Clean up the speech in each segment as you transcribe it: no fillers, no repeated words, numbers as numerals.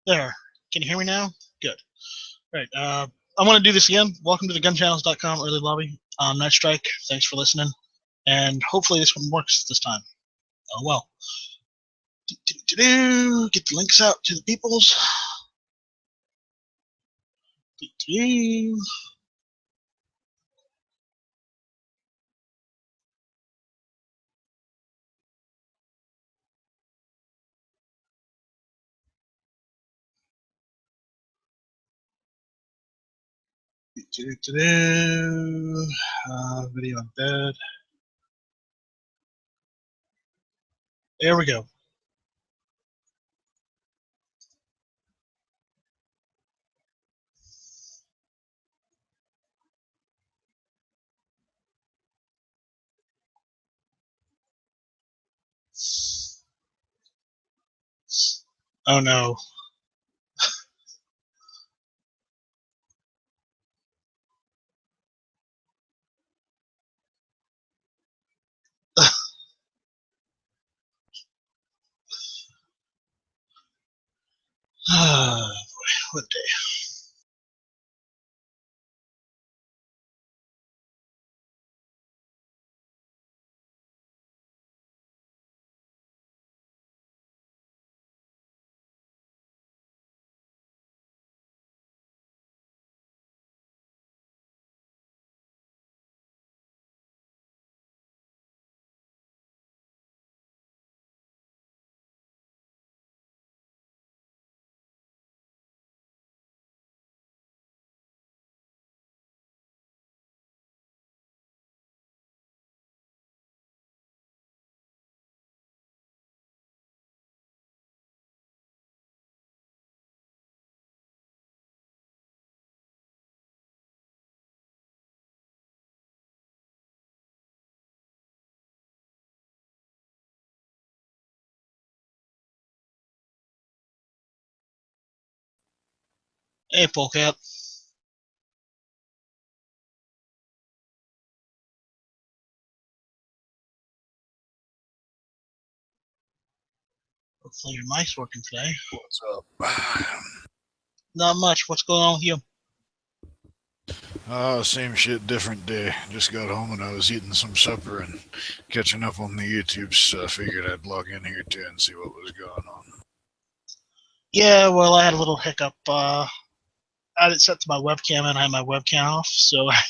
There. Can you hear me now? Good. All right. I want to do this again. Welcome to the gunchannels.com early lobby. Night Strike. Thanks for listening. And hopefully this one works this time. Oh, well. Get the links out to the peoples. Video embed. There we go. Oh no. What day? Hey, Polecat. Hopefully your mic's working today. What's up? Not much. What's going on with you? Same shit, different day. Just got home and I was eating some supper and catching up on the YouTube, so I figured I'd log in here too and see what was going on. Yeah, well, I had a little hiccup. I had it set to my webcam and I had my webcam off, so I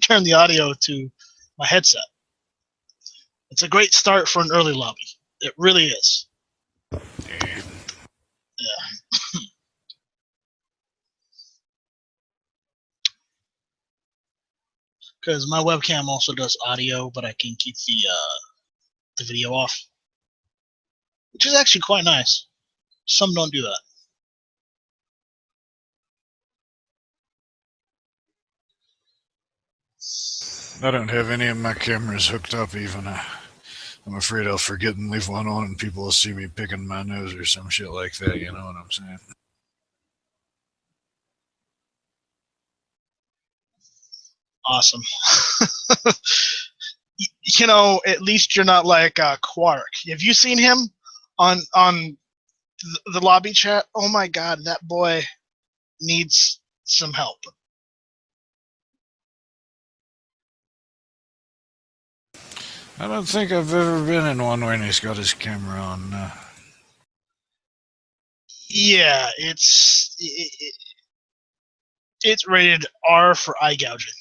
turned the audio to my headset. It's a great start for an early lobby. It really is. Yeah. Because my webcam also does audio, but I can keep the video off, which is actually quite nice. Some don't do that. I don't have any of my cameras hooked up even. I'm afraid I'll forget and leave one on and people will see me picking my nose or some shit like that, you know what I'm saying? Awesome. You know, at least you're not like Quark. Have you seen him on the lobby chat? Oh my god, that boy needs some help. I don't think I've ever been in one when he's got his camera on. Yeah, it's rated R for eye gouging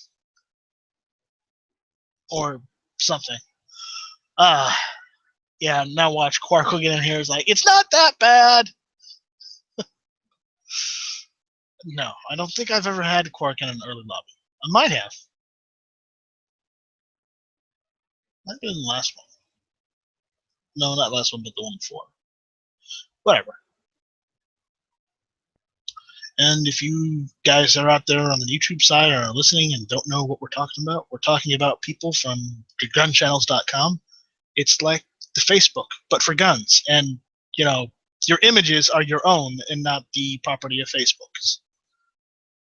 or something. Yeah. Now watch Quark will get in here. Is like, it's not that bad. No, I don't think I've ever had Quark in an early lobby. I might have. Might have been the last one. No, not last one, but the one before. Whatever. And if you guys are out there on the YouTube side or are listening and don't know what we're talking about people from gunchannels.com. It's like the Facebook, but for guns. And, you know, your images are your own and not the property of Facebook's.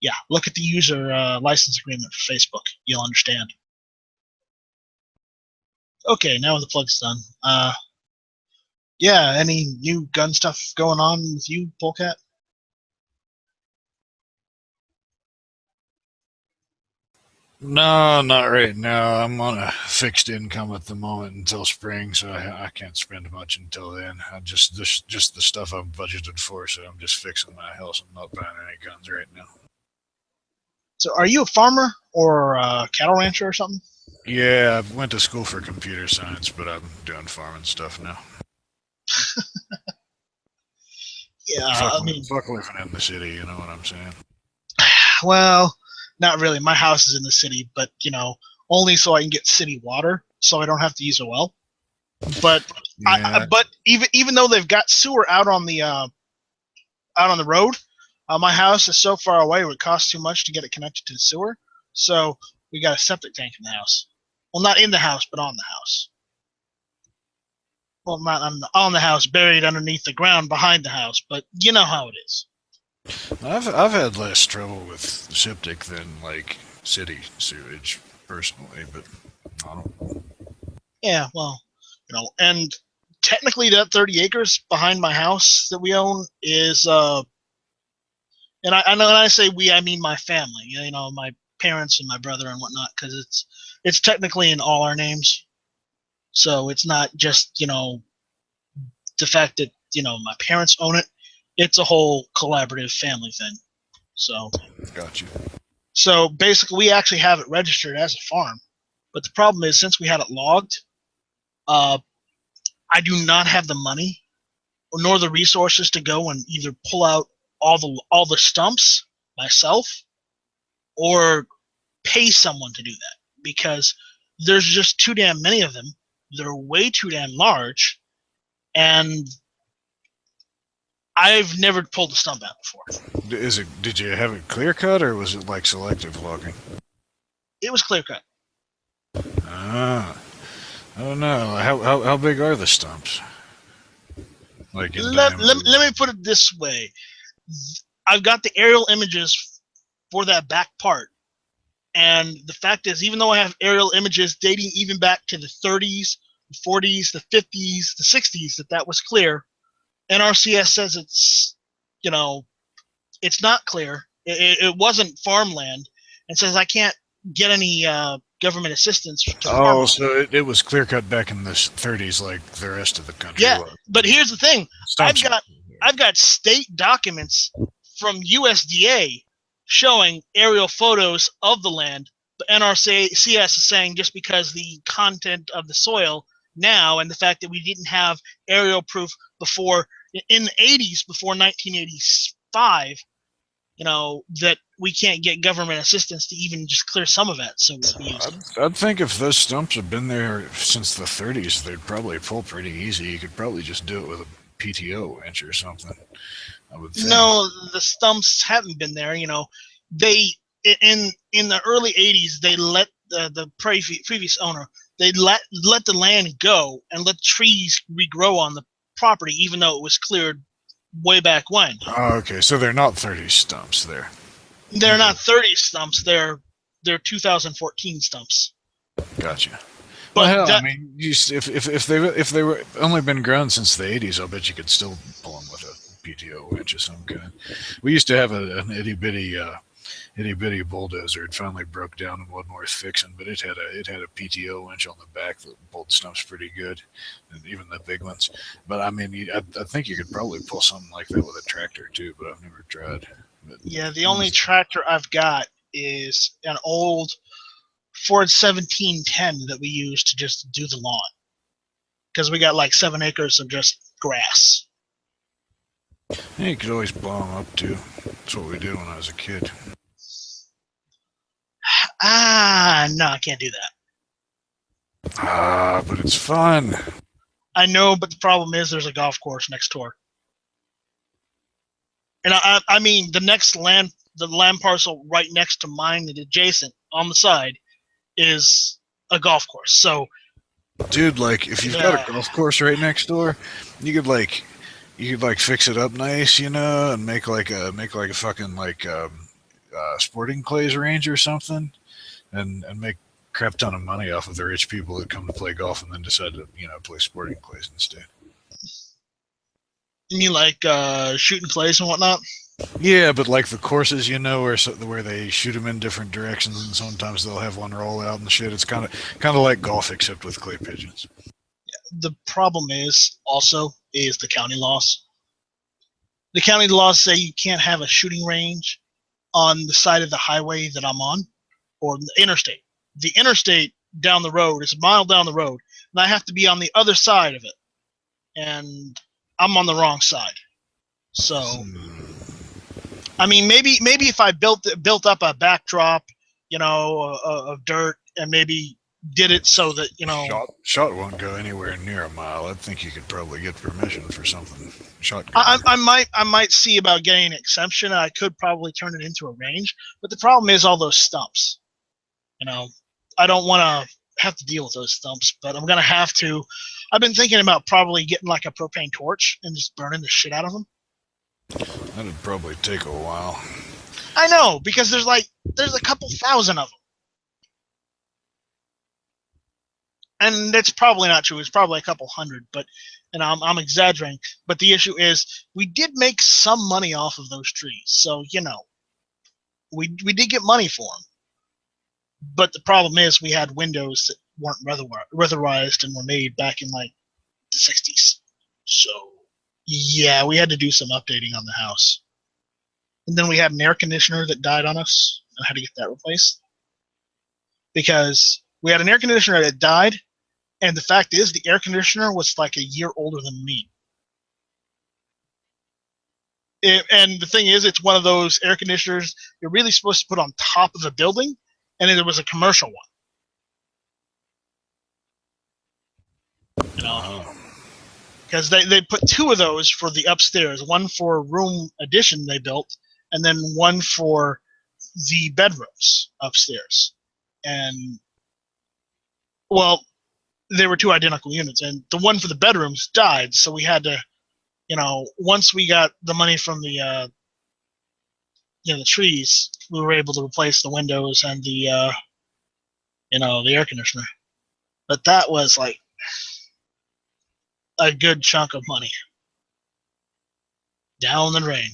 Yeah, look at the user license agreement for Facebook. You'll understand. Okay, now the plug's done. Yeah, any new gun stuff going on with you, Polecat? No, not right now. I'm on a fixed income at the moment until spring, so I can't spend much until then. I just the stuff I'm budgeted for, so I'm just fixing my house. I'm not buying any guns right now. So, are you a farmer or a cattle rancher or something? Yeah, I went to school for computer science, but I'm doing farming stuff now. Yeah, Fuck, I mean, fuck living in the city, you know what I'm saying? well, not really. My house is in the city, but only so I can get city water, so I don't have to use a well. But Yeah, but even though they've got sewer out on the road, my house is so far away; it would cost too much to get it connected to the sewer. So we got a septic tank in the house. Well, not in the house, but on the house. Well, not on the house, buried underneath the ground behind the house. But you know how it is. I've had less trouble with septic than like city sewage personally, but I don't. Yeah, well, and technically that 30 acres behind my house that we own is and I know when I say we, I mean my family, my parents and my brother and whatnot, because it's technically in all our names. So it's not just the fact that my parents own it. It's a whole collaborative family thing. So Got you. so basically, we actually have it registered as a farm. But the problem is, since we had it logged, uh, I do not have the money nor the resources to go and either pull out all the stumps myself or pay someone to do that because there's just too damn many of them. They're way too damn large, and I've never pulled a stump out before. Is it? Did you have it clear cut or was it like selective logging? It was clear cut. Ah, I don't know. How big are the stumps? Like in diameter? Let me put it this way. I've got the aerial images for that back part. And the fact is, even though I have aerial images dating even back to the 30s, the 40s, the 50s, the 60s, that was clear, NRCS says it's not clear. It wasn't farmland, and says I can't get any government assistance to farm Oh, on it. so it was clear cut back in the 30s, like the rest of the country Yeah, was. but here's the thing: I've Stumps. got state documents from USDA showing aerial photos of the land. But NRCS is saying just because the content of the soil now and the fact that we didn't have aerial proof before in the 80s, before 1985, that we can't get government assistance to even just clear some of it. So we use it. I'd think if those stumps have been there since the 30s, they'd probably pull pretty easy. You could probably just do it with a PTO winch or something. I would think. No, the stumps haven't been there. They in the early 80s they let the previous owner they let the land go and let trees regrow on the property, even though it was cleared way back when. Oh, okay, so they're not 30 stumps there. They're not 30 stumps. They're 2014 stumps. Gotcha. But Well, hell, I mean, if they were only been grown since the 80s, I'll bet you could still pull them with a PTO winch of some kind. We used to have an itty bitty bulldozer. It finally broke down and wasn't worth fixing, but it had a PTO winch on the back that pulled stumps pretty good, and even the big ones. But I mean, I think you could probably pull something like that with a tractor too, but I've never tried. But, yeah, the only tractor I've got is an old Ford 1710 that we use to just do the lawn because we got like 7 acres of just grass. yeah, you could always blow them up too. That's what we did when I was a kid. No, I can't do that. Ah, but it's fun. I know, but the problem is there's a golf course next door. And I mean, the land parcel right next to mine, that adjacent on the side, is a golf course. So, Dude, like if you've got a golf course right next door, you could fix it up nice, and make like a fucking sporting clays range or something, and make crap ton of money off of the rich people that come to play golf and then decide to play sporting clays instead. you mean like shooting clays and whatnot? Yeah, but like the courses, where they shoot them in different directions, and sometimes they'll have one roll out and shit. It's kind of like golf, except with clay pigeons. The problem is the county laws. The county laws say you can't have a shooting range on the side of the highway that I'm on or the interstate. The interstate down the road is a mile down the road, and I have to be on the other side of it. And I'm on the wrong side. So, I mean, maybe if I built up a backdrop, of dirt, and maybe did it so that Shot won't go anywhere near a mile. I think you could probably get permission for something I, shotgun. I might see about getting an exemption. I could probably turn it into a range, but the problem is all those stumps. You know, I don't want to have to deal with those stumps, but I'm gonna have to. I've been thinking about probably getting like a propane torch and just burning the shit out of them. That'd probably take a while. I know, because there's a couple thousand of them, and that's probably not true. It's probably a couple hundred, but I'm exaggerating. But the issue is we did make some money off of those trees, so we did get money for them. But the problem is we had windows that weren't weatherized and were made back in like the 60s. So yeah, we had to do some updating on the house. And then we had an air conditioner that died on us and had to get that replaced because we had an air conditioner that died. And the fact is, the air conditioner was like a year older than me. And the thing is, it's one of those air conditioners you're really supposed to put on top of a building, and then there was a commercial one. You know, Wow. because they put two of those for the upstairs, one for room addition they built, and then one for the bedrooms upstairs. And well, they were two identical units, and the one for the bedrooms died, so we had to, once we got the money from the trees, we were able to replace the windows and the air conditioner. But that was like a good chunk of money down the drain.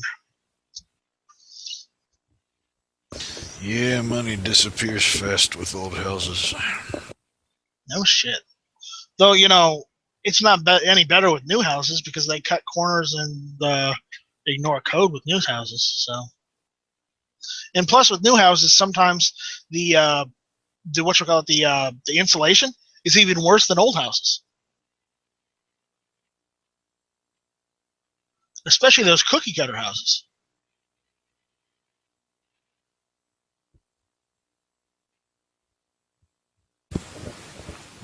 Yeah, money disappears fast with old houses. No shit. Though it's not any better with new houses because they cut corners and ignore code with new houses. So, and plus with new houses, sometimes the what you call it the insulation is even worse than old houses, especially those cookie cutter houses.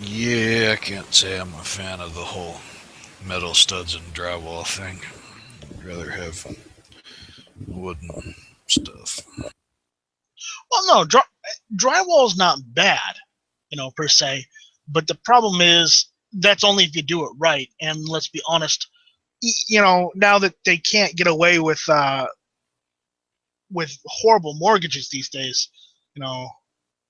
Yeah, I can't say I'm a fan of the whole metal studs and drywall thing. I'd rather have wooden stuff. Well, no, drywall is not bad, per se, but the problem is that's only if you do it right. And let's be honest, now that they can't get away with horrible mortgages these days, you know,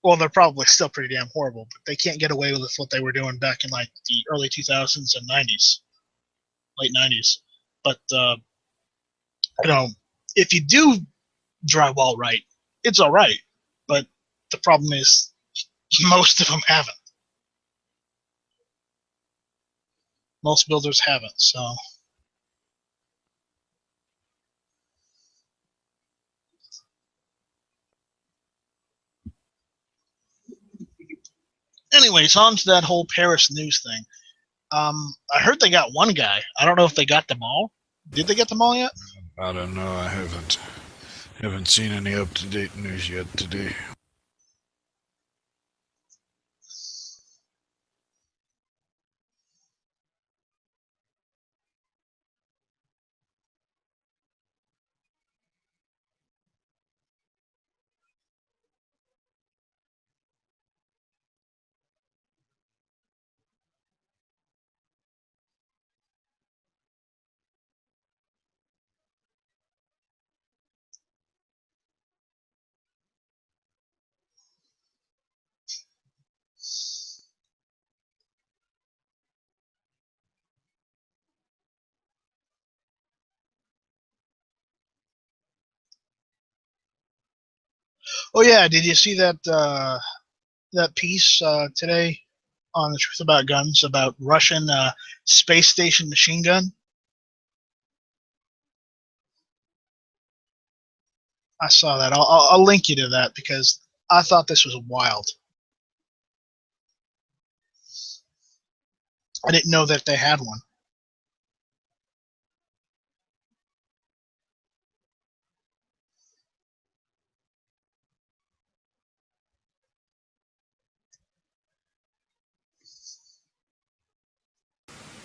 well, they're probably still pretty damn horrible, but they can't get away with what they were doing back in like the early 2000s and 90s, late 90s. But you know, if you do drywall right, it's all right. But the problem is most of them haven't. Most builders haven't. So anyways, on to that whole Paris news thing. I heard they got one guy. I don't know if they got them all. Did they get them all yet? I don't know. I haven't seen any up to date news yet today. Oh yeah, did you see that that piece today on the Truth About Guns about Russian space station machine gun? I saw that. I'll link you to that because I thought this was wild. I didn't know that they had one.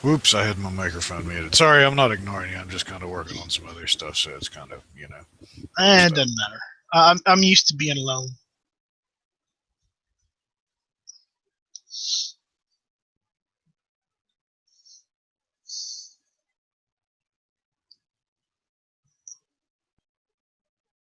Whoops, I had my microphone muted. Sorry, I'm not ignoring you. I'm just kind of working on some other stuff, so it's kind of, It doesn't matter. I'm used to being alone.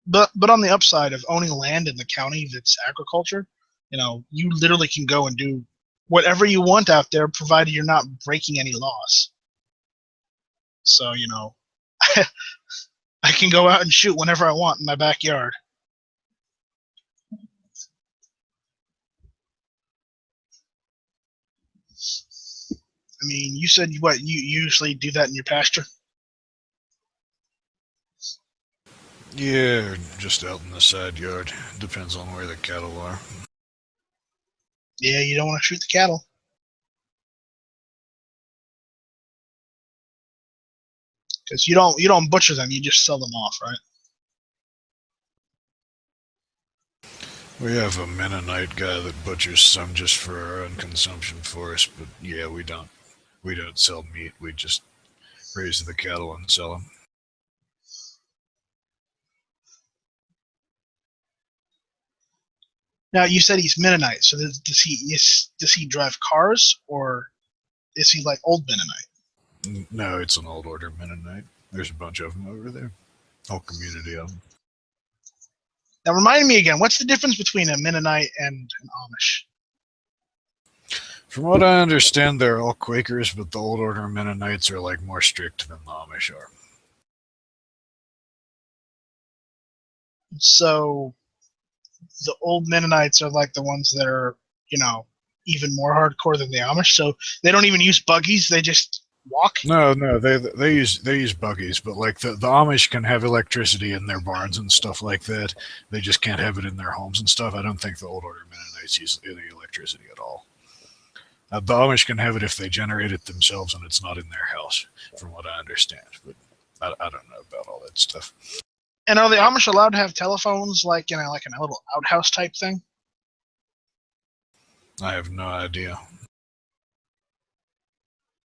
But on the upside of owning land in the county that's agriculture, you literally can go and do whatever you want out there, provided you're not breaking any laws. So I can go out and shoot whenever I want in my backyard. I mean, you said what you usually do that in your pasture? Yeah, just out in the side yard. Depends on where the cattle are. Yeah, you don't want to shoot the cattle. Because you don't butcher them, you just sell them off, right? We have a Mennonite guy that butchers some just for our own consumption for us, but yeah, we don't sell meat. We just raise the cattle and sell them. Now you said he's Mennonite, so does he drive cars or is he like old Mennonite? No, it's an old order Mennonite. There's a bunch of them over there. Whole community of them. Now remind me again, what's the difference between a Mennonite and an Amish? From what I understand, they're all Quakers, but the old order Mennonites are like more strict than the Amish are. So the old Mennonites are like the ones that are, even more hardcore than the Amish. So they don't even use buggies; they just walk. No, they use buggies, but like the Amish can have electricity in their barns and stuff like that. They just can't have it in their homes and stuff. I don't think the old order Mennonites use any electricity at all. The Amish can have it if they generate it themselves and it's not in their house, from what I understand. But I don't know about all that stuff. And are the Amish allowed to have telephones, like in a little outhouse type thing? I have no idea.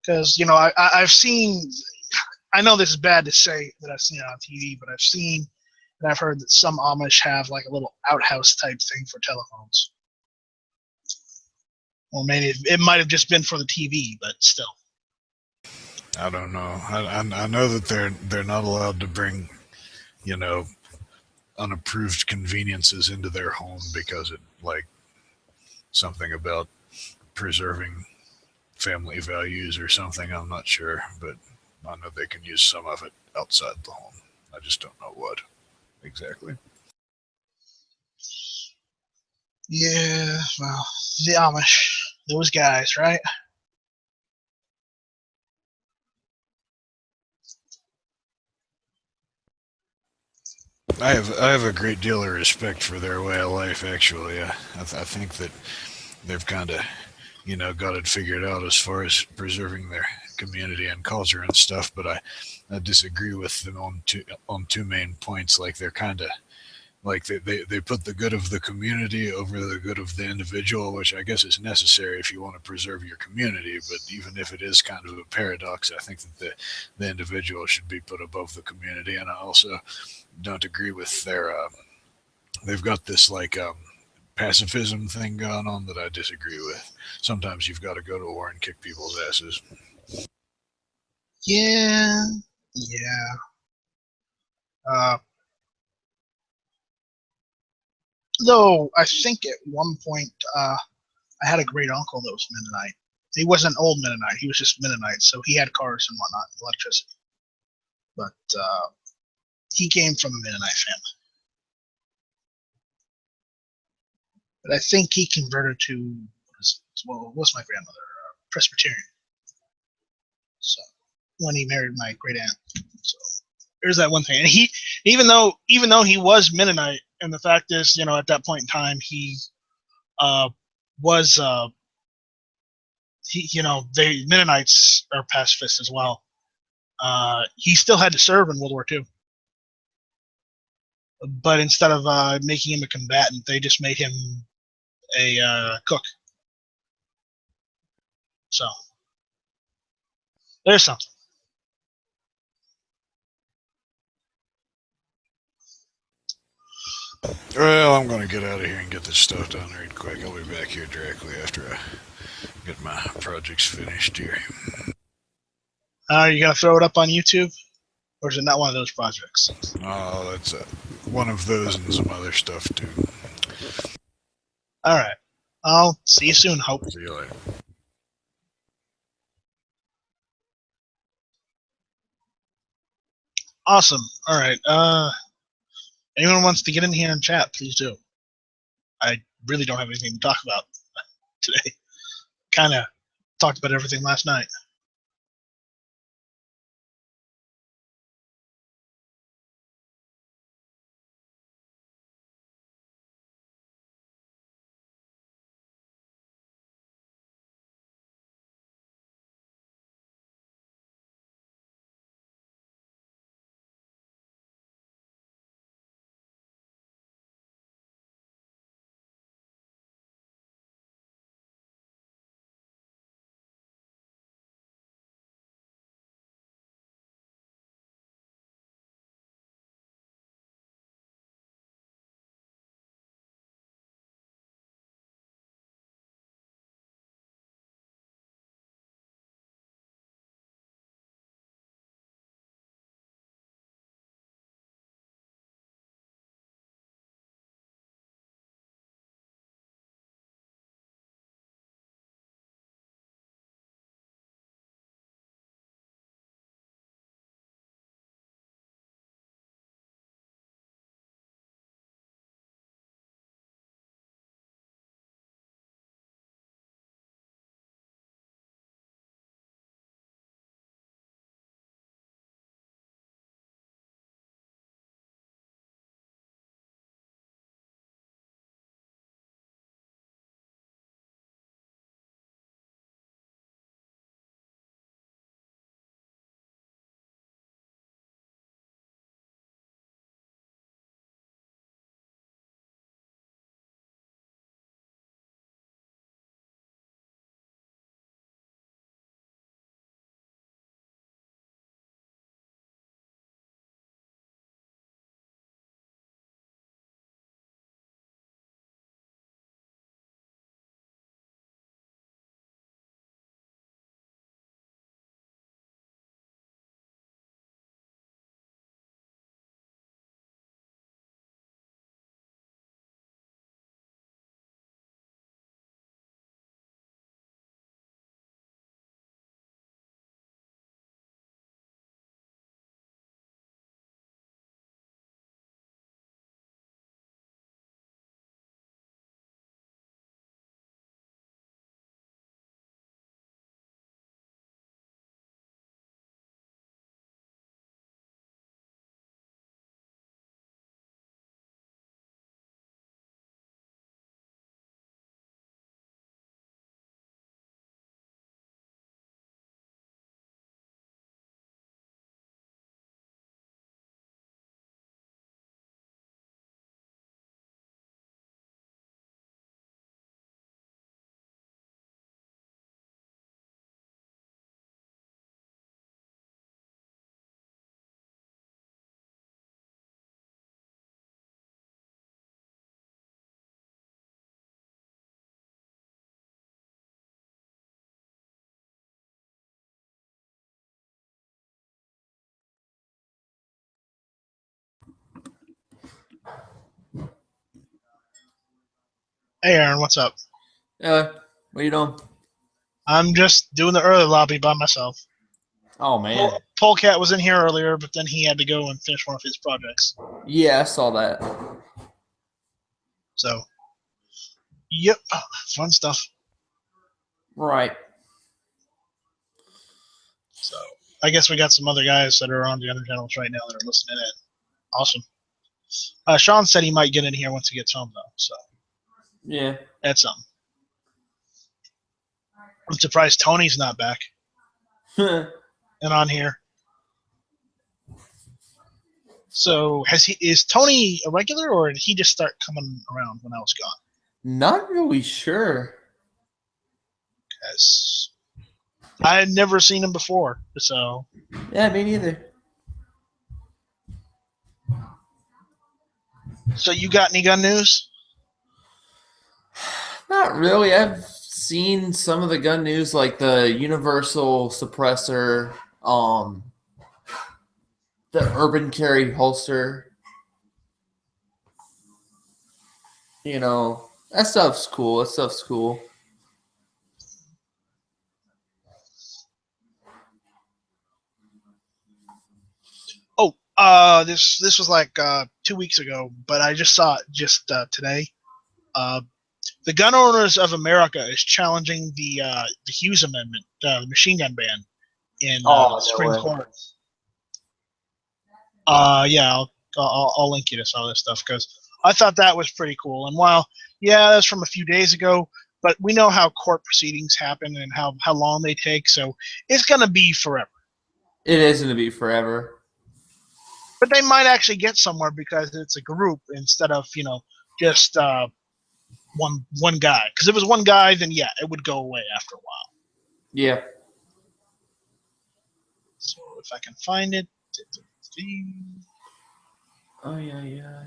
Because I've seen. I know this is bad to say that I've seen it on TV, but I've seen and I've heard that some Amish have like a little outhouse type thing for telephones. Or maybe it might have just been for the TV, but still. I don't know. I know that they're not allowed to bring, unapproved conveniences into their home because it like something about preserving family values or something. I'm not sure, but I know they can use some of it outside the home. I just don't know what exactly. Yeah, well, the Amish, those guys, right? I have a great deal of respect for their way of life. Actually, I think that they've kind of got it figured out as far as preserving their community and culture and stuff. But I disagree with them on two main points. Like they're kind of like they put the good of the community over the good of the individual, which I guess is necessary if you want to preserve your community. But even if it is kind of a paradox, I think that the individual should be put above the community. And I also don't agree with they've got this like pacifism thing going on that I disagree with. Sometimes you've got to go to war and kick people's asses. Yeah. Though I think at one point I had a great uncle that was Mennonite. He wasn't old Mennonite; he was just Mennonite, so he had cars and whatnot, electricity. But he came from a Mennonite family. But I think he converted to what's my grandmother, Presbyterian. So when he married my great aunt, so there's that one thing. And he, even though he was Mennonite, and the fact is, at that point in time, he was the Mennonites are pacifists as well. He still had to serve in World War II. But instead of making him a combatant, they just made him a cook. So there's something. Well, I'm going to get out of here and get this stuff done right quick. I'll be back here directly after I get my projects finished here. You gonna throw it up on YouTube, or is it not one of those projects? Oh, that's one of those and some other stuff too. All right. I'll see you soon, Hope. See you later. Awesome. All right. Anyone wants to get in here and chat, please do. I really don't have anything to talk about today. Kind of talked about everything last night. Hey, Aaron, what's up? What are you doing? I'm just doing the early lobby by myself. Oh man. Polecat was in here earlier, but then he had to go and finish one of his projects. Yeah, I saw that. So Yep, fun stuff. Right. So I guess we got some other guys that are on the other channels right now that are listening in. Awesome. Sean said he might get in here once he gets home, though. So Yeah. that's something. I'm surprised Tony's not back and on here. So is Tony a regular, or did he just start coming around when I was gone? Not really sure. Because I had never seen him before, so Yeah, me neither. So you got any gun news? Not really. I've seen some of the gun news, like the universal suppressor, the urban carry holster. You know, that stuff's cool. That stuff's cool. This was like 2 weeks ago, but I just saw it today. The Gun Owners of America is challenging the Hughes Amendment, the machine gun ban, in Supreme Court. Yeah, I'll link you to some of this stuff because I thought that was pretty cool. And while, yeah, that's from a few days ago, but we know how court proceedings happen and how long they take, so it's going to be forever. It is going to be forever. But they might actually get somewhere because it's a group instead of, just one guy. Because if it was one guy, then yeah, it would go away after a while. Yeah. So if I can find it. Oh, yeah.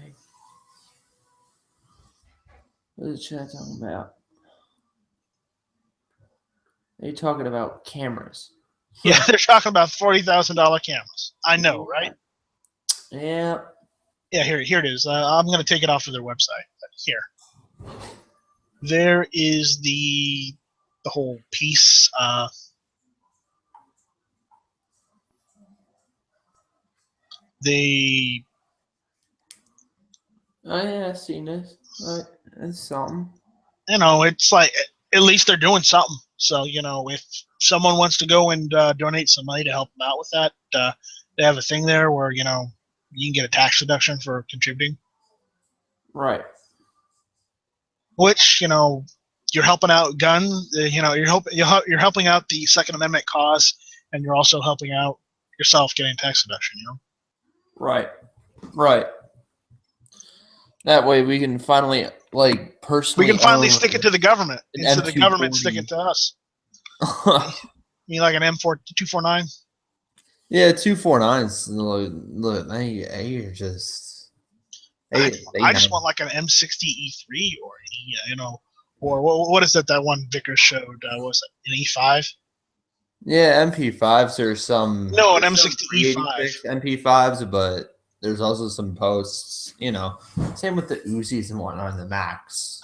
What is the chat talking about? They're talking about cameras. Yeah, they're talking about $40,000 cameras. I know, right? Yeah. Yeah, here it is. I'm going to take it off of their website. Here. There is the whole piece. They. Oh, yeah, I've seen this. That's something. It's like at least they're doing something. So, if someone wants to go and donate some money to help them out with that, they have a thing there where, you can get a tax deduction for contributing. Right. Which, you're helping out gun, you're helping out the Second Amendment cause, and you're also helping out yourself getting a tax deduction, Right. That way we can finally, personally. We can finally stick it to the government instead of the government stick it to us. You mean like an M249? Yeah, 249s. Look, they are just. I just want like an M60E3 or what is that one Vickers showed? Was it an E5? Yeah, MP5s or some. No, an M60E5. MP5s, but there's also some posts. Same with the Uzis and whatnot in the Max.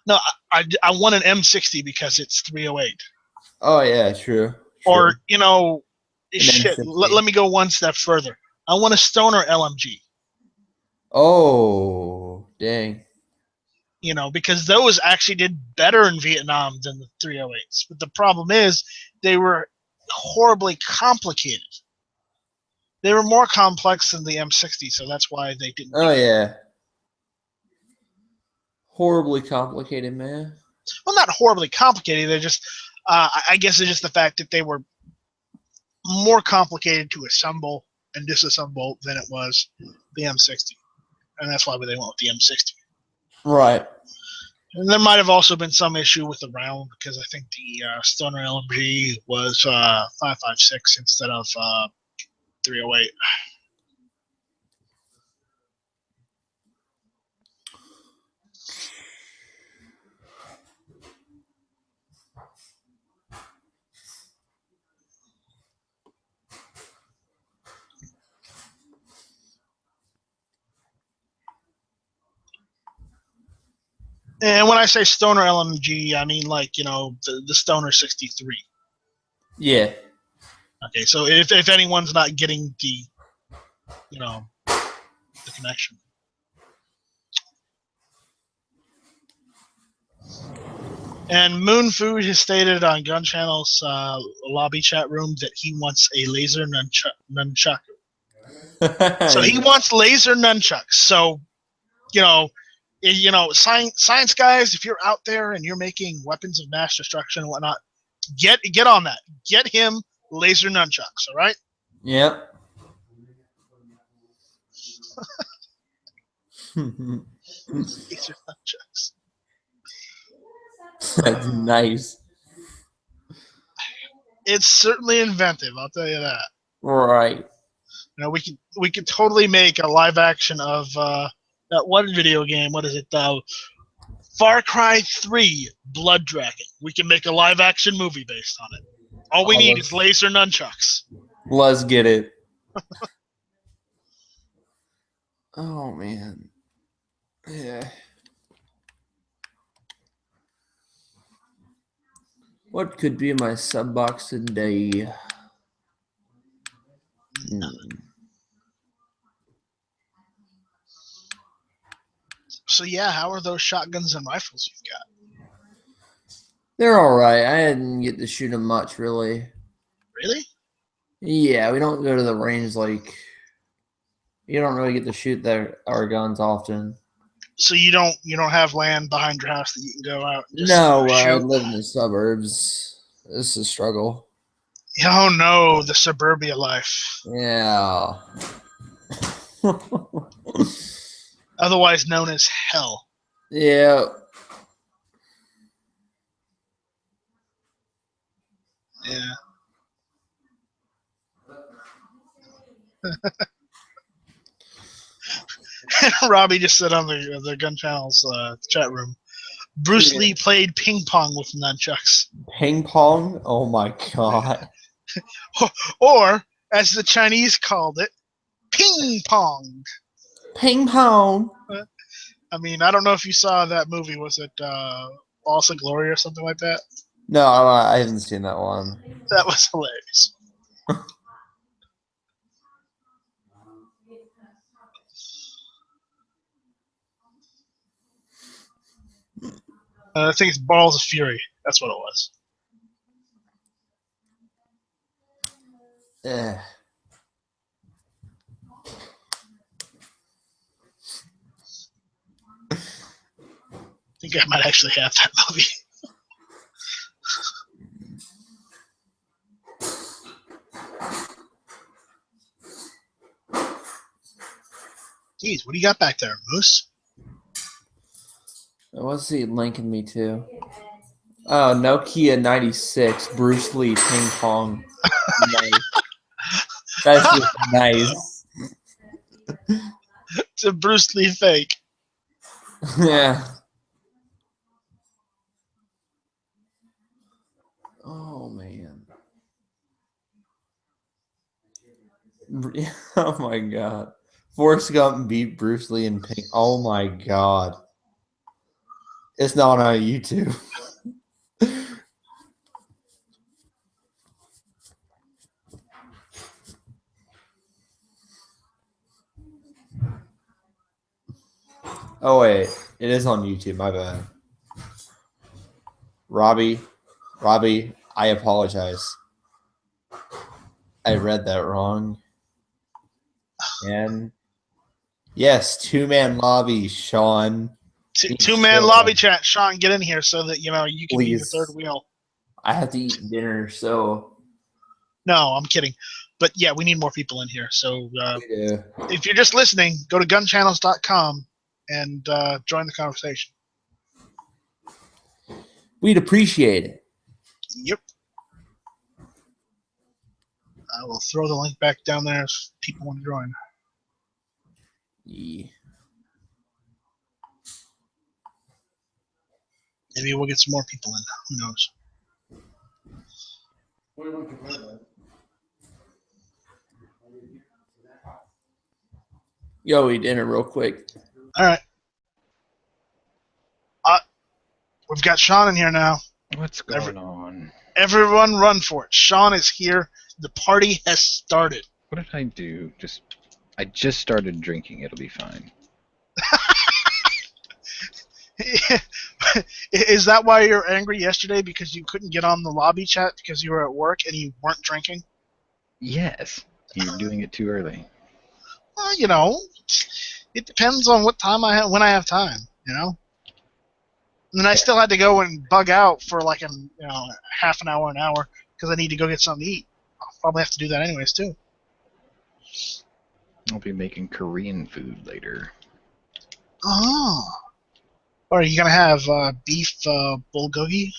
No, I want an M60 because it's 308. Oh yeah, true. Or shit. Let me go one step further. I want a Stoner LMG. Oh dang. Because those actually did better in Vietnam than the 308s. But the problem is they were horribly complicated. They were more complex than the M60, so that's why they didn't. Oh yeah. Horribly complicated, man. Well, not horribly complicated. They're just, I guess it's just the fact that they were more complicated to assemble and disassemble than it was the M60. And that's why they went with the M60. Right. And there might have also been some issue with the round because I think the Stoner LMG was 5.56 instead of 308. And when I say Stoner LMG, I mean the Stoner 63. Yeah. Okay, so if anyone's not getting the connection. And Moon Food has stated on Gun Channel's lobby chat room that he wants a laser nunchuck. So he wants laser nunchucks. So, science guys, if you're out there and you're making weapons of mass destruction and whatnot, get on that. Get him laser nunchucks. All right. Yep. Laser nunchucks. That's nice. It's certainly inventive. I'll tell you that. Right. We could totally make a live action of that one video game. What is it? Far Cry 3 Blood Dragon. We can make a live action movie based on it. All we need is laser nunchucks. Let's get it. Oh man. Yeah. What could be my sub box today? So yeah, how are those shotguns and rifles you've got? They're all right. I didn't get to shoot them much, really. Really? Yeah, we don't go to the range like. You don't really get to shoot our guns often. So you don't have land behind your house that you can go out and just No, I shoot? live in the suburbs. This is a struggle. Oh no, the suburbia life. Yeah. Otherwise known as hell. Yeah. Yeah. Robbie just said on the Gun Channel's chat room, Bruce Lee played ping pong with nunchucks. Ping pong? Oh my god. Or, as the Chinese called it, ping pong. Ping pong. I mean, I don't know if you saw that movie. Was it Loss of Glory or something like that? No, I haven't seen that one. That was hilarious. I think it's Balls of Fury. That's what it was. Yeah. I think I might actually have that movie. Jeez, what do you got back there, Moose? What's he linking me to? Oh, Nokia 96, Bruce Lee ping pong. Nice. That's just nice. It's a Bruce Lee fake. Yeah. Oh man. Oh my god. Forrest Gump beat Bruce Lee in ping. Oh my god. It's not on YouTube. Oh wait, it is on YouTube. My bad. Robbie, I apologize. I read that wrong. And yes, two-man lobby, Sean. Two-man lobby chat. Sean, get in here so that you can be the third wheel. I have to eat dinner, so. No, I'm kidding. But yeah, we need more people in here. So Yeah. if you're just listening, go to gunchannels.com and join the conversation. We'd appreciate it. Yep. I will throw the link back down there if people want to join. Yeah. Maybe we'll get some more people in. Who knows? Yo, eat dinner real quick. All right. We've got Sean in here now. What's going on? Everyone run for it. Sean is here. The party has started. What did I do? I just started drinking. It'll be fine. Is that why you're angry yesterday? Because you couldn't get on the lobby chat because you were at work and you weren't drinking? Yes, you're doing it too early. Well, it depends on what time when I have time, And then I still had to go and bug out for like half an hour, because I need to go get something to eat. I'll probably have to do that anyways too. I'll be making Korean food later. Oh. Or are you gonna have beef bulgogi?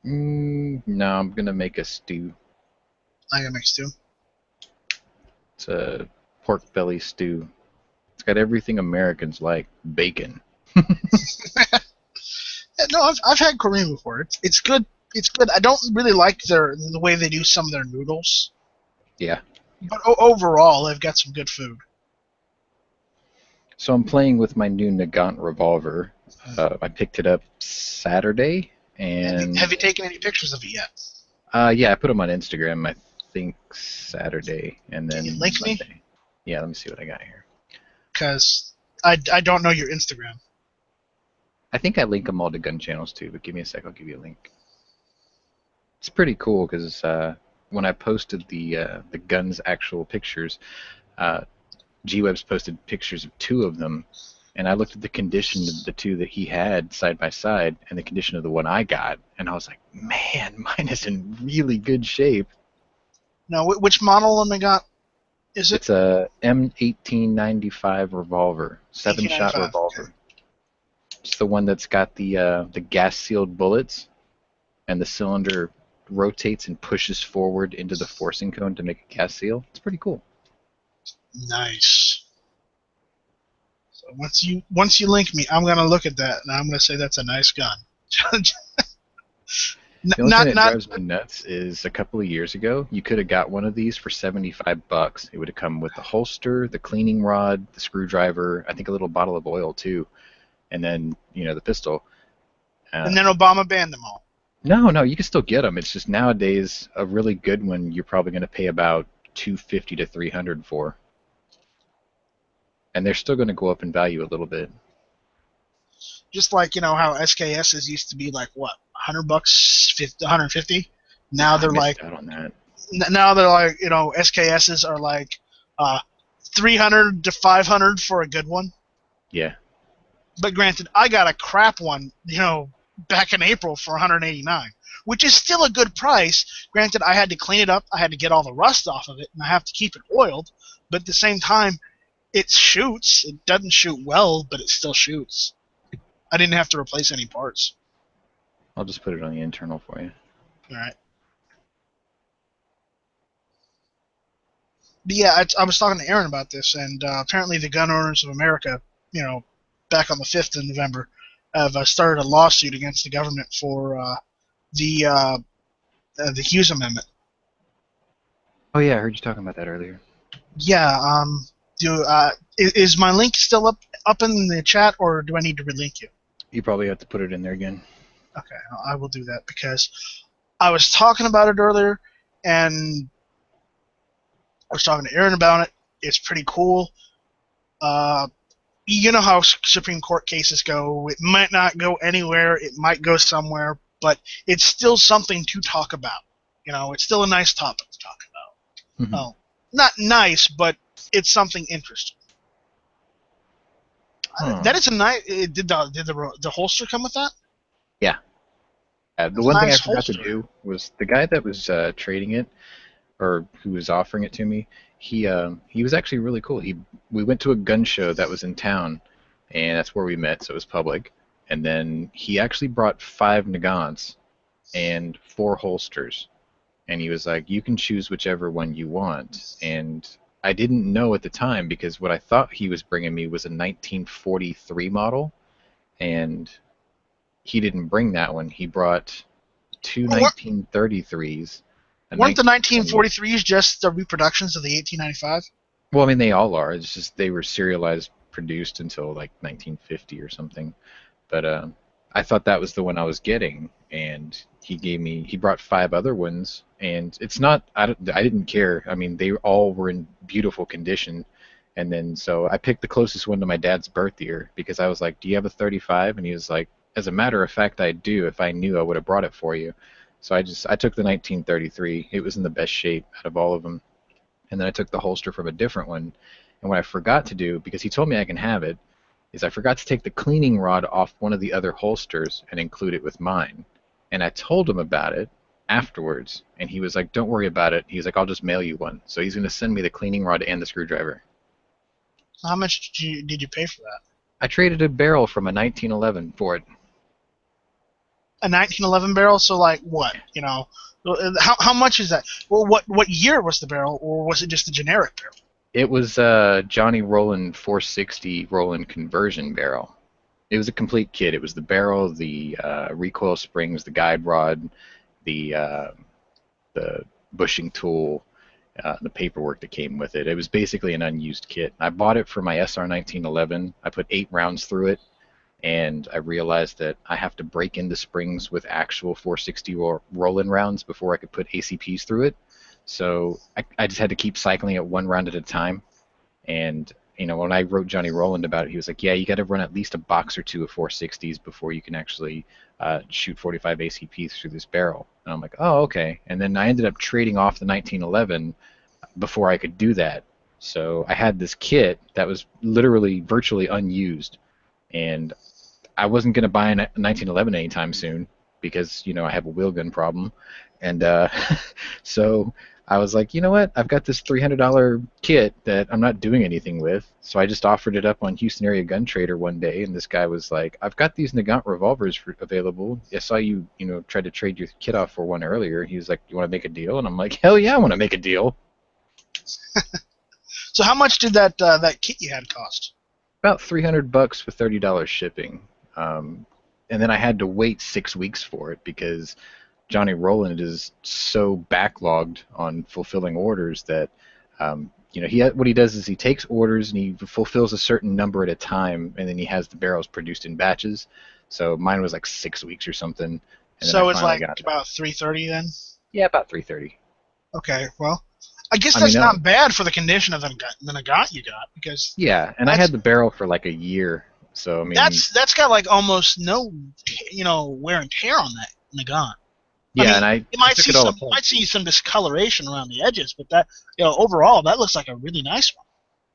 No, I'm gonna make a stew. I gotta make stew. It's a pork belly stew. It's got everything Americans like. Bacon. No, I've had Korean before. It's good. It's good. I don't really like the way they do some of their noodles, Yeah. but overall, they've got some good food. So I'm playing with my new Nagant revolver. I picked it up Saturday, and Have you taken any pictures of it yet? yeah, I put them on Instagram. I think Saturday, and then Can you link me? Monday. Yeah, let me see what I got here. Because I don't know your Instagram. I think I link them all to gun channels too, but give me a sec. I'll give you a link. It's pretty cool because when I posted the guns' actual pictures, G-Web's posted pictures of two of them, and I looked at the condition of the two that he had side by side and the condition of the one I got, and I was like, man, mine is in really good shape. Now, which model have they got? Is it? It's a M1895 revolver, 7-shot 1895, revolver. okay. It's the one that's got the gas-sealed bullets, and the cylinder rotates and pushes forward into the forcing cone to make a gas seal. It's pretty cool. Nice. So once you link me, I'm gonna look at that and I'm gonna say that's a nice gun. The only thing that drives me nuts is a couple of years ago, you could have got one of these for $75. It would have come with the holster, the cleaning rod, the screwdriver, I think a little bottle of oil too, and then the pistol. And then Obama banned them all. No, you can still get them. It's just nowadays a really good one you're probably going to pay about $250 to $300 for, and they're still going to go up in value a little bit. Just like how SKSs used to be like what, $100, 150. Now they're like out on that. Now they're like SKSs are like $300 to $500 for a good one. Yeah. But granted, I got a crap one, back in April for $189, which is still a good price. Granted, I had to clean it up, I had to get all the rust off of it, and I have to keep it oiled. But at the same time, it shoots. It doesn't shoot well, but it still shoots. I didn't have to replace any parts. I'll just put it on the internal for you. All right. But yeah, I was talking to Aaron about this, and apparently the Gun Owners of America, back on the 5th of November, have started a lawsuit against the government for the Hughes Amendment. Oh yeah, I heard you talking about that earlier. Yeah. Is my link still up in the chat, or do I need to relink you? You probably have to put it in there again. Okay, I will do that because I was talking about it earlier, and I was talking to Aaron about it. It's pretty cool. You know how Supreme Court cases go. It might not go anywhere. It might go somewhere, but it's still something to talk about. It's still a nice topic to talk about. Mm-hmm. Oh, not nice, but it's something interesting. That is a nice. Did the holster come with that? Yeah. The one thing I Nice forgot to holster. do was the guy that was trading it, or who was offering it to me. He was actually really cool. We went to a gun show that was in town, and that's where we met, so it was public. And then he actually brought 5 Nagants and 4 holsters, and he was like, "You can choose whichever one you want." And I didn't know at the time because what I thought he was bringing me was a 1943 model, and he didn't bring that one. He brought 2 1933s. Weren't the 1943s just the reproductions of the 1895? Well, I mean, they all are. It's just they were serialized, produced until like 1950 or something. But I thought that was the one I was getting, and he brought 5 other ones, and it's not. I didn't care. I mean, they all were in beautiful condition, And then so I picked the closest one to my dad's birth year because I was like, "Do you have a 35?" And he was like, "As a matter of fact, I do. If I knew, I would have brought it for you." So I took the 1933. It was in the best shape out of all of them. And then I took the holster from a different one. And what I forgot to do, because he told me I can have it, is I forgot to take the cleaning rod off one of the other holsters and include it with mine. And I told him about it afterwards, and he was like, "Don't worry about it." He's like, "I'll just mail you one." So he's going to send me the cleaning rod and the screwdriver. How much did you pay for that? I traded a barrel from a 1911 for it. A 1911 barrel? So like what? You know, how much is that? Well, what year was the barrel, or was it just a generic barrel? It was Johnny Roland 460 Roland conversion barrel. It was a complete kit. It was the barrel, the recoil springs, the guide rod, the bushing tool, the paperwork that came with it. It was basically an unused kit. I bought it for my SR 1911. I put 8 rounds through it, and I realized that I have to break into springs with actual 460 Roland rounds before I could put ACPs through it. So I just had to keep cycling it 1 round at a time. And you know, when I wrote Johnny Roland about it, he was like, "Yeah, you got to run at least a box or 2 of 460s before you can actually shoot 45 ACPs through this barrel." And I'm like, "Oh, okay." And then I ended up trading off the 1911 before I could do that. So I had this kit that was literally virtually unused, and I wasn't going to buy a 1911 anytime soon because, you know, I have a wheel gun problem. And so I was like, you know what? I've got this $300 kit that I'm not doing anything with. So I just offered it up on Houston Area Gun Trader one day, and this guy was like, "I've got these Nagant revolvers available. I saw you, tried to trade your kit off for one earlier." He was like, "You want to make a deal?" And I'm like, "Hell yeah, I want to make a deal." So how much did that kit you had cost? About $300 with $30 shipping. And then I had to wait 6 weeks for it because Johnny Roland is so backlogged on fulfilling orders that what he does is he takes orders and he fulfills a certain number at a time, and then he has the barrels produced in batches. So mine was like 6 weeks or something. So it's like about 330 then? Yeah, about 330. Okay, well, I guess that's not bad for the condition of the Nagant you got, because yeah, and I had the barrel for like a year, so I mean that's got like almost no wear and tear on that Nagant. Yeah, I mean, you might see some discoloration around the edges, but that overall that looks like a really nice one.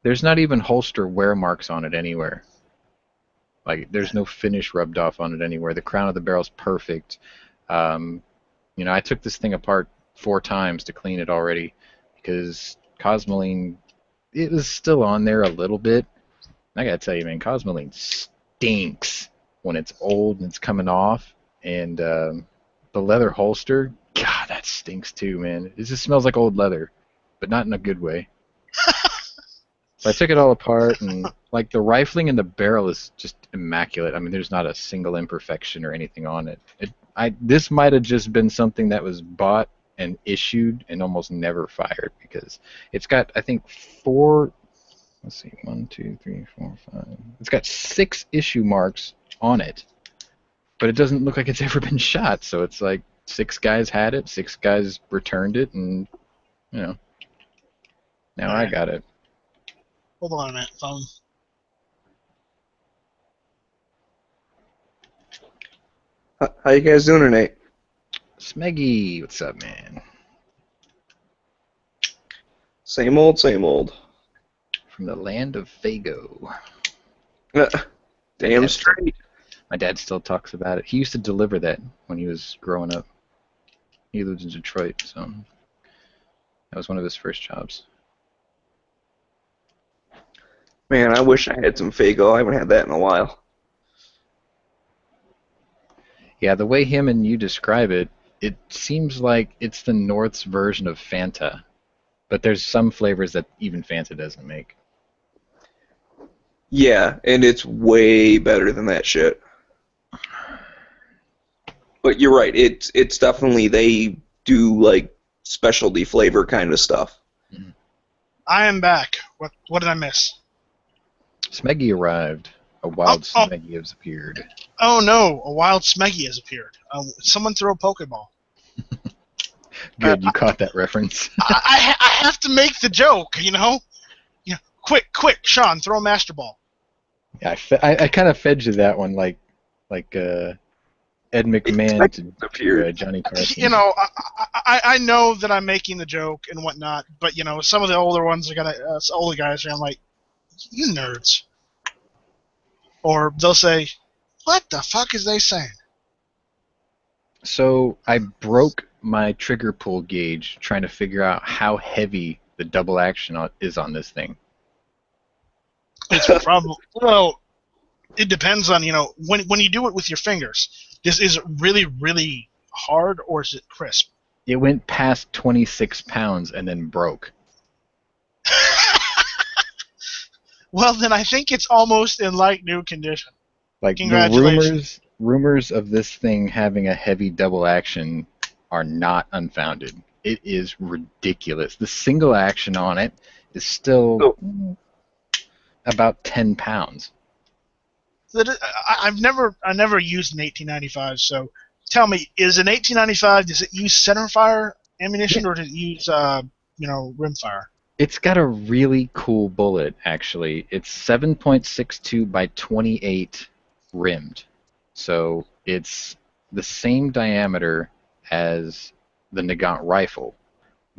There's not even holster wear marks on it anywhere. Like there's no finish rubbed off on it anywhere. The crown of the barrel's perfect. I took this thing apart 4 times to clean it already because Cosmoline, it was still on there a little bit. I gotta tell you, man, Cosmoline stinks when it's old and it's coming off, and the leather holster, God, that stinks too, man. It just smells like old leather, but not in a good way. So I took it all apart, and like the rifling in the barrel is just immaculate. I mean, there's not a single imperfection or anything on it. This might have just been something that was bought and issued and almost never fired, because it's got, I think, 4. Let's see, 1, 2, 3, 4, 5. It's got 6 issue marks on it, but it doesn't look like it's ever been shot. So it's like 6 guys had it, 6 guys returned it, and now I got it. Hold on a minute, phone. How you guys doing tonight? Smeggy, what's up, man? Same old, same old. From the land of Fago. Damn straight. My dad still talks about it. He used to deliver that when he was growing up. He lives in Detroit, so that was one of his first jobs. Man, I wish I had some Fago. I haven't had that in a while. Yeah, the way him and you describe it, it seems like it's the North's version of Fanta. But there's some flavors that even Fanta doesn't make. Yeah, and it's way better than that shit. But you're right, it's definitely, they do like specialty flavor kind of stuff. Mm-hmm. I am back. What did I miss? Smeggy arrived. A wild Smeggy has appeared. Oh no, a wild Smeggy has appeared. Someone throw a Pokeball. Good, you caught that reference. I have to make the joke, Quick, Sean, throw a master ball. Yeah, I kind of fed you that one, like Ed McMahon to Johnny Carson. You know, I know that I'm making the joke and whatnot, but you know, some of the older ones are gonna, older guys, I'm like, you nerds. Or they'll say, what the fuck is they saying? So I broke my trigger pull gauge trying to figure out how heavy the double action is on this thing. It's probably, well, it depends on, you know, when you do it with your fingers, is it really, really hard or is it crisp? It went past 26 pounds and then broke. Well, then I think it's almost in like new condition. Like the Congratulations. rumors of this thing having a heavy double action are not unfounded. It is ridiculous. The single action on it is still about 10 pounds. I never used an 1895, so tell me, is an 1895, does it use centerfire ammunition or does it use rimfire? It's got a really cool bullet, actually. It's 7.62 by 28 rimmed. So it's the same diameter as the Nagant rifle,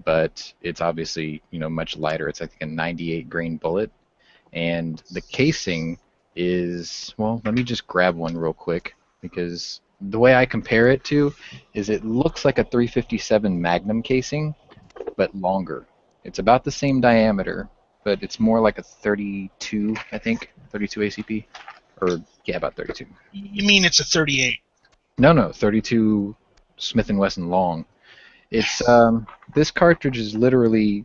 but it's obviously, you know, much lighter. It's, I think, a 98 grain bullet. And the casing is, well, let me just grab one real quick, because the way I compare it to is it looks like a 357 Magnum casing, but longer. It's about the same diameter, but it's more like a 32, I think, 32 ACP, or yeah, about 32. You mean it's a 38? No, 32 Smith & Wesson long. It's this cartridge is literally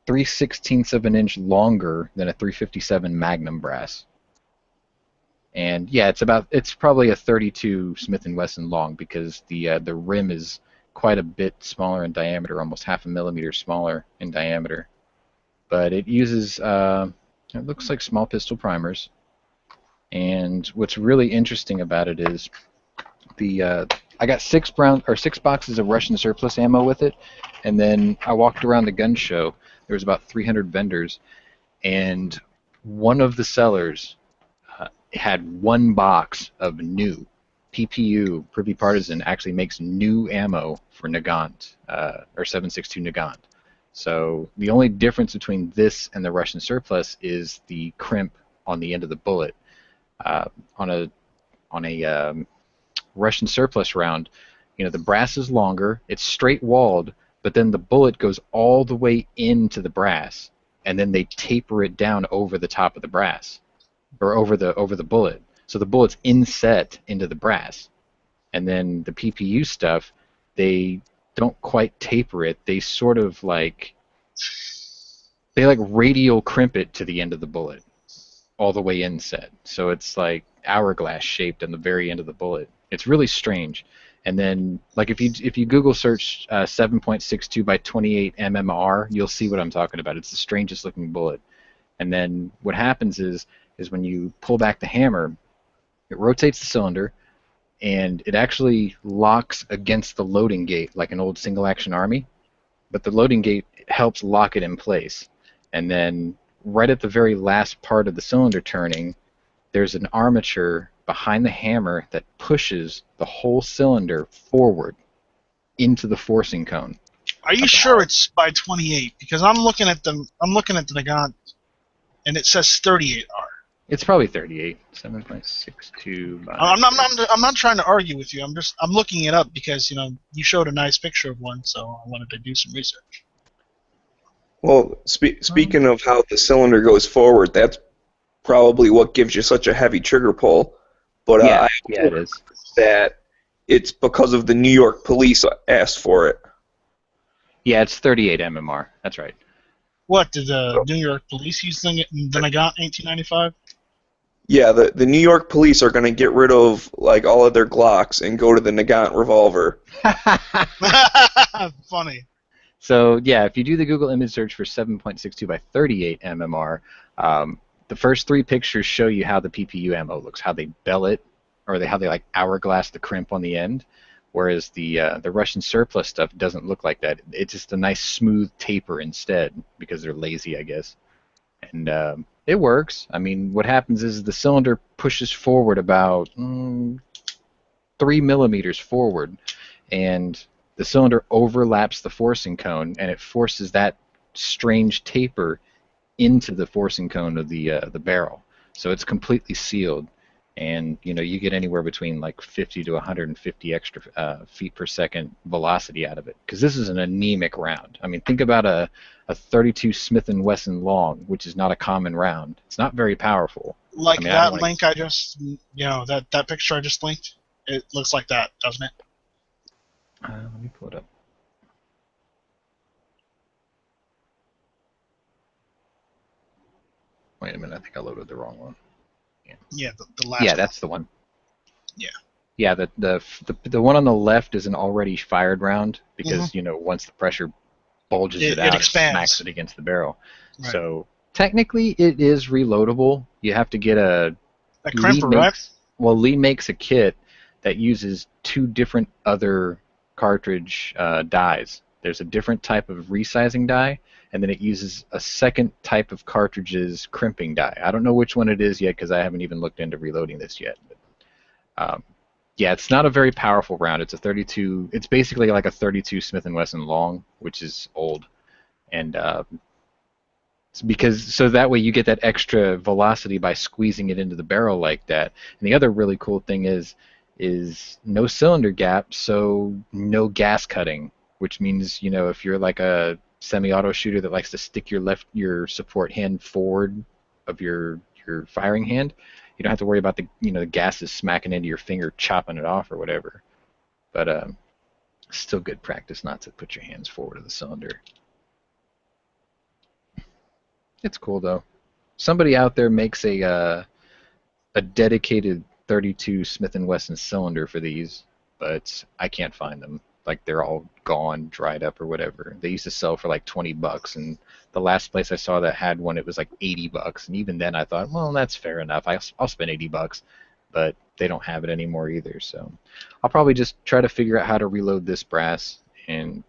3/16 of an inch longer than a 357 Magnum brass. And yeah, it's probably a 32 Smith & Wesson long, because the rim is quite a bit smaller in diameter, almost half a millimeter smaller in diameter. But it uses it looks like small pistol primers. And what's really interesting about it is I got 6 boxes of Russian surplus ammo with it, and then I walked around the gun show. There was about 300 vendors, and one of the sellers had one box of new PPU. Privy Partisan actually makes new ammo for Nagant, or 7.62 Nagant. So the only difference between this and the Russian surplus is the crimp on the end of the bullet. On a Russian surplus round, you know, the brass is longer, it's straight walled, but then the bullet goes all the way into the brass, and then they taper it down over the top of the brass, or over the bullet. So the bullet's inset into the brass. And then the PPU stuff, they don't quite taper it. They sort of like radial crimp it to the end of the bullet, all the way inset. So it's like hourglass shaped on the very end of the bullet. It's really strange. And then, like, if you Google search 7.62 by 28 MMR, you'll see what I'm talking about. It's the strangest looking bullet. And then what happens is when you pull back the hammer, it rotates the cylinder, and it actually locks against the loading gate like an old single-action Army. But the loading gate helps lock it in place. And then right at the very last part of the cylinder turning, there's an armature behind the hammer that pushes the whole cylinder forward into the forcing cone. Are you sure it's by 28? Because I'm looking at the Nagant, and it says 38R. It's probably 38. 7.62. I'm not trying to argue with you. I'm looking it up because, you know, you showed a nice picture of one, so I wanted to do some research. Well, speaking of how the cylinder goes forward, that's probably what gives you such a heavy trigger pull. But yeah, it is. That it's because of the New York police asked for it. Yeah, it's 38 MMR. That's right. What, did the New York police use the Nagant 1895? Yeah, the New York police are going to get rid of like all of their Glocks and go to the Nagant revolver. Funny. So yeah, if you do the Google image search for 7.62 by 38 MMR, the first 3 pictures show you how the PPU ammo looks, how they bell it, or how they like hourglass the crimp on the end. Whereas the Russian surplus stuff doesn't look like that. It's just a nice smooth taper instead, because they're lazy, I guess. And it works. I mean, what happens is the cylinder pushes forward about 3 millimeters forward, and the cylinder overlaps the forcing cone, and it forces that strange taper into the forcing cone of the barrel. So it's completely sealed, and you get anywhere between like 50 to 150 extra feet per second velocity out of it, because this is an anemic round. I mean, think about a 32 Smith & Wesson long, which is not a common round. It's not very powerful. Like I mean, that link I just, that picture I just linked, it looks like that, doesn't it? Let me pull it up. Wait a minute, I think I loaded the wrong one. Yeah, the last. Yeah, that's the one. Yeah. Yeah, the one on the left is an already fired round because once the pressure bulges it out, it smacks it against the barrel. Right. So technically, it is reloadable. You have to get a crimper, right? Well, Lee makes a kit that uses 2 different other cartridge dies. There's a different type of resizing die, and then it uses a second type of cartridge's crimping die. I don't know which one it is yet because I haven't even looked into reloading this yet. But, yeah, it's not a very powerful round. It's a 32. It's basically like a 32 Smith & Wesson long, which is old, and so that way you get that extra velocity by squeezing it into the barrel like that. And the other really cool thing is no cylinder gap, so no gas cutting, which means if you're like a semi-auto shooter that likes to stick your support hand forward of your firing hand, you don't have to worry about the gases smacking into your finger, chopping it off or whatever. But still good practice not to put your hands forward of the cylinder. It's cool though. Somebody out there makes a dedicated 32 Smith & Wesson cylinder for these, but I can't find them. Like, they're all gone, dried up or whatever. They used to sell for like $20, and the last place I saw that had one, it was like $80, and even then I thought, well, that's fair enough. I'll spend $80, but they don't have it anymore either. So I'll probably just try to figure out how to reload this brass and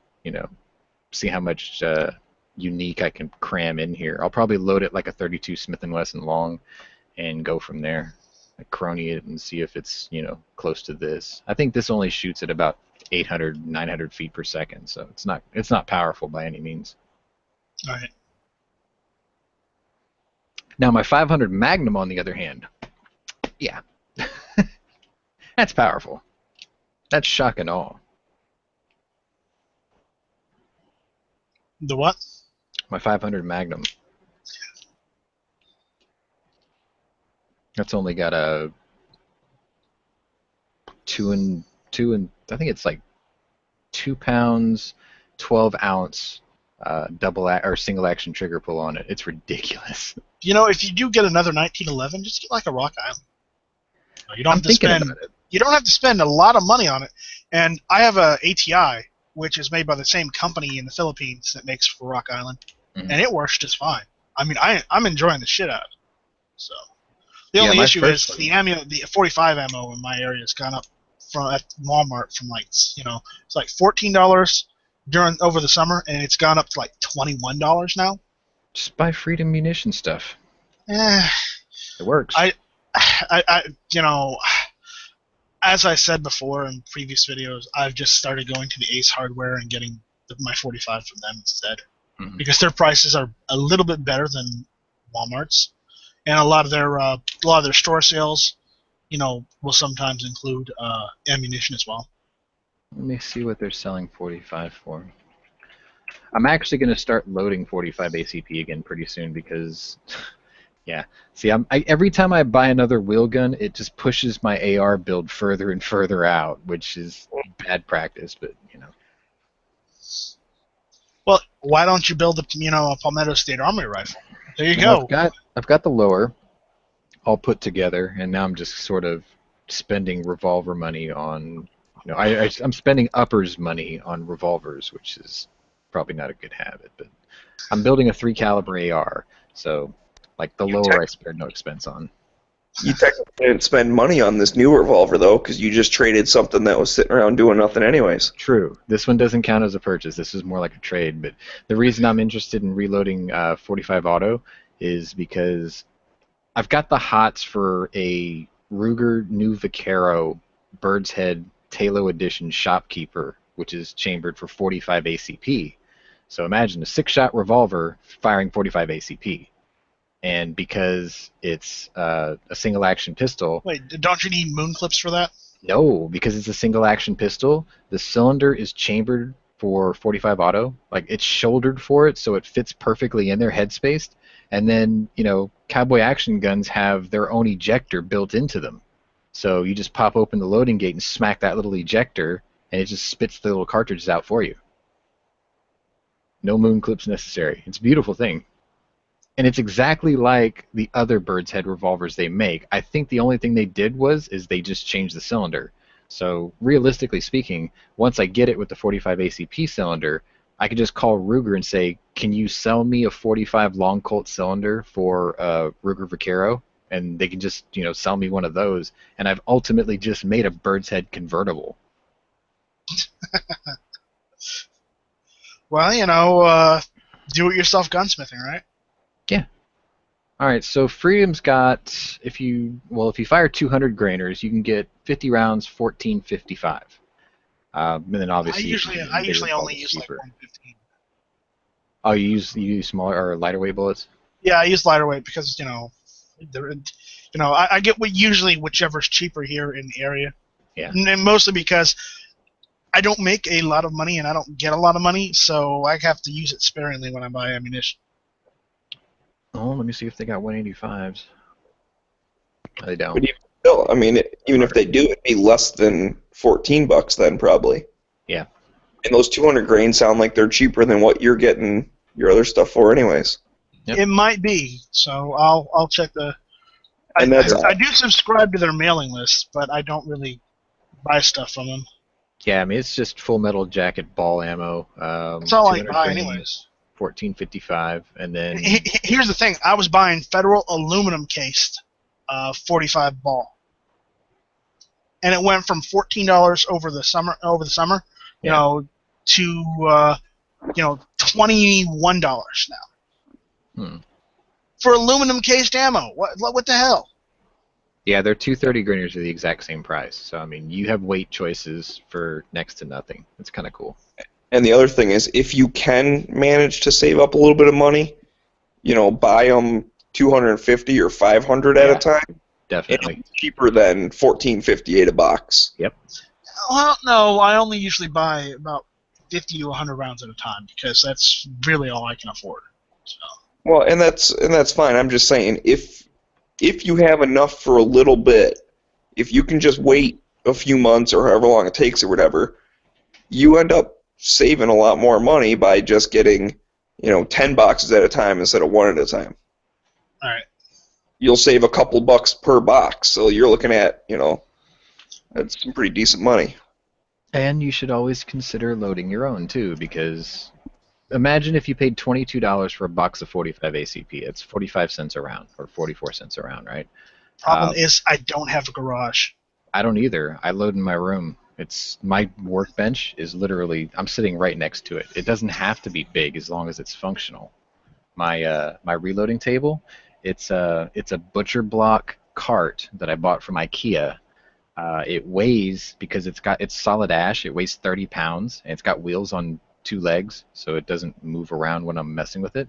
see how much unique I can cram in here. I'll probably load it like a 32 Smith & Wesson long and go from there. I crony it and see if it's close to this. I think this only shoots at about 800, 900 feet per second, so it's not powerful by any means. All right. Now my 500 Magnum, on the other hand, yeah, that's powerful. That's shock and awe. The what? My 500 Magnum. That's only got a 2 and I think it's like 2 pounds, 12 ounce or single action trigger pull on it. It's ridiculous. If you do get another 1911, just get like a Rock Island. You don't have to spend a lot of money on it. And I have a ATI, which is made by the same company in the Philippines that makes for Rock Island, and it works just fine. I mean, I'm enjoying the shit out of it. So the only issue is the 45 ammo in my area has gone up at Walmart from it's like $14 over the summer, and it's gone up to like $21 now. Just buy Freedom Munition stuff. It works. As I said before in previous videos, I've just started going to the Ace Hardware and getting my 45 from them instead, because their prices are a little bit better than Walmart's, and a lot of their store sales, will sometimes include ammunition as well. Let me see what they're selling 45 for. I'm actually going to start loading 45 ACP again pretty soon because, yeah. See, every time I buy another wheel gun, it just pushes my AR build further and further out, which is bad practice, but, Well, why don't you build a Palmetto State Armory rifle? There you go. I've got the lower all put together, and now I'm just sort of spending revolver money on, I'm spending uppers money on revolvers, which is probably not a good habit, but I'm building a 3 caliber AR, so like the lower I spared no expense on. You technically didn't spend money on this new revolver though, because you just traded something that was sitting around doing nothing anyways. True. This one doesn't count as a purchase. This is more like a trade. But the reason I'm interested in reloading 45 Auto is because I've got the hots for a Ruger New Vaquero Bird's Head Talo Edition Shopkeeper, which is chambered for 45 ACP. So imagine a 6-shot revolver firing 45 ACP. And because it's a single action pistol. Wait, don't you need moon clips for that? No, because it's a single action pistol, the cylinder is chambered for 45 auto. Like, it's shouldered for it, so it fits perfectly in there, headspaced. And then, cowboy action guns have their own ejector built into them. So you just pop open the loading gate and smack that little ejector, and it just spits the little cartridges out for you. No moon clips necessary. It's a beautiful thing. And it's exactly like the other Bird's Head revolvers they make. I think the only thing they did is they just changed the cylinder. So realistically speaking, once I get it with the 45 ACP cylinder, I could just call Ruger and say, can you sell me a 45 Long Colt cylinder for Ruger Vaquero? And they can just, sell me one of those. And I've ultimately just made a Bird's Head convertible. Well, do-it-yourself gunsmithing, right? Yeah. All right. So Freedom's got, if you fire 200 grainers, you can get 50 rounds, 14.55. And then obviously I usually only use like 115. Oh, you use smaller or lighter weight bullets? Yeah, I use lighter weight because I get usually whichever's cheaper here in the area. Yeah. And mostly because I don't make a lot of money and I don't get a lot of money, so I have to use it sparingly when I buy ammunition. Oh, let me see if they got 185s. No, they don't. But even still, even if they do, it'd be less than $14 then, probably. Yeah. And those 200 grains sound like they're cheaper than what you're getting your other stuff for, anyways. Yep. It might be, so I'll check the. I do subscribe to their mailing list, but I don't really buy stuff from them. Yeah, it's just Full Metal Jacket ball ammo. That's all I buy, anyways. 14.55, and then here's the thing: I was buying Federal aluminum cased 45 ball, and it went from $14 over the summer, to $21 now. For aluminum cased ammo. What the hell? Yeah, their 230 grainers are the exact same price. So you have weight choices for next to nothing. It's kind of cool. And the other thing is, if you can manage to save up a little bit of money, buy them 250 or 500 at a time. Definitely. It's cheaper than $14.58 a box. Yep. Well, no, I only usually buy about 50 to 100 rounds at a time because that's really all I can afford. So. Well, and that's fine. I'm just saying, if you have enough for a little bit, if you can just wait a few months or however long it takes or whatever, you end up saving a lot more money by just getting, 10 boxes at a time instead of one at a time. All right. You'll save a couple bucks per box, so you're looking at, that's some pretty decent money. And you should always consider loading your own too, because imagine if you paid $22 for a box of 45 ACP. It's 45 cents a round, or 44 cents a round, right? Problem is, I don't have a garage. I don't either. I load in my room. My workbench is literally, I'm sitting right next to it. It doesn't have to be big as long as it's functional. My reloading table, it's a butcher block cart that I bought from IKEA. It weighs, because it's solid ash, it weighs 30 pounds, and it's got wheels on 2 legs, so it doesn't move around when I'm messing with it.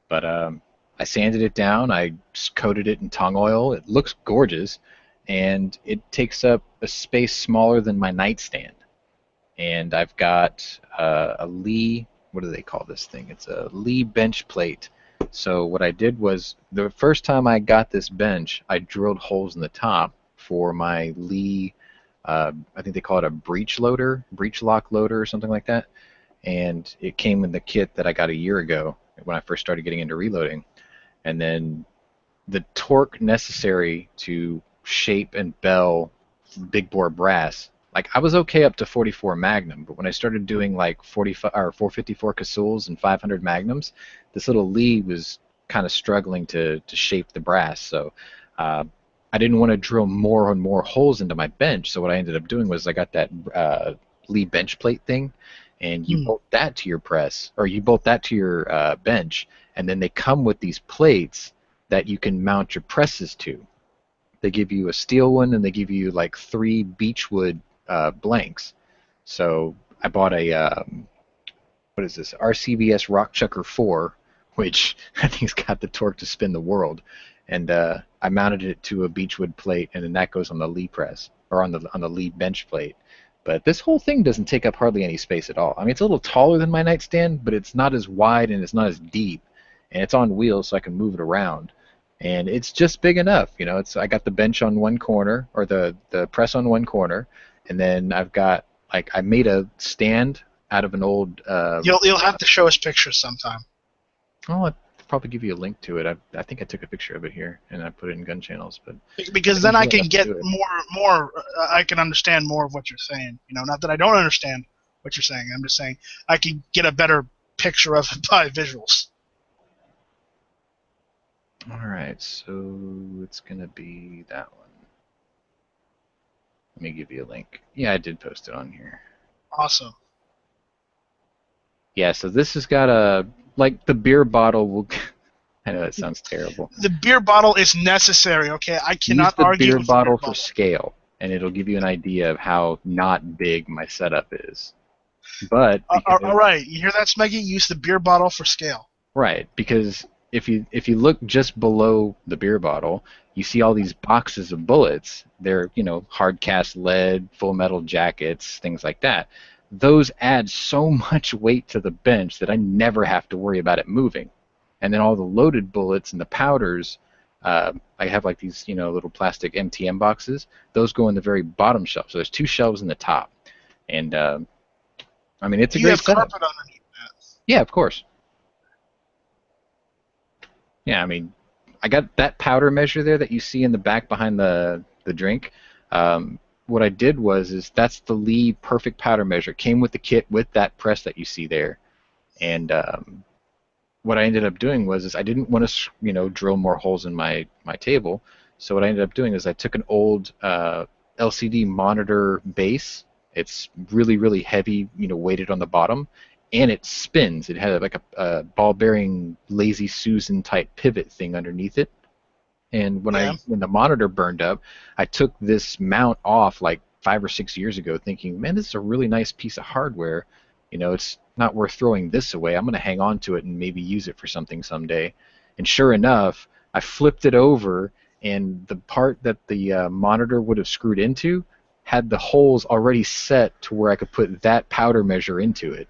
But I sanded it down, I just coated it in tung oil. It looks gorgeous, and it takes up a space smaller than my nightstand. And I've got a Lee, what do they call this thing? It's a Lee bench plate. So what I did was, the first time I got this bench, I drilled holes in the top for my Lee, I think they call it a breech lock loader or something like that. And it came in the kit that I got a year ago when I first started getting into reloading. And then the torque necessary to shape and bell big bore brass, like I was okay up to 44 Magnum, but when I started doing like 45 or 454 Casuls and 500 Magnums, this little Lee was kind of struggling to shape the brass. So I didn't want to drill more and more holes into my bench. So what I ended up doing was I got that Lee bench plate thing, and you bolt that to your press, or you bolt that to your bench, and then they come with these plates that you can mount your presses to. They give you a steel one, and they give you like 3 beechwood blanks. So I bought a what is this? RCBS Rock Chucker 4, which I think's got the torque to spin the world, and I mounted it to a beechwood plate, and then that goes on the Lee press, or on the Lee bench plate. But this whole thing doesn't take up hardly any space at all. I mean, it's a little taller than my nightstand, but it's not as wide and it's not as deep, and it's on wheels, so I can move it around. And it's just big enough, you know. I got the bench on one corner, or the press on one corner, and then I've got, like, I made a stand out of an old. You'll have to show us pictures sometime. Oh, I'll probably give you a link to it. I think I took a picture of it here and I put it in Gun Channels, but Because then I can get do it. more. I can understand more of what you're saying. You know, not that I don't understand what you're saying. I'm just saying I can get a better picture of it by visuals. All right, so it's gonna be that one. Let me give you a link. Yeah, I did post it on here. Awesome. Yeah, so this has got a, like, the beer bottle will. I know that sounds terrible. The beer bottle is necessary. Okay, I cannot Use the argue beer with bottle the beer for scale, and it'll give you an idea of how not big my setup is. But because all right, you hear that, Smeggy? Use the beer bottle for scale. right, because if you look just below the beer bottle, you see all these boxes of bullets. They're, you know, hard cast lead, full metal jackets, things like that. Those add so much weight to the bench that I never have to worry about it moving. And then all the loaded bullets and the powders, I have like these, you know, little plastic MTM boxes. Those go in the very bottom shelf. So there's 2 shelves in the top. And I mean, it's a You great have setup. carpet underneath that. Yeah, of course. Yeah, I mean, I got that powder measure there that you see in the back behind the drink. What I did was that's the Lee perfect powder measure. Came with the kit with that press that you see there. And what I ended up doing was I didn't want to, you know, drill more holes in my table. So what I ended up doing is I took an old LCD monitor base. It's really, really heavy, you know, weighted on the bottom, and it spins. It had like a ball bearing Lazy Susan type pivot thing underneath it. And when the monitor burned up, I took this mount off like 5 or 6 years ago, thinking, man, this is a really nice piece of hardware. You know, it's not worth throwing this away. I'm going to hang on to it and maybe use it for something someday. And sure enough, I flipped it over, and the part that the monitor would have screwed into had the holes already set to where I could put that powder measure into it.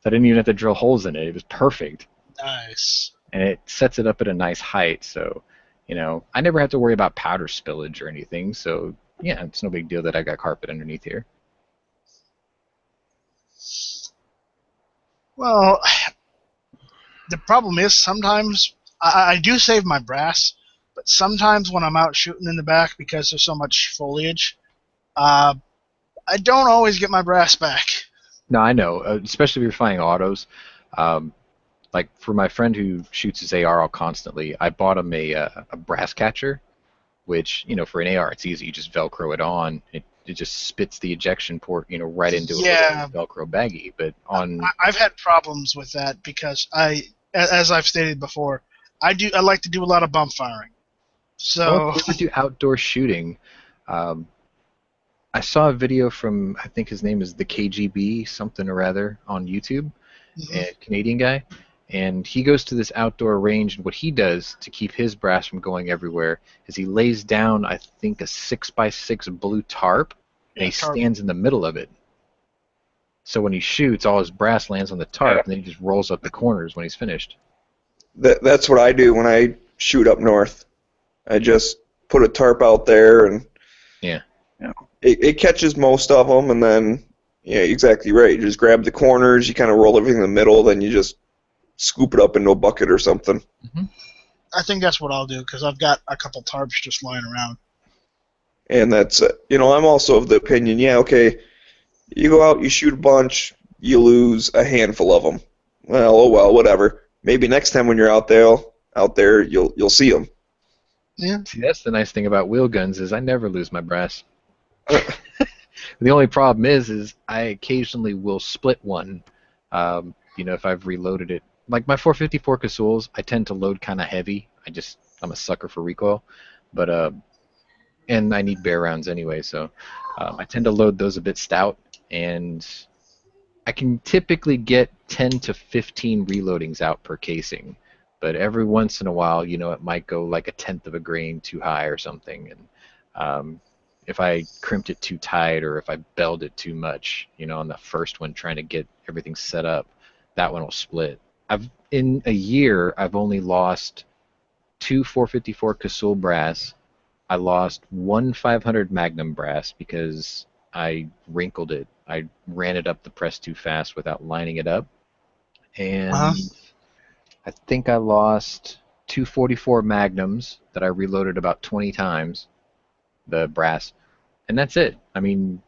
So I didn't even have to drill holes in it. It was perfect. Nice. And it sets it up at a nice height. So, you know, I never have to worry about powder spillage or anything. So, yeah, it's no big deal that I got carpet underneath here. Well, the problem is sometimes I do save my brass, but sometimes when I'm out shooting in the back because there's so much foliage, I don't always get my brass back. No, I know, especially if you're flying autos. Like for my friend who shoots his AR all constantly, I bought him a brass catcher, which, you know, for an AR it's easy. You just Velcro it on. It just spits the ejection port, you know, right into a little Velcro baggie. But I've had problems with that because as I've stated before, I like to do a lot of bump firing. So if you ever do outdoor shooting, I saw a video from, I think his name is the KGB something or other on YouTube, a Canadian guy, and he goes to this outdoor range, and what he does to keep his brass from going everywhere is he lays down, I think, a 6x6 blue tarp, and he stands in the middle of it. So when he shoots, all his brass lands on the tarp, and then he just rolls up the corners when he's finished. That's what I do when I shoot up north. I just put a tarp out there, and it catches most of them, and then, yeah, exactly right. You just grab the corners, you kind of roll everything in the middle, then you just scoop it up into a bucket or something. I think that's what I'll do because I've got a couple tarps just lying around. And that's, you know, I'm also of the opinion, yeah, okay, you go out, you shoot a bunch, you lose a handful of them. Well, oh well, whatever. Maybe next time when you're out there, you'll see them. Yeah. See, that's the nice thing about wheel guns is I never lose my brass. The only problem is I occasionally will split one. If I've reloaded it, like my 454 Casuls, I tend to load kind of heavy. I'm a sucker for recoil, but and I need bear rounds anyway, so I tend to load those a bit stout, and I can typically get 10 to 15 reloadings out per casing, but every once in a while, it might go like a tenth of a grain too high or something, and if I crimped it too tight or if I belled it too much, on the first one trying to get everything set up, that one will split. In a year, I've only lost 2 454 Casull brass. I lost 1 500 Magnum brass because I wrinkled it. I ran it up the press too fast without lining it up. And I think I lost 2 44 Magnums that I reloaded about 20 times, the brass. And that's it. I mean,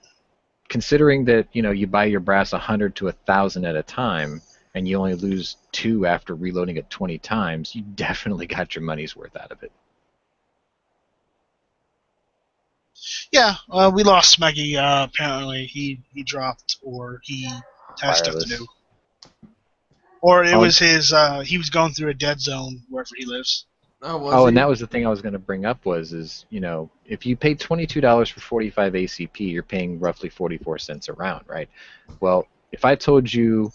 considering that, you buy your brass 100 to 1,000 at a time, and you only lose 2 after reloading it 20 times, you definitely got your money's worth out of it. Yeah, we lost Smeggy. Apparently, he dropped, or he has stuff to do, or it was his. He was going through a dead zone wherever he lives. And that was the thing I was going to bring up was if you paid $22 for 45 ACP, you're paying roughly 44 cents a round, right? Well, if I told you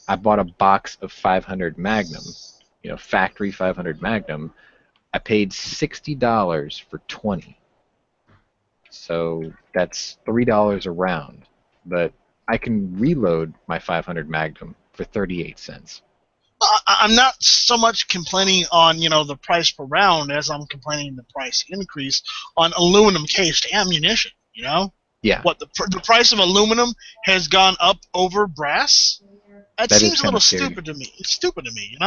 I bought a box of 500 Magnum, factory 500 Magnum, I paid $60 for 20. So that's $3 a round, but I can reload my 500 Magnum for 38 cents. I'm not so much complaining on the price per round as I'm complaining the price increase on aluminum cased ammunition. Yeah. What the price of aluminum has gone up over brass? That seems a little stupid to me. It's stupid to me,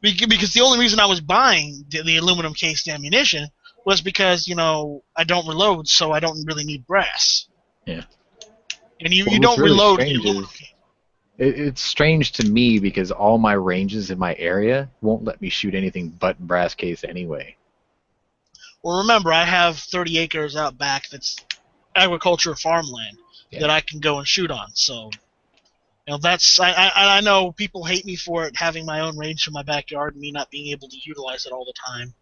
Because the only reason I was buying the aluminum cased ammunition was because I don't reload, so I don't really need brass. Yeah. And you don't really reload the aluminum. It's strange to me because all my ranges in my area won't let me shoot anything but brass case anyway. Well, remember, I have 30 acres out back that's agriculture farmland that I can go and shoot on. So, that's I know people hate me for it, having my own range in my backyard and me not being able to utilize it all the time.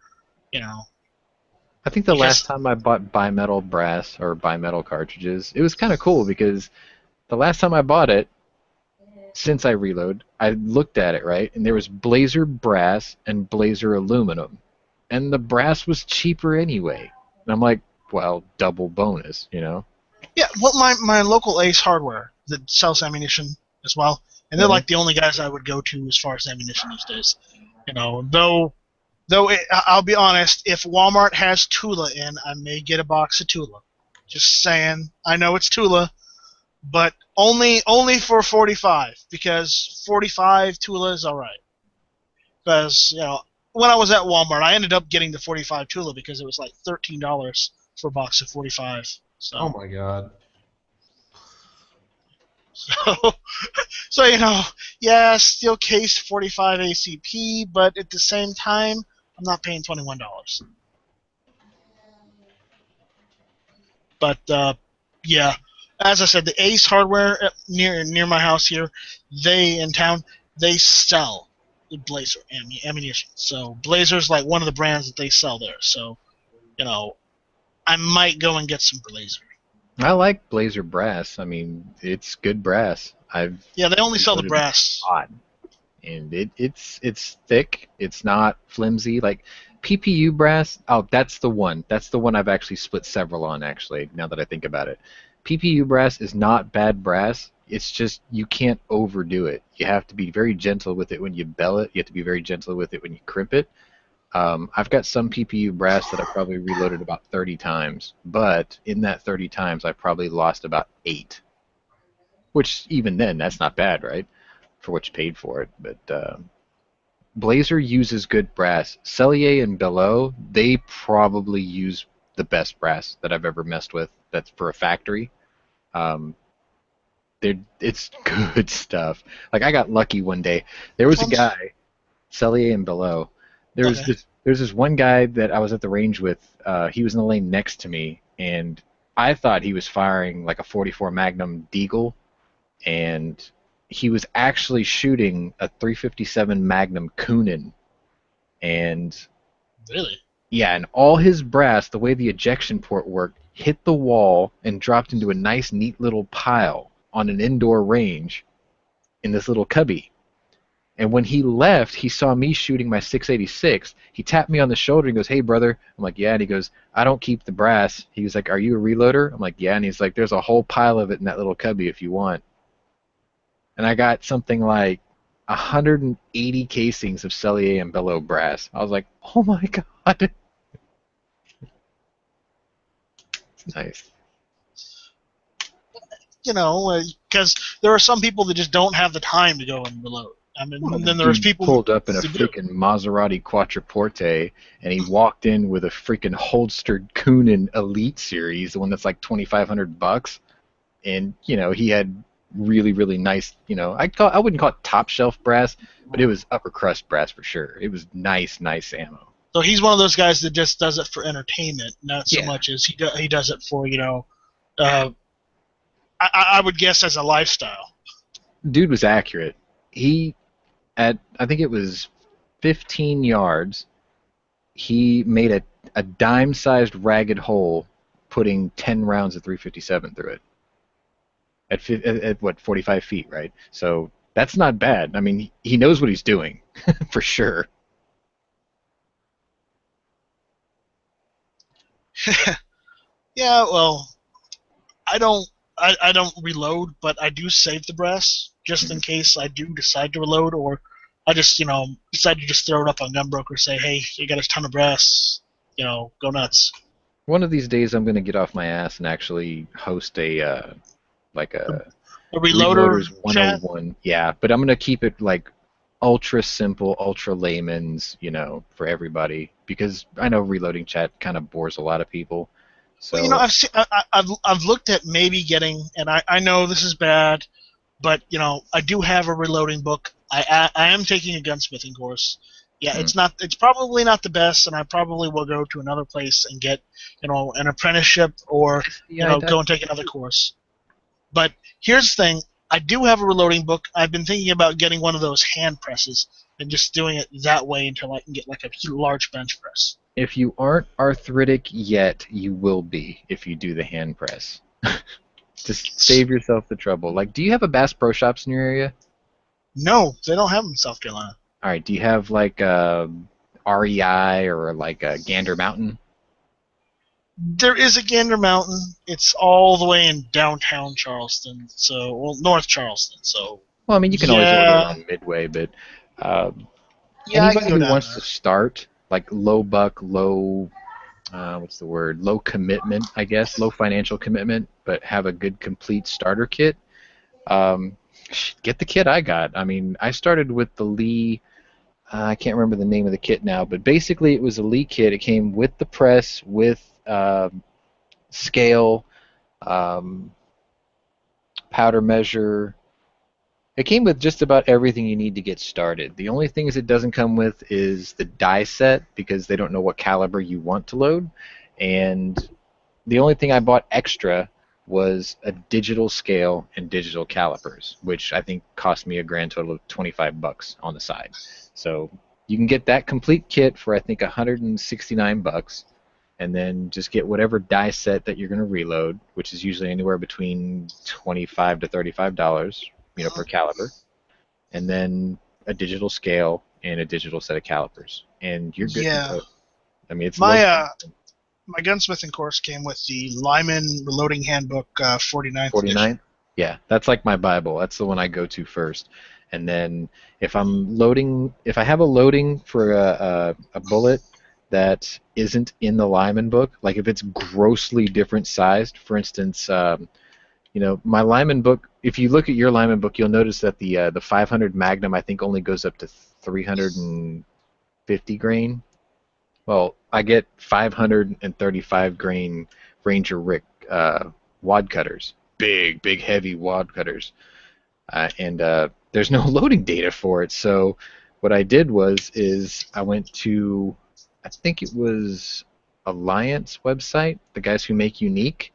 I think the last time I bought bimetal brass or bimetal cartridges, it was kind of cool because the last time I bought it, since I reload, I looked at it, right, and there was Blazer brass and Blazer aluminum, and the brass was cheaper anyway. And I'm like, well, double bonus, Yeah, well, my local Ace Hardware that sells ammunition as well, and they're like the only guys I would go to as far as ammunition these days. Though I'll be honest, if Walmart has Tula in, I may get a box of Tula. Just saying. I know it's Tula, but only for 45, because 45 Tula is all right. Because when I was at Walmart, I ended up getting the 45 Tula because it was like $13 for a box of 45. So. Oh my god. So steel case 45 ACP, but at the same time, I'm not paying $21. But as I said, the Ace Hardware near my house here, they sell the Blazer ammunition. So Blazer's like one of the brands that they sell there. So, I might go and get some Blazer. I like Blazer brass. I mean, it's good brass. They only sell the brass. And it's thick. It's not flimsy. Like PPU brass. Oh, that's the one. That's the one I've actually split several on. Actually, now that I think about it, PPU brass is not bad brass. It's just you can't overdo it. You have to be very gentle with it when you bell it. You have to be very gentle with it when you crimp it. I've got some PPU brass that I probably reloaded about 30 times, but in that 30 times, I probably lost about 8. Which even then, that's not bad, right? For what you paid for it. But Blazer uses good brass. Cellier and Belleau, they probably use the best brass that I've ever messed with. That's for a factory. It's good stuff. Like I got lucky one day. There was a guy, Cellier and Belleau. There's this one guy that I was at the range with. He was in the lane next to me, and I thought he was firing like a 44 Magnum Deagle, and he was actually shooting a 357 Magnum Kunin. And Really? yeah, and all his brass, the way the ejection port worked, hit the wall and dropped into a nice, neat little pile on an indoor range in this little cubby. And when he left, he saw me shooting my 686. He tapped me on the shoulder and goes, "Hey, brother." I'm like, "Yeah." And he goes, "I don't keep the brass." He was like, "Are you a reloader?" I'm like, "Yeah." And he's like, "There's a whole pile of it in that little cubby if you want." And I got something like 180 casings of Cellier and Bellow brass. I was like, "Oh my god." It's nice. You know, because there are some people that just don't have the time to go and reload. I mean, Well, then there's dude people pulled up in a who do. freaking Maserati Quattroporte, and he walked in with a freaking holstered Kunin Elite Series, the one that's like $2,500, and he had really really nice. I wouldn't call it top shelf brass, but it was upper crust brass for sure. It was nice ammo. So he's one of those guys that just does it for entertainment, not so Yeah. much as he does it for I would guess as a lifestyle. Dude was accurate. He at I think it was 15 yards. He made a dime-sized ragged hole, putting 10 rounds of 357 through it. At what, 45 feet, right? So that's not bad. I mean, he knows what he's doing, for sure. Yeah, well, I don't reload, but I do save the brass just in case I do decide to reload, or I just decide to just throw it up on Gunbroker, say, hey, you got a ton of brass, go nuts. One of these days, I'm going to get off my ass and actually host a like A reloader Reloaders 101. Yeah, but I'm going to keep it like ultra simple, ultra layman's, for everybody, because I know reloading chat kind of bores a lot of people. So Well, I've looked at maybe getting, and I know this is bad, but I do have a reloading book. I am taking a gunsmithing course. Yeah, it's probably not the best, and I probably will go to another place and get an apprenticeship, or go and take another course. But here's the thing: I do have a reloading book. I've been thinking about getting one of those hand presses and just doing it that way until I can get like a large bench press. if you aren't arthritic yet, you will be if you do the hand press. Just save yourself the trouble. Like, do you have a Bass Pro Shops in your area? No, they don't have them in South Carolina. All right. Do you have like a REI or like a Gander Mountain? There is a Gander Mountain. It's all the way in downtown Charleston, North Charleston. So. Well, I mean, you can always order on Midway, but I anybody can go who down wants there. to start, like low buck, low, what's the word? Low commitment, I guess, low financial commitment, but have a good complete starter kit. Get the kit I got. I mean, I started with the Lee. I can't remember the name of the kit now, but basically it was a Lee kit. It came with the press, with scale, powder measure. It came with just about everything you need to get started. The only things it doesn't come with is the die set, because they don't know what caliber you want to load. And the only thing I bought extra was a digital scale and digital calipers, which I think cost me a grand total of $25 on the side. So you can get that complete kit for I think $169, and then just get whatever die set that you're going to reload, which is usually anywhere between $25 to $35. Per caliber, and then a digital scale and a digital set of calipers, and you're good to go. I mean, it's my gunsmithing course came with the Lyman Reloading Handbook 49th 49. edition. Yeah, that's like my Bible. That's the one I go to first, and then if I have a loading for a bullet that isn't in the Lyman book, like if it's grossly different sized, for instance. My Lyman book, if you look at your Lyman book, you'll notice that the 500 Magnum, I think, only goes up to 350 grain. Well, I get 535 grain Ranger Rick wad cutters. Big, heavy wad cutters. And there's no loading data for it. So what I did is I went to, I think it was Alliance website, the guys who make Unique,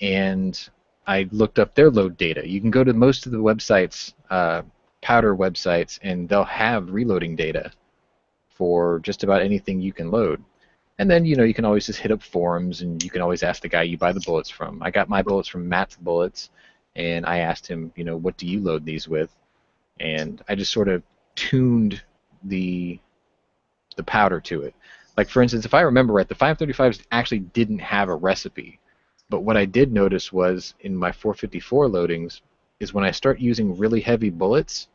and I looked up their load data. You can go to most of the websites, powder websites, and they'll have reloading data for just about anything you can load. And then, you can always just hit up forums, and you can always ask the guy you buy the bullets from. I got my bullets from Matt's Bullets, and I asked him, what do you load these with? And I just sort of tuned the powder to it. Like, for instance, if I remember right, the 535s actually didn't have a recipe. But what I did notice was in my 454 loadings is when I start using really heavy bullets,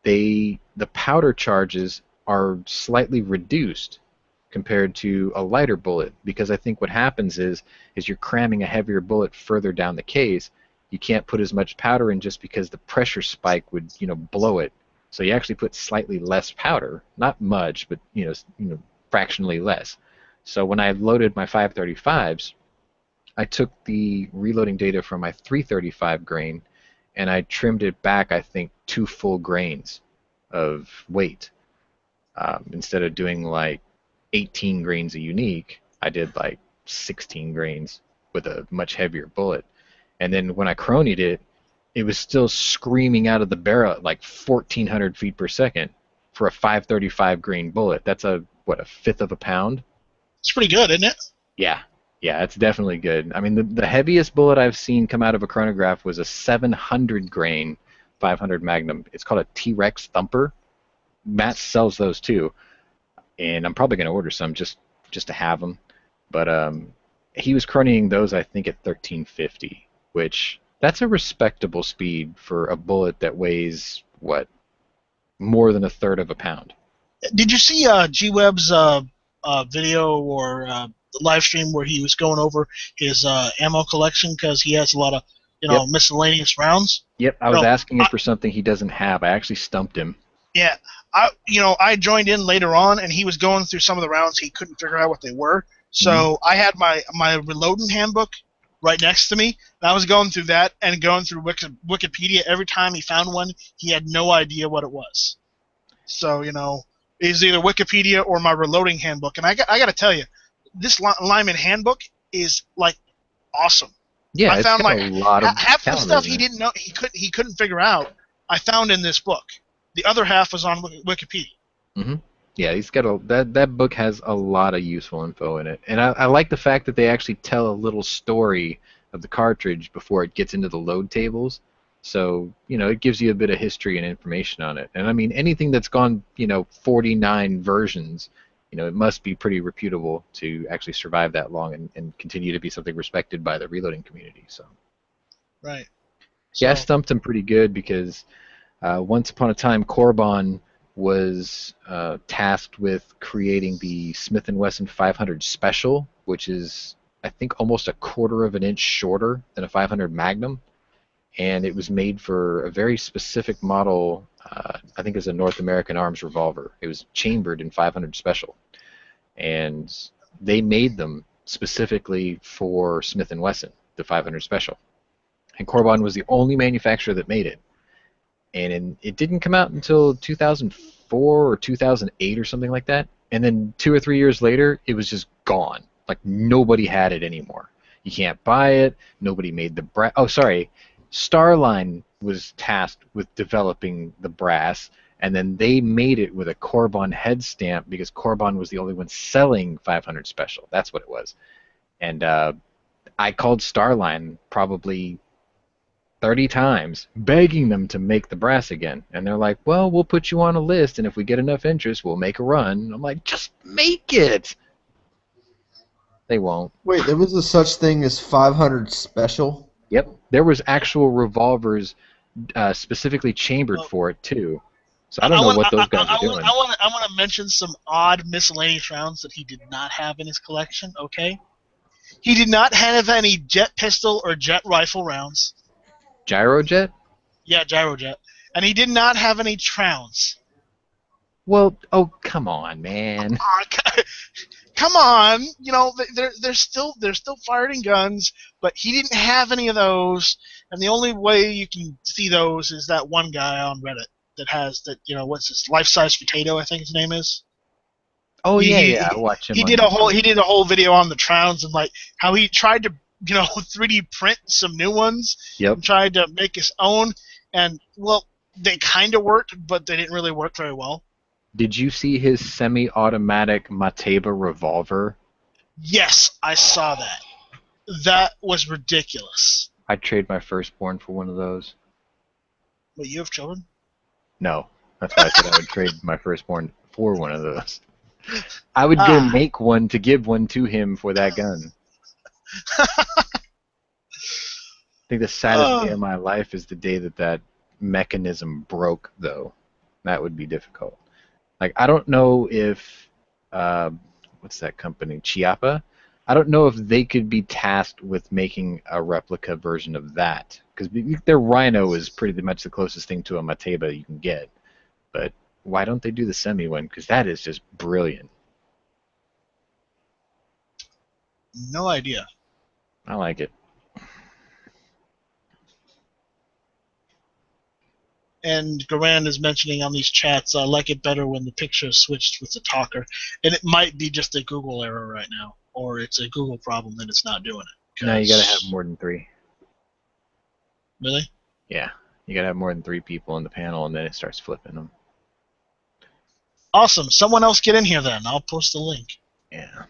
the powder charges are slightly reduced compared to a lighter bullet, because I think what happens is you're cramming a heavier bullet further down the case. You can't put as much powder in just because the pressure spike would blow it. So you actually put slightly less powder, not much, but fractionally less. So when I loaded my 535s, I took the reloading data from my 335 grain and I trimmed it back, I think, 2 full grains of weight. Instead of doing like 18 grains a unique, I did like 16 grains with a much heavier bullet. And then when I cronied it, it was still screaming out of the barrel at like 1,400 feet per second for a 535 grain bullet. That's a 1/5 of a pound? It's pretty good, isn't it? Yeah, it's definitely good. I mean, the heaviest bullet I've seen come out of a chronograph was a 700 grain 500 Magnum. It's called a T-Rex Thumper. Matt sells those too, and I'm probably going to order some just to have them. But he was cronying those, I think, at 1350, which that's a respectable speed for a bullet that weighs more than 1/3 of a pound. Did you see G-Web's video or live stream where he was going over his ammo collection because he has a lot of miscellaneous rounds? Yep, I was asking him for something he doesn't have. I actually stumped him. Yeah, I joined in later on, and he was going through some of the rounds. He couldn't figure out what they were, so I had my reloading handbook right next to me, and I was going through that and going through Wikipedia. Every time he found one, he had no idea what it was. So it's either Wikipedia or my reloading handbook, and I got to tell you, this Lyman handbook is like awesome. Yeah, I found a lot of half the stuff he didn't know, he couldn't figure out. I found in this book. The other half was on Wikipedia. Yeah, he's got that book has a lot of useful info in it, and I like the fact that they actually tell a little story of the cartridge before it gets into the load tables. So it gives you a bit of history and information on it. And I mean, anything that's gone 49 versions, it must be pretty reputable to actually survive that long and continue to be something respected by the reloading community. So right. Yeah, I stumped him pretty good because once upon a time, Corbon was tasked with creating the Smith & Wesson 500 Special, which is, I think, almost 1/4 of an inch shorter than a 500 Magnum. And it was made for a very specific model, I think it was a North American Arms revolver. It was chambered in 500 Special. And they made them specifically for Smith & Wesson, the 500 Special. And Corbon was the only manufacturer that made it. And it didn't come out until 2004 or 2008 or something like that. And then 2 or 3 years later, it was just gone. Like, nobody had it anymore. You can't buy it. Nobody made the brass. Oh, sorry. Starline was tasked with developing the brass, and then they made it with a Corbon head stamp because Corbon was the only one selling 500 Special. That's what it was. And I called Starline probably 30 times, begging them to make the brass again. And they're like, well, we'll put you on a list, and if we get enough interest, we'll make a run. I'm like, just make it! They won't. Wait, there was a such thing as 500 Special? Yep. There was actual revolvers specifically chambered for it, too. So I don't know what those guys are doing. I want to mention some odd miscellaneous rounds that he did not have in his collection, okay? He did not have any jet pistol or jet rifle rounds. Gyrojet? Yeah, gyrojet. And he did not have any Trounds. Well, oh, come on, man. Come on, they're still firing guns, but he didn't have any of those. And the only way you can see those is that one guy on Reddit that has that. What's this? Life-size potato, I think his name is. Oh yeah, I watch him. He did a whole video on the Trounds and like how he tried to 3D print some new ones Yep. and tried to make his own. And, well, they kind of worked, but they didn't really work very well. Did you see his semi-automatic Mateba revolver? Yes, I saw that. That was ridiculous. I'd trade my firstborn for one of those. But you have children? No. That's why I said I would trade my firstborn for one of those. I would go make one to give one to him for that gun. I think the saddest day of my life is the day that mechanism broke, though. That would be difficult. Like, I don't know if, what's that company, Chiappa? I don't know if they could be tasked with making a replica version of that. Because their Rhino is pretty much the closest thing to a Mateba you can get. But why don't they do the semi one? Because that is just brilliant. No idea. I like it. And Garand is mentioning on these chats, I like it better when the picture is switched with the talker. And it might be just a Google error right now. Or it's a Google problem that it's not doing it. No, you gotta have more than 3. Really? Yeah. You gotta have more than 3 people in the panel, and then it starts flipping them. Awesome. Someone else get in here then. I'll post the link. Yeah.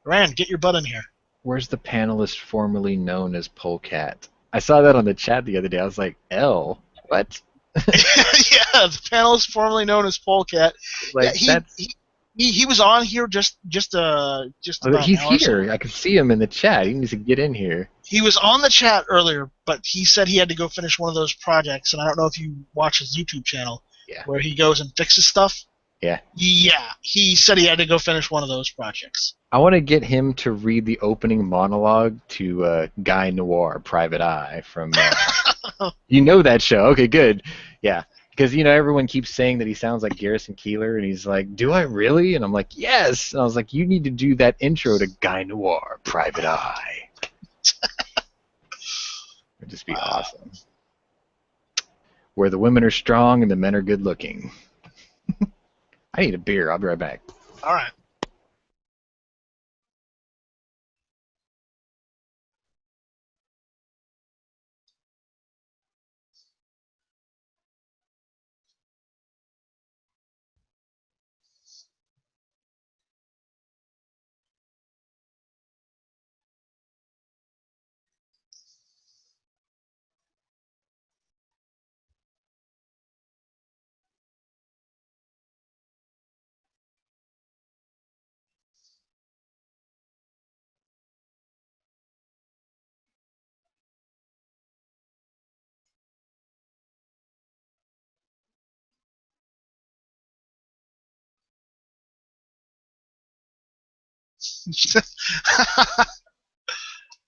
Garand, get your butt in here. Where's the panelist formerly known as Polecat? I saw that on the chat the other day. I was like, L? What? Yeah, the panelist formerly known as Polecat. Like, Yeah, that's... he was on here just Oh, about he's an hour or so. here. I can see him in the chat. He needs to get in here. He was on the chat earlier, but he said he had to go finish one of those projects, and I don't know if you watch his YouTube channel, Yeah. where he goes and fixes stuff. Yeah. Yeah, he said he had to go finish one of those projects. I want to get him to read the opening monologue to Guy Noir, Private Eye, from... you know that show. Okay, good. Yeah. Because, everyone keeps saying that he sounds like Garrison Keillor, and he's like, do I really? And I'm like, yes! And I was like, you need to do that intro to Guy Noir, Private Eye. It'd just be awesome. Where the women are strong and the men are good looking. I need a beer. I'll be right back. All right.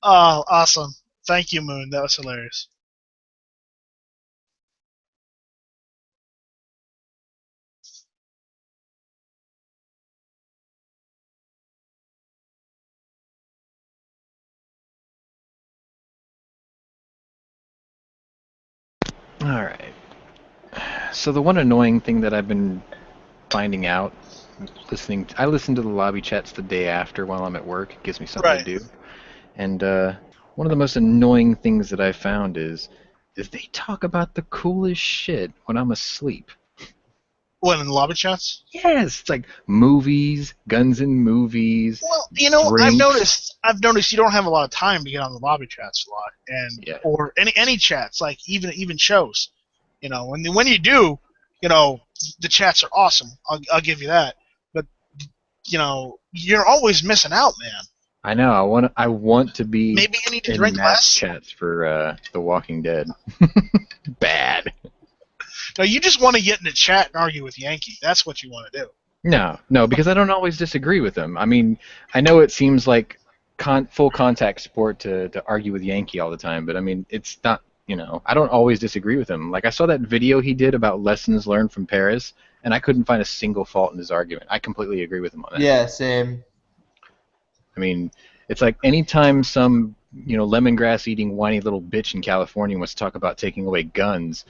Oh, awesome. Thank you, Moon. That was hilarious. All right. So the one annoying thing that I've been finding out, I listen to the lobby chats the day after while I'm at work. It gives me something Right. to do. And one of the most annoying things that I found is they talk about the coolest shit when I'm asleep. What, in the lobby chats? Yes, it's like movies, guns and movies. Well, drinks. I've noticed you don't have a lot of time to get on the lobby chats a lot, and Yeah. or any chats, like even shows. When you do, the chats are awesome. I'll give you that. But you're always missing out, man. I know. I want to be Maybe you need to in drink mass less. chats for The Walking Dead. Bad. No, you just want to get in the chat and argue with Yankee. That's what you want to do. No, because I don't always disagree with him. I mean, I know it seems like full contact sport to argue with Yankee all the time, but I mean, it's not, I don't always disagree with him. Like, I saw that video he did about lessons learned from Paris, and I couldn't find a single fault in his argument. I completely agree with him on that. Yeah, same. I mean, it's like anytime some, lemongrass eating whiny little bitch in California wants to talk about taking away guns,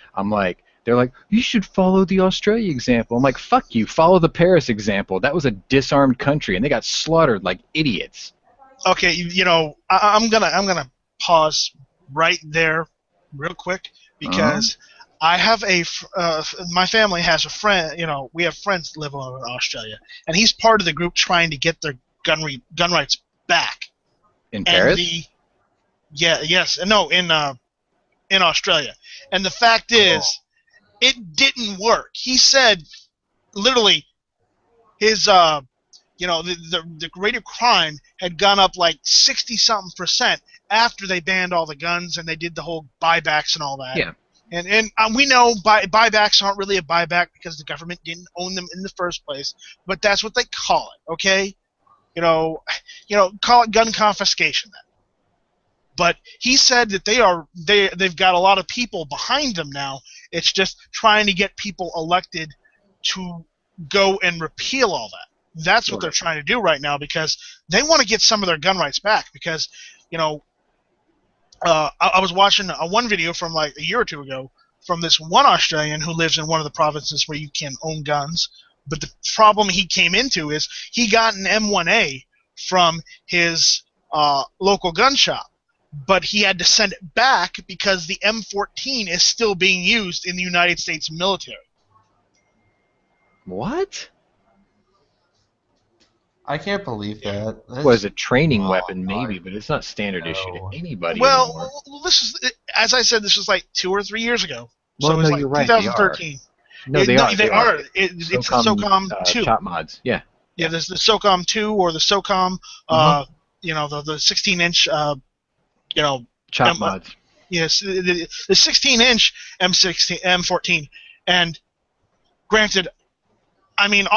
they're like, you should follow the Australia example. I'm like, fuck you, follow the Paris example. That was a disarmed country, and they got slaughtered like idiots. Okay, I'm gonna pause right there, real quick, because I have my family has a friend. We have friends that live over in Australia, and he's part of the group trying to get their gun rights back. In And Paris? in Australia. And the fact is, it didn't work. He said, literally, his the rate of crime had gone up like 60-something% after they banned all the guns and they did the whole buybacks and all that. Yeah. And we know buybacks aren't really a buyback because the government didn't own them in the first place, but that's what they call it, okay? Call it gun confiscation then. But he said that they've got a lot of people behind them now. It's just trying to get people elected to go and repeal all that. That's what they're trying to do right now because they want to get some of their gun rights back. Because, I was watching one video from like a year or two ago from this one Australian who lives in one of the provinces where you can own guns. But the problem he came into is he got an M1A from his local gun shop. But he had to send it back because the M14 is still being used in the United States military. What? I can't believe that. Was a training Oh, weapon, maybe, God. but it's not standard issue to No. anybody anymore. Well, this is, as I said, this was like 2 or 3 years ago. Well, so it was no, like you're right, they are. 2013. No, they are. They are. It's the SOCOM 2. Chop mods. Yeah. Yeah, there's the SOCOM 2 or the SOCOM, the 16-inch, Chop mods. Yes, the 16-inch M14, and granted, I mean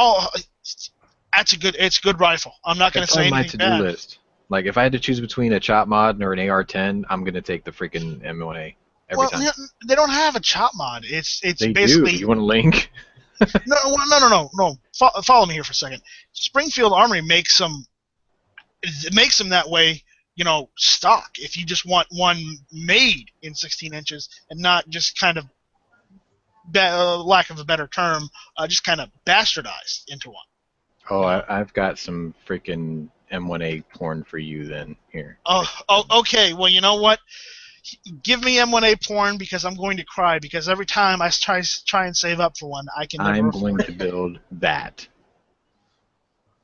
it's a good rifle. I'm not going to That's say on my anything to-do bad. list. Like, if I had to choose between a chop mod or an AR-10, I'm gonna take the freaking M1A every time. They don't have a chop mod. It's They basically do. You want a link? no. Follow me here for a second. Springfield Armory makes them that way. Stock. If you just want one made in 16 inches and not just kind of, lack of a better term, just kind of bastardized into one. Oh, I've got some freaking M1A porn for you then. Here. Oh, okay. Well, you know what? Give me M1A porn because I'm going to cry because every time I try and save up for one, I can never I'm afford going it. to build that.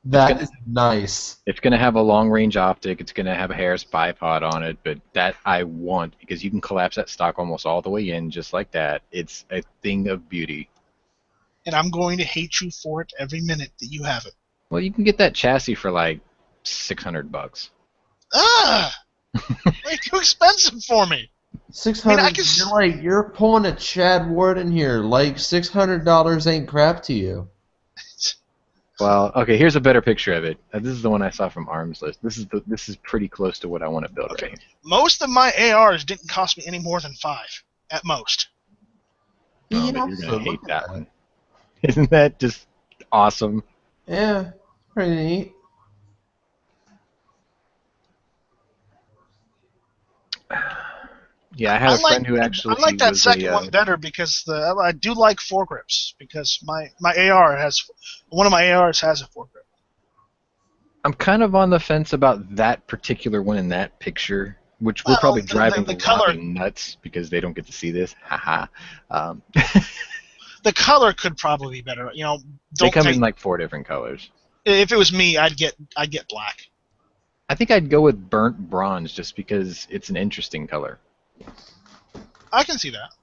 That is nice. It's going to have a long-range optic. It's going to have a Harris bipod on it, but that I want because you can collapse that stock almost all the way in just like that. It's a thing of beauty. And I'm going to hate you for it every minute that you have it. Well, you can get that chassis for like $600. Ah! Way too expensive for me. 600. I can You're pulling a Chad Ward in here. Like $600 ain't crap to you. Well, okay. Here's a better picture of it. This is the one I saw from Arms List. This is pretty close to what I want to build. Okay. Right? Most of my ARs didn't cost me any more than $5 at most. Oh, Yeah, but you're so gonna hate look at that one. Isn't that just awesome? Yeah, pretty neat. Yeah, I had a friend who actually I like that was second a, one better because I do like foregrips because my AR has one of my ARs has a foregrip. I'm kind of on the fence about that particular one in that picture, which we're probably driving the the color lobby nuts because they don't get to see this. Haha. The color could probably be better. They Don't come take, in like 4 different colors. if it was me, I'd get black. I think I'd go with burnt bronze just because it's an interesting color. I can see that.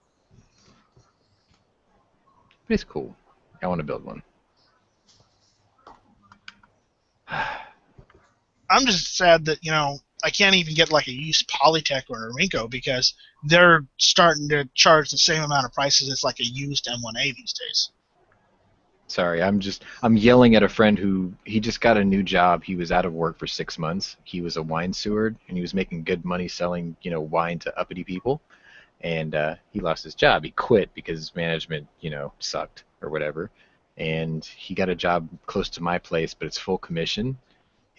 But it's cool. I want to build one. I'm just sad that I can't even get like a used Polytech or a Rinko because they're starting to charge the same amount of prices as like a used M1A these days. Sorry, I'm yelling at a friend who he just got a new job. He was out of work for 6 months. He was a wine steward and he was making good money selling, wine to uppity people. And he lost his job. He quit because management, sucked or whatever. And he got a job close to my place, but it's full commission.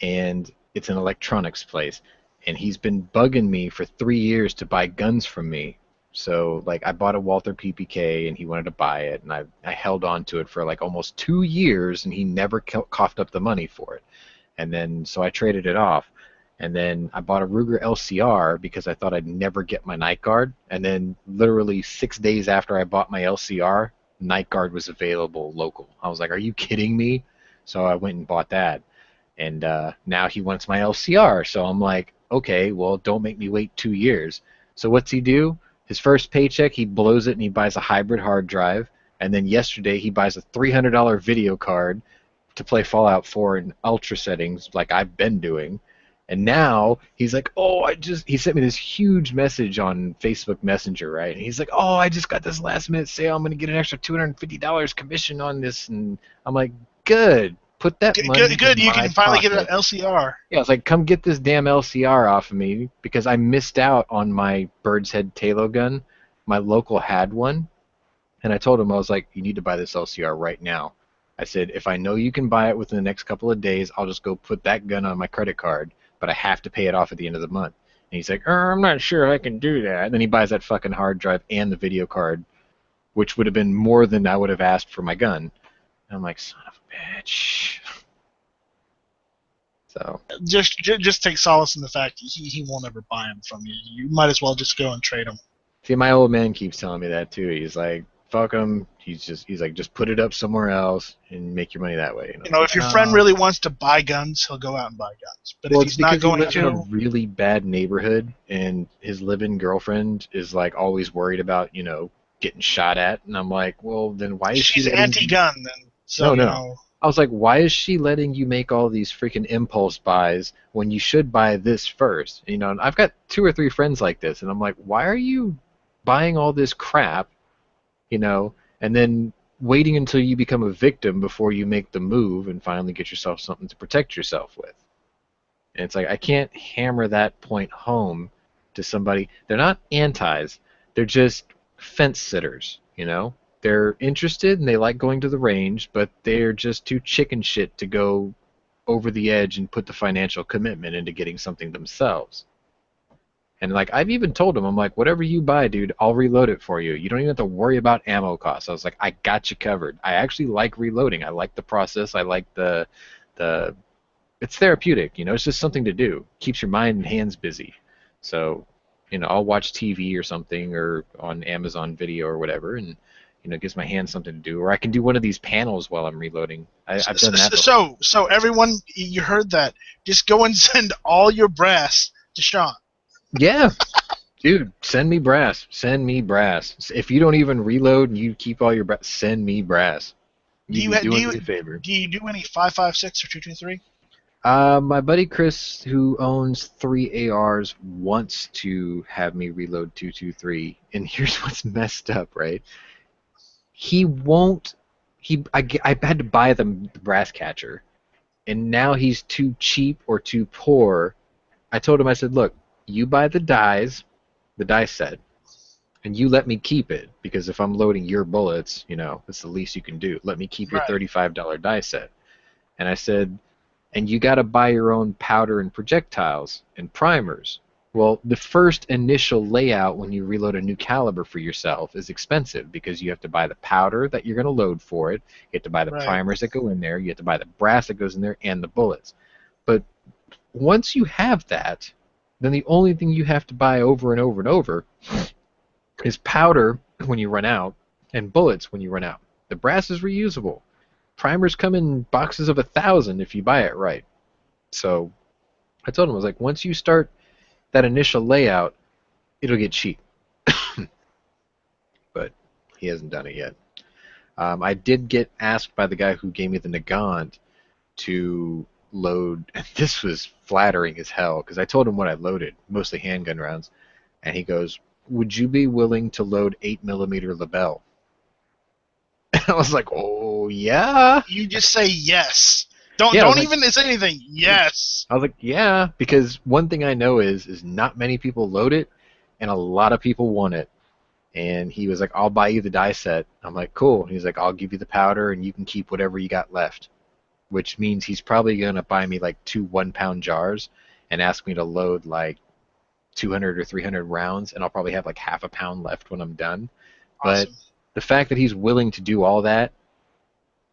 And it's an electronics place. And he's been bugging me for 3 years to buy guns from me. So, I bought a Walther PPK, and he wanted to buy it, and I held on to it for, almost 2 years, and he never coughed up the money for it. And then, so I traded it off. And then I bought a Ruger LCR because I thought I'd never get my night guard. And then literally 6 days after I bought my LCR, night guard was available local. I was like, are you kidding me? So I went and bought that. And now he wants my LCR. So I'm like, okay, well, don't make me wait 2 years. So what's he do? His first paycheck, he blows it and he buys a hybrid hard drive. And then yesterday he buys a $300 video card to play Fallout 4 in ultra settings like I've been doing. And now he's like, he sent me this huge message on Facebook Messenger, right? And he's like, I just got this last minute sale. I'm going to get an extra $250 commission on this. And I'm like, good. Put that money Good. in You my can finally get an pocket. LCR. Yeah, I was like, come get this damn LCR off of me because I missed out on my Bird's Head Talo gun. My local had one. And I told him, I was like, you need to buy this LCR right now. I said, if I know you can buy it within the next couple of days, I'll just go put that gun on my credit card. But I have to pay it off at the end of the month. And he's like, I'm not sure I can do that. And then he buys that fucking hard drive and the video card, which would have been more than I would have asked for my gun. And I'm like, son of a bitch. So Just take solace in the fact he won't ever buy them from you. You might as well just go and trade them. see, my old man keeps telling me that too. He's like, fuck him. He's like, just put it up somewhere else and make your money that way. You know, if your friend really wants to buy guns, he'll go out and buy guns. But Well, if it's he's not because he going lives in a to, really bad neighborhood, and his live-in girlfriend is like always worried about, getting shot at. And I'm like, well, then why is she she's letting anti-gun. Then so No. you know, I was like, why is she letting you make all these freaking impulse buys when you should buy this first? And I've got 2 or 3 friends like this, and I'm like, why are you buying all this crap, and then waiting until you become a victim before you make the move and finally get yourself something to protect yourself with? And it's like, I can't hammer that point home to somebody. They're not antis. They're just fence sitters, They're interested and they like going to the range, but they're just too chicken shit to go over the edge and put the financial commitment into getting something themselves. And like, I've even told them, I'm like, whatever you buy, dude, I'll reload it for you. You don't even have to worry about ammo costs. I was like, I got you covered. I actually like reloading. I like the process. I like the it's therapeutic, it's just something to do. Keeps your mind and hands busy. So, I'll watch TV or something or on Amazon Video or whatever, and it gives my hands something to do. Or I can do one of these panels while I'm reloading. I've done that before. So everyone, you heard that. Just go and send all your brass to Sean. Yeah. Dude, send me brass. Send me brass. If you don't even reload and you keep all your brass, send me brass. You're doing me a favor. Do you do any 5.56 or 2.23? My buddy Chris, who owns 3 ARs, wants to have me reload 2.23, and here's what's messed up, right? He won't. I had to buy the brass catcher, and now he's too cheap or too poor. I told him, I said, look, you buy the dice set, and you let me keep it, because if I'm loading your bullets, that's the least you can do. Let me keep your $35 die set. And I said, and you got to buy your own powder and projectiles and primers. Well, the first initial layout when you reload a new caliber for yourself is expensive because you have to buy the powder that you're going to load for it, you have to buy the primers that go in there, you have to buy the brass that goes in there, and the bullets. But once you have that, then the only thing you have to buy over and over and over is powder when you run out and bullets when you run out. The brass is reusable. Primers come in boxes of 1,000 if you buy it right. So I told him, I was like, once you start that initial layout, it'll get cheap. But he hasn't done it yet. I did get asked by the guy who gave me the Nagant to load, and this was flattering as hell, because I told him what I loaded, mostly handgun rounds, and he goes, would you be willing to load 8mm Lebel? And I was like, oh, yeah. You just say yes. Don't even say anything. Yes. I was like, yeah, because one thing I know is not many people load it, and a lot of people want it. And he was like, I'll buy you the die set. I'm like, cool. He's like, I'll give you the powder, and you can keep whatever you got left. Which means he's probably going to buy me like 2 1-pound jars and ask me to load like 200 or 300 rounds, and I'll probably have like half a pound left when I'm done. Awesome. But the fact that he's willing to do all that,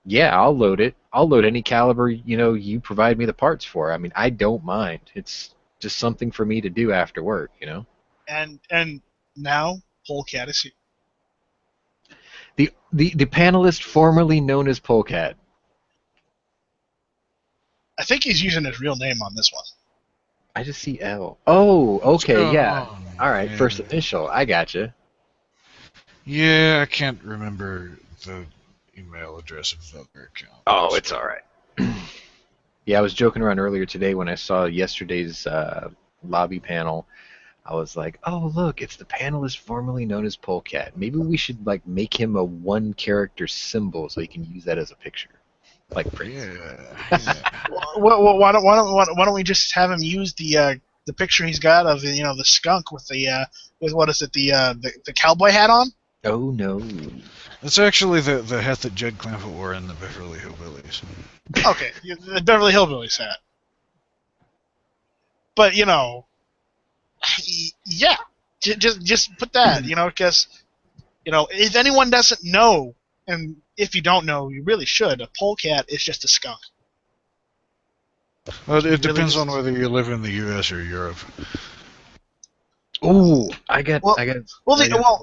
yeah, I'll load it. I'll load any caliber, you provide me the parts for. I mean, I don't mind. It's just something for me to do after work, you know. And now Polecat is here. The panelist formerly known as Polecat. I think he's using his real name on this one. I just see L. Oh, okay, yeah. Oh, All right, man. first initial. I gotcha. Yeah, I can't remember the email address of the other account. Oh, it's all right. Yeah, I was joking around earlier today when I saw yesterday's lobby panel. I was like, "Oh, look, it's the panelist formerly known as Polecat. Maybe we should like make him a one-character symbol so he can use that as a picture, like Prince." Yeah. Well, why don't we just have him use the picture he's got of the skunk with the with what is it the cowboy hat on? Oh no. It's actually the hat that Jed Clampett wore in the Beverly Hillbillies. Okay, the Beverly Hillbillies hat. But yeah, just put that, because if anyone doesn't know, and if you don't know, you really should. A polecat is just a skunk. Well, it Really depends just- on whether you live in the U.S. or Europe. Ooh, I got.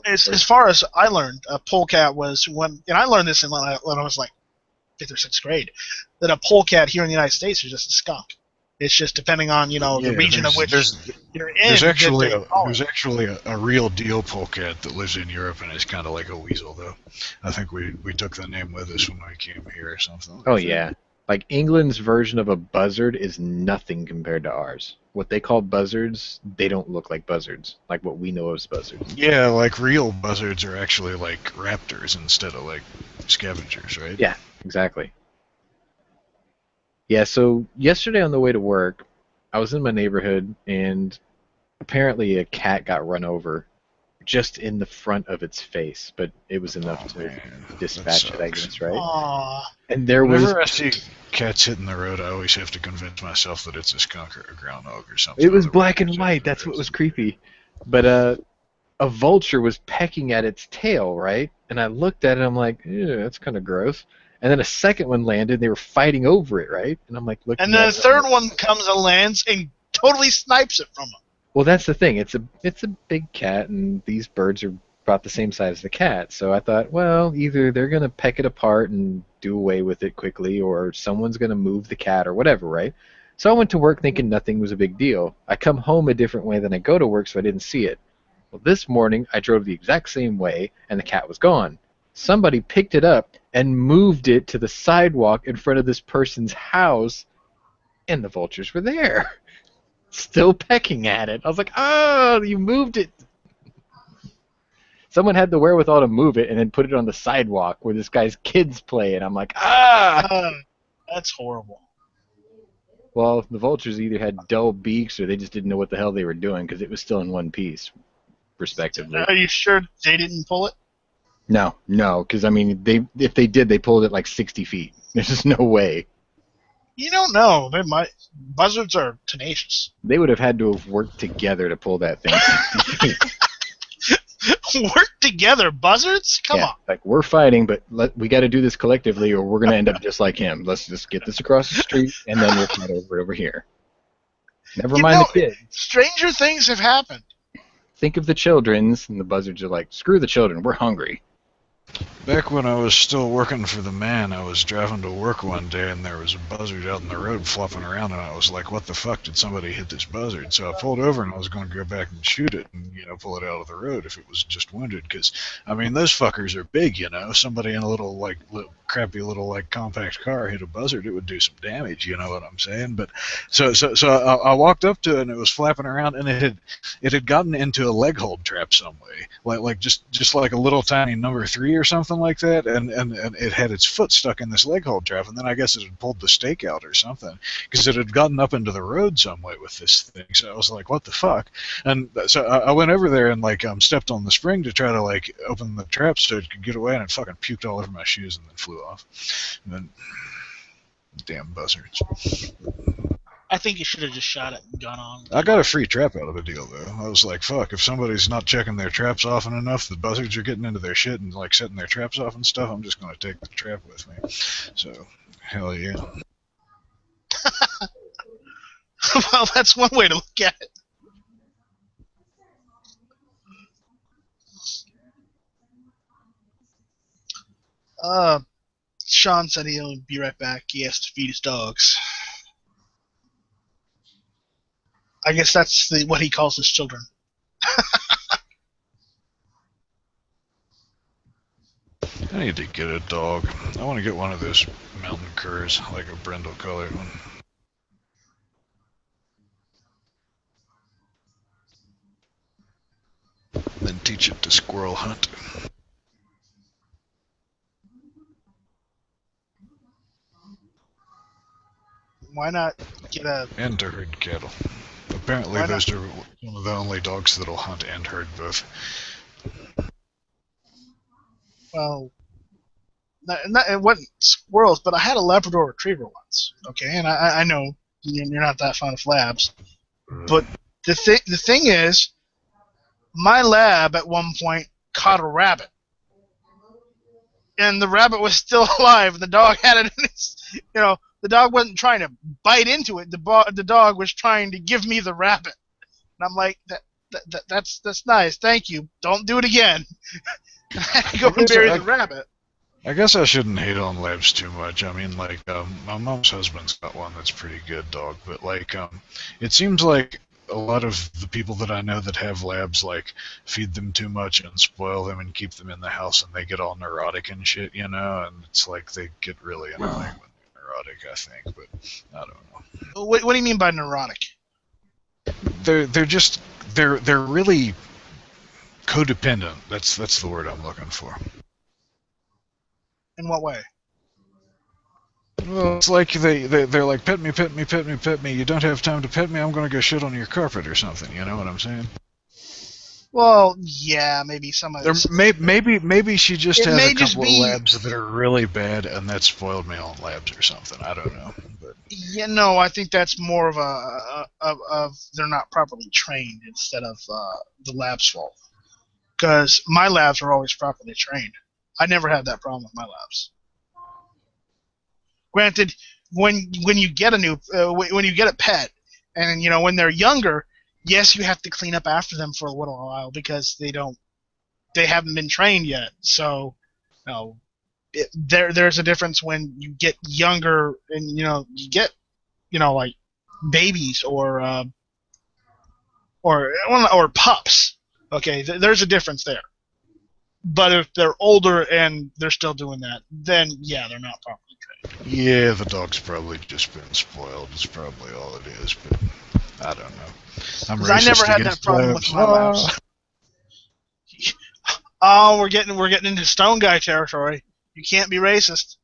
As far as I learned, a polecat was and I learned this when I was like 5th or 6th grade, that a polecat here in the United States is just a skunk. It's just depending on the region of which you're in. There's actually that a real deal polecat that lives in Europe, and it's kind of like a weasel, though. I think we took the name with us when we came here or something. Oh yeah, like England's version of a buzzard is nothing compared to ours. What they call buzzards, they don't look like buzzards, like what we know as buzzards. Yeah, like real buzzards are actually like raptors instead of like scavengers, right? Yeah, exactly. Yeah, so yesterday on the way to work, I was in my neighborhood, and apparently a cat got run over just in the front of its face, but it was enough to Man, dispatch that it, I sucks. guess, right? Aw. And there was Whenever I see cats hitting the road, I always have to convince myself that it's a skunk or a groundhog or something. it was black Otherwise, and white. That's what was creepy. But a vulture was pecking at its tail, right? And I looked at it, and I'm like, yeah, that's kind of gross. And then a second one landed, and they were fighting over it, right? And I'm like, looking And then at a it, third one comes and lands and totally snipes it from him. Well, that's the thing. It's a big cat, and these birds are about the same size as the cat. So I thought, well, either they're gonna peck it apart and do away with it quickly, or someone's gonna move the cat or whatever, right? So I went to work thinking nothing was a big deal. I come home a different way than I go to work, so I didn't see it. Well, this morning I drove the exact same way, and the cat was gone. Somebody picked it up and moved it to the sidewalk in front of this person's house, and the vultures were there, still pecking at it. I was like, oh, you moved it. Someone had the wherewithal to move it and then put it on the sidewalk where this guy's kids play, and I'm like, ah! That's horrible. Well, the vultures either had dull beaks or they just didn't know what the hell they were doing because it was still in one piece, respectively. Are you sure they didn't pull it? No, because I mean, if they did, they pulled it like 60 feet. There's just no way. You don't know. They might. Buzzards are tenacious. They would have had to have worked together to pull that thing 60 feet. Work together, buzzards? Come Yeah, on. like we're fighting, but we got to do this collectively, or we're gonna end up just like him. Let's just get this across the street, and then we'll fight over here. Never You mind know, the kids. Stranger things have happened. Think of the children's, and the buzzards are like, screw the children, we're hungry. Back when I was still working for the man, I was driving to work one day and there was a buzzard out in the road flopping around, and I was like, what the fuck, did somebody hit this buzzard? So I pulled over and I was going to go back and shoot it and, pull it out of the road if it was just wounded, because, I mean, those fuckers are big, Somebody in a little crappy little, compact car hit a buzzard, it would do some damage, you know what I'm saying? But, so I walked up to it and it was flapping around, and it had gotten into a leg hold trap some way, just like a little tiny number 3 or something like that, and it had its foot stuck in this leg hold trap, and then I guess it had pulled the stake out or something, because it had gotten up into the road some way with this thing. So I was like, what the fuck? And so I went over there and stepped on the spring to try to open the trap so it could get away, and it fucking puked all over my shoes and then flew off. And then, damn buzzards. I think you should have just shot it and gone on. I got a free trap out of the deal, though. I was like, fuck, if somebody's not checking their traps often enough, the buzzards are getting into their shit and setting their traps off and stuff, I'm just going to take the trap with me. So, hell yeah. Well, that's one way to look at it. Sean said he'll be right back. He has to feed his dogs. I guess that's what he calls his children. I need to get a dog. I want to get one of those mountain curs, like a brindle colored one. Then teach it to squirrel hunt. Why not get a... And to herd cattle. Apparently Why those are one of the only dogs that'll hunt and herd both. Well, it wasn't squirrels, but I had a Labrador Retriever once. Okay, and I know you're not that fond of labs, but the thing is, my lab at one point caught a rabbit, and the rabbit was still alive, and the dog had it in its, the dog wasn't trying to bite into it. The dog was trying to give me the rabbit, and I'm like, that's nice, thank you. Don't do it again. I had to go and bury the rabbit. I guess I shouldn't hate on labs too much. I mean, like, my mom's husband's got one that's pretty good dog, but like, it seems like a lot of the people that I know that have labs, like, feed them too much and spoil them and keep them in the house, and they get all neurotic and shit, and it's like they get really annoying when they're neurotic, I think, but I don't know. What do you mean by neurotic? They're really codependent. That's the word I'm looking for. In what way? Well, it's like they're like, pet me, pet me, pet me, pet me. You don't have time to pet me, I'm going to go shit on your carpet or something. You know what I'm saying? Well, yeah, maybe some of this. Maybe she just has a couple be... of labs that are really bad, and that spoiled me on labs or something. I don't know. But yeah, no, I think that's more of of they're not properly trained instead of the lab's fault. Because my labs are always properly trained. I never had that problem with my labs. Granted, when you get a pet, and when they're younger, yes, you have to clean up after them for a little while because they haven't been trained yet. So, there's a difference when you get younger and you get like babies or pups. Okay, there's a difference there. But if they're older and they're still doing that, then yeah, they're not properly trained. Yeah, the dog's probably just been spoiled. It's probably all it is, but I don't know. I never had that problem with my labs. Oh, we're getting into Stone Guy territory. You can't be racist.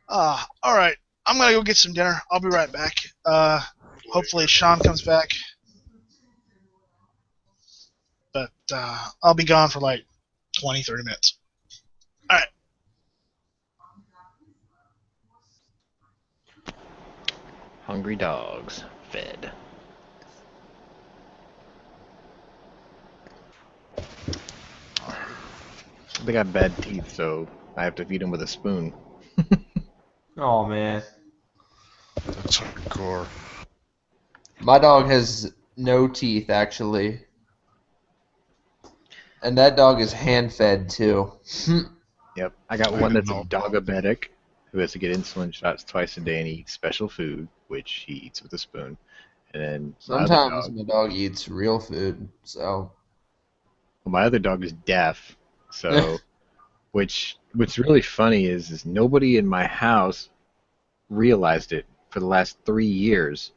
All right. I'm gonna go get some dinner. I'll be right back. Hopefully Sean comes back. But I'll be gone for like 20, 30 minutes. All right. Hungry dogs fed. They got bad teeth, so I have to feed them with a spoon. Oh man, That's hardcore. my dog has no teeth actually, and that dog is hand-fed too. Yep, I got one that's a dogabetic who has to get insulin shots twice a day and eats special food, which he eats with a spoon. And then Sometimes my dog eats real food, so. my other dog is deaf, so what's really funny is nobody in my house realized it for the last 3 years.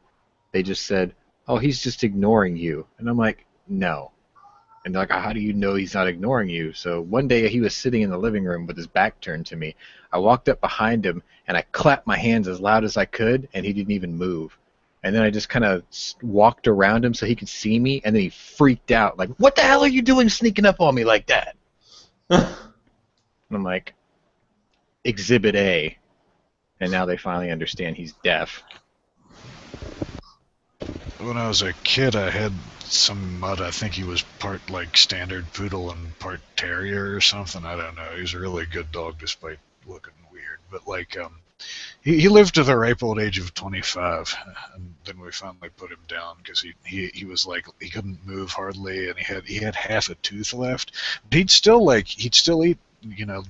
They just said, "Oh, he's just ignoring you," and I'm like, "No." And they're like, "How do you know he's not ignoring you?" So one day he was sitting in the living room with his back turned to me. I walked up behind him and I clapped my hands as loud as I could, and he didn't even move. And then I just kind of walked around him so he could see me, and then he freaked out, like, "What the hell are you doing sneaking up on me like that?" And I'm like, Exhibit A. And now they finally understand he's deaf. When I was a kid, I had some mutt. I think he was part like standard poodle and part terrier or something. I don't know. He was a really good dog despite looking weird. But like, he lived to the ripe old age of 25, and then we finally put him down because he was like he couldn't move hardly, and he had half a tooth left. But he'd still eat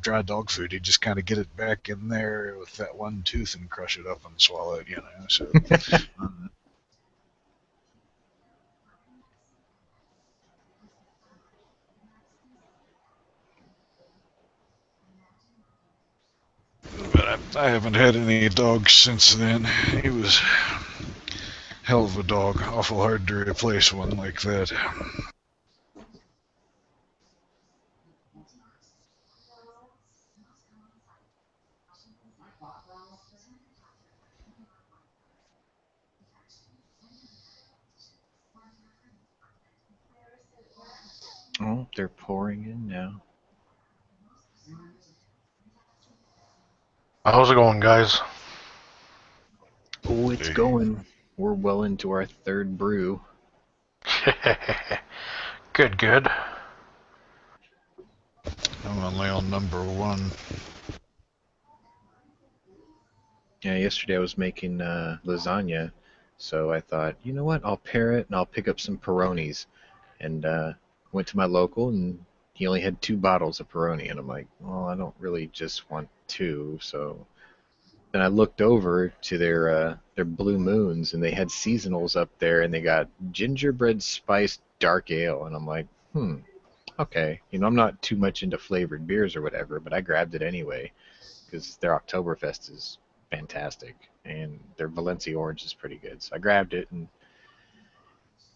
dry dog food. He'd just kind of get it back in there with that one tooth and crush it up and swallow it. So. But I haven't had any dogs since then. He was hell of a dog. Awful hard to replace one like that. Oh, they're pouring in now. How's it going, guys? Oh, it's going. We're well into our third brew. Good, good. I'm only on number 1. Yeah, yesterday I was making lasagna, so I thought, you know what, I'll pair it and I'll pick up some Peronis. And went to my local, and he only had 2 bottles of Peroni, and I'm like, well, I don't really just want 2, so then I looked over to their Blue Moons, and they had seasonals up there, and they got gingerbread spiced dark ale, and I'm like, okay, I'm not too much into flavored beers or whatever, but I grabbed it anyway because their Oktoberfest is fantastic, and their Valencia Orange is pretty good, so I grabbed it, and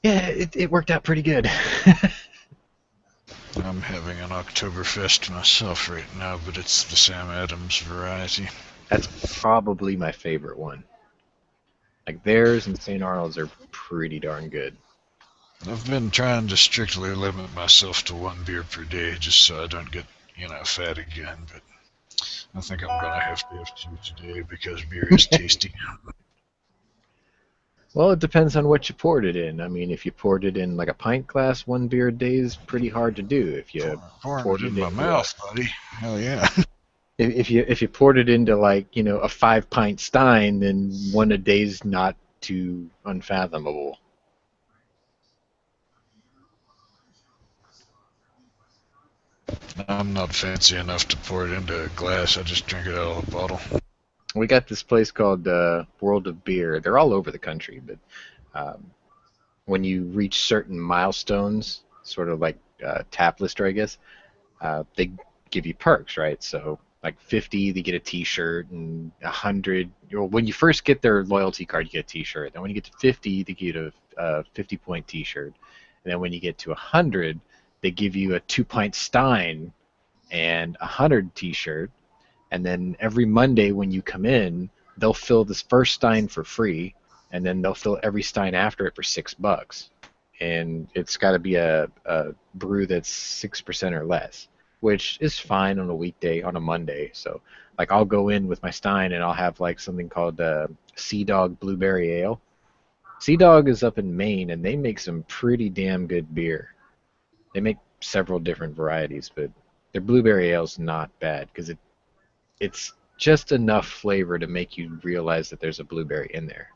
yeah, it worked out pretty good. I'm having an Oktoberfest myself right now, but it's the Sam Adams variety. That's probably my favorite one. Like theirs and St. Arnold's are pretty darn good. I've been trying to strictly limit myself to 1 beer per day just so I don't get, fat again, but I think I'm going to have 2 today because beer is tasty. Well, it depends on what you poured it in. I mean, if you poured it in like a pint glass, 1 beer a day is pretty hard to do. If you poured it in my mouth, buddy. Hell yeah. If you poured it into like, a 5-pint stein, then 1 a day's not too unfathomable. I'm not fancy enough to pour it into a glass. I just drink it out of a bottle. We got this place called World of Beer. They're all over the country, but when you reach certain milestones, sort of like tap lister, I guess, they give you perks, right? So like 50, they get a T-shirt, and 100. When you first get their loyalty card, you get a T-shirt. Then when you get to 50, they get a 50-point T-shirt. And then when you get to 100, they give you a 2-pint stein and a 100 T-shirt. And then every Monday when you come in, they'll fill this first stein for free, and then they'll fill every stein after it for $6. And it's got to be a brew that's 6% or less, which is fine on a weekday, on a Monday. So, like, I'll go in with my stein, and I'll have, like, something called Sea Dog Blueberry Ale. Sea Dog is up in Maine, and they make some pretty damn good beer. They make several different varieties, but their blueberry ale is not bad because it's just enough flavor to make you realize that there's a blueberry in there.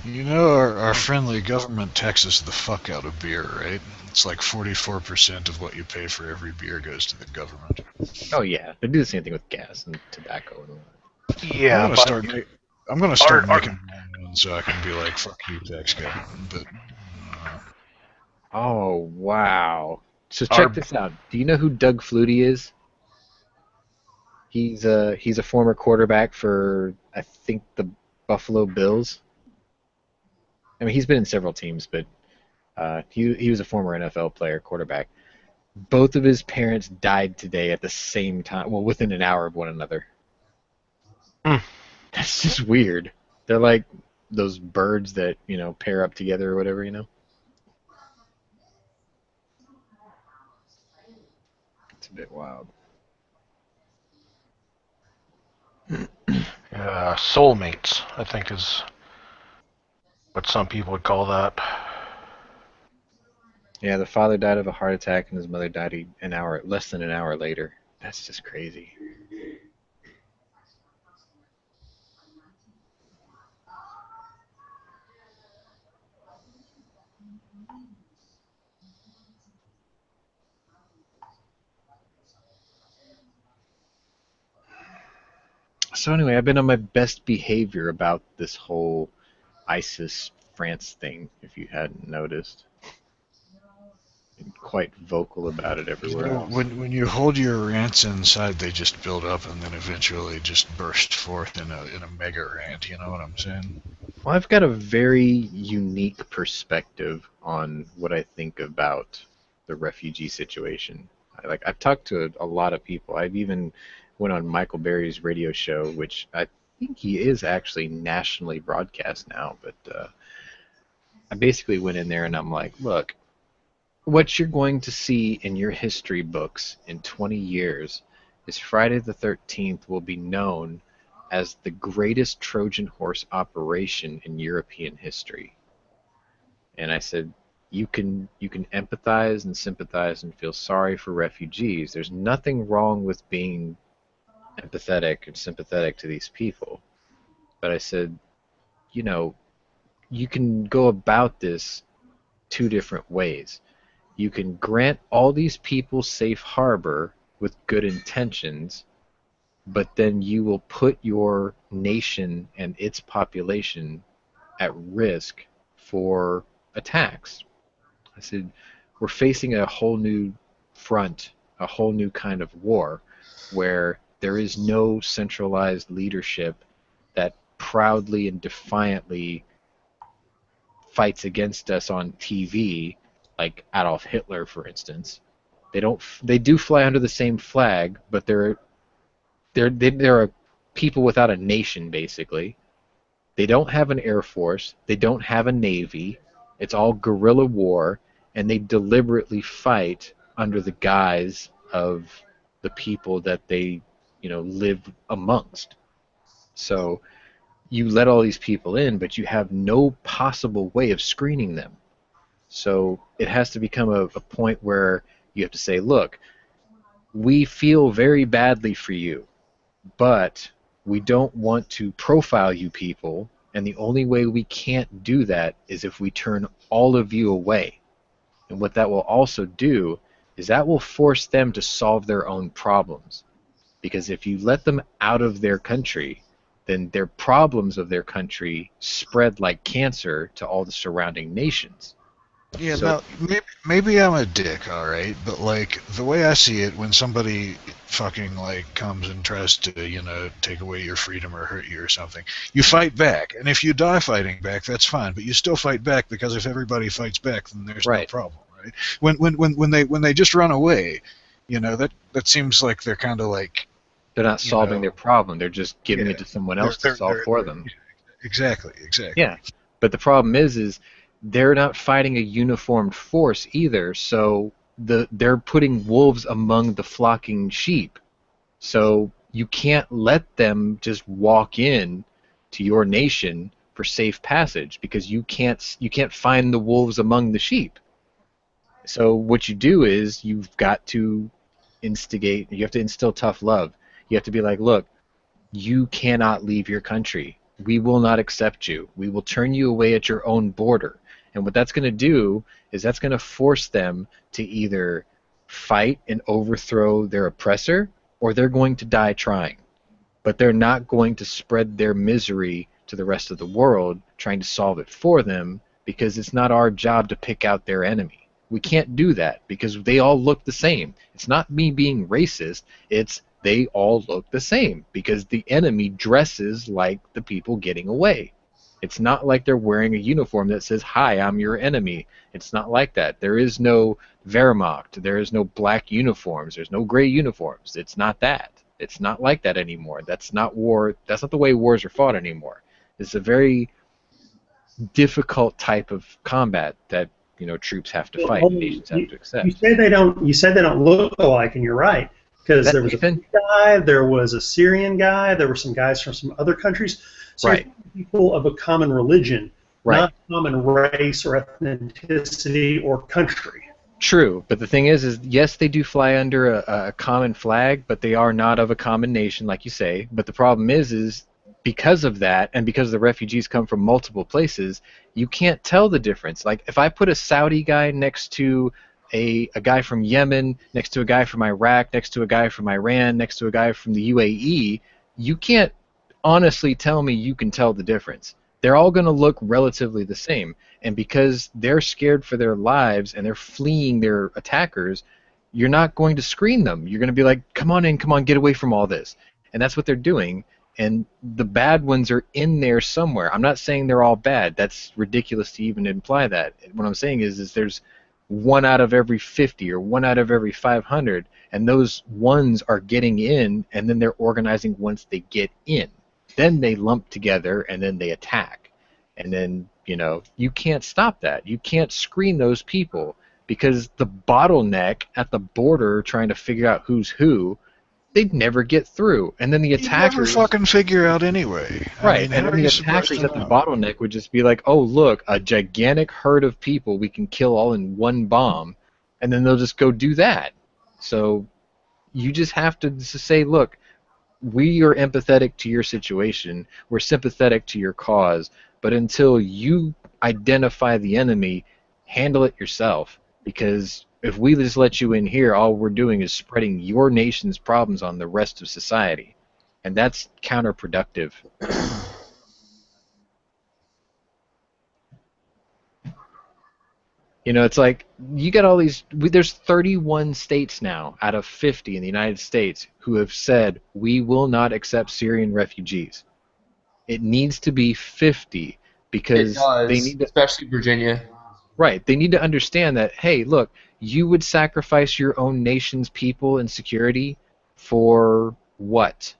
Our friendly government taxes the fuck out of beer, right? It's like 44% of what you pay for every beer goes to the government. Oh yeah, they do the same thing with gas and tobacco and all that. Yeah, I'm gonna start making my own so I can be like, fuck you, tax guy. But oh wow! So check this out. Do you know who Doug Flutie is? He's a former quarterback for, I think, the Buffalo Bills. I mean, he's been in several teams, but he was a former NFL player, quarterback. Both of his parents died today at the same time, well, within an hour of one another. That's just weird. They're like those birds that, pair up together or whatever, It's a bit wild. soulmates, I think, is what some people would call that. Yeah, the father died of a heart attack, and his mother died less than an hour later. That's just crazy. So anyway, I've been on my best behavior about this whole ISIS France thing, if you hadn't noticed. Been quite vocal about it You everywhere know, else. when you hold your rants inside, they just build up and then eventually just burst forth in a mega rant. You know what I'm saying? Well, I've got a very unique perspective on what I think about the refugee situation. I've talked to a lot of people. I've even went on Michael Berry's radio show, which I think he is actually nationally broadcast now. But I basically went in there and I'm like, look, what you're going to see in your history books in 20 years is Friday the 13th will be known as the greatest Trojan horse operation in European history. And I said, you can empathize and sympathize and feel sorry for refugees. There's nothing wrong with being empathetic and sympathetic to these people. But I said, you know, you can go about this two different ways. You can grant all these people safe harbor with good intentions, but then you will put your nation and its population at risk for attacks. I said, we're facing a whole new front, a whole new kind of war, where there is no centralized leadership that proudly and defiantly fights against us on TV, like Adolf Hitler, for instance. They do fly under the same flag, but they're a people without a nation, basically. They don't have an air force. They don't have a navy. It's all guerrilla war, and they deliberately fight under the guise of the people that they, live amongst. So you let all these people in, but you have no possible way of screening them. So it has to become a point where you have to say, look, we feel very badly for you, but we don't want to profile you people, and the only way we can't do that is if we turn all of you away. And what that will also do is that will force them to solve their own problems. Because if you let them out of their country, then their problems of their country spread like cancer to all the surrounding nations. Yeah, So- now maybe I'm a dick, all right, but like the way I see it, when somebody fucking like comes and tries to, take away your freedom or hurt you or something, you fight back, and if you die fighting back, that's fine, but you still fight back, because if everybody fights back, then there's no Right. problem, right? When they just run away, that seems like they're kind of like They're not solving their problem. They're just giving Yeah. it to someone else to solve for them. exactly. Yeah, but the problem is they're not fighting a uniformed force either. So they're putting wolves among the flocking sheep. So you can't let them just walk in to your nation for safe passage, because you can't find the wolves among the sheep. So what you do is you've got to instigate. You have to instill tough love. You have to be like, look, you cannot leave your country. We will not accept you. We will turn you away at your own border. And what that's going to do is that's going to force them to either fight and overthrow their oppressor, or they're going to die trying. But they're not going to spread their misery to the rest of the world trying to solve it for them, because it's not our job to pick out their enemy. We can't do that because they all look the same. It's not me being racist. It's they all look the same because the enemy dresses like the people getting away. It's not like they're wearing a uniform that says, "Hi, I'm your enemy." It's not like that. There is no Wehrmacht. There is no black uniforms. There's no gray uniforms. It's not that. It's not like that anymore. That's not war. That's not the way wars are fought anymore. It's a very difficult type of combat that troops have to fight and nations have to accept. You say they don't look alike, and you're right, because That there was a Nathan? Greek guy, there was a Syrian guy, there were some guys from some other countries. So Right. you're people of a common religion, Right. not common race or ethnicity or country. True, but the thing is yes, they do fly under a common flag, but they are not of a common nation, like you say. But the problem is because of that, and because the refugees come from multiple places, you can't tell the difference. Like if I put a Saudi guy next to a guy from Yemen, next to a guy from Iraq, next to a guy from Iran, next to a guy from the UAE, you can't honestly tell me you can tell the difference. They're all going to look relatively the same. And because they're scared for their lives and they're fleeing their attackers, you're not going to screen them. You're going to be like, come on in, come on, get away from all this. And that's what they're doing. And the bad ones are in there somewhere. I'm not saying they're all bad. That's ridiculous to even imply that. What I'm saying is there's 1 out of every 50 or 1 out of every 500, and those ones are getting in, and then they're organizing once they get in. Then they lump together, and then they attack. And then, you can't stop that. You can't screen those people because the bottleneck at the border trying to figure out who's who, they'd never get through. And then the attackers... You never fucking figure out anyway. Right, I mean, and then the attackers at the bottleneck would just be like, oh, look, a gigantic herd of people we can kill all in one bomb, and then they'll just go do that. So you just have to say, look, we are empathetic to your situation, we're sympathetic to your cause, but until you identify the enemy, handle it yourself. Because if we just let you in here, all we're doing is spreading your nation's problems on the rest of society. And that's counterproductive. It's like, you got all these... There's 31 states now out of 50 in the United States who have said, we will not accept Syrian refugees. It needs to be 50 because they need to... especially Virginia. Right. They need to understand that, hey, look, you would sacrifice your own nation's people and security for what?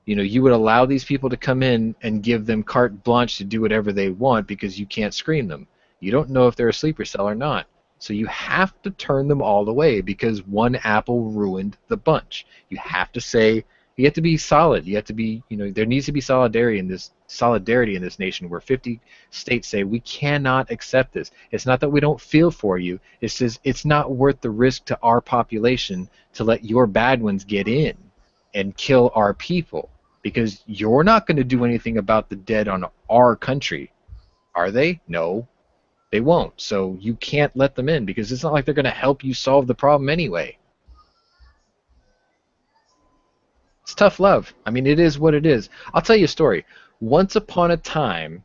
You would allow these people to come in and give them carte blanche to do whatever they want because you can't screen them. You don't know if they're a sleeper cell or not. So you have to turn them all away because one apple ruined the bunch. You have to say, you have to be solid. You have to be, there needs to be solidarity in this nation where 50 states say we cannot accept this. It's not that we don't feel for you. It's just it's not worth the risk to our population to let your bad ones get in and kill our people because you're not going to do anything about the dead on our country. Are they? No, they won't. So you can't let them in because it's not like they're going to help you solve the problem anyway. It's tough love. I mean, it is what it is. I'll tell you a story. Once upon a time,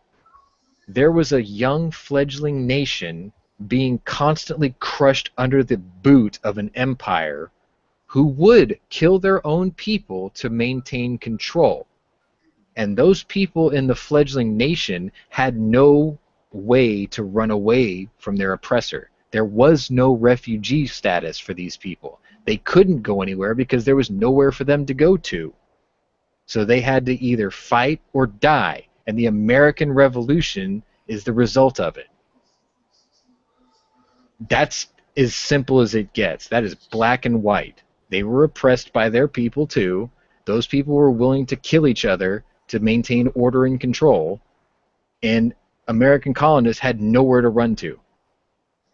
there was a young fledgling nation being constantly crushed under the boot of an empire who would kill their own people to maintain control. And those people in the fledgling nation had no way to run away from their oppressor. There was no refugee status for these people. They couldn't go anywhere because there was nowhere for them to go to. So they had to either fight or die, and the American Revolution is the result of it. That's as simple as it gets. That is black and white. They were oppressed by their people too. Those people were willing to kill each other to maintain order and control, and American colonists had nowhere to run to.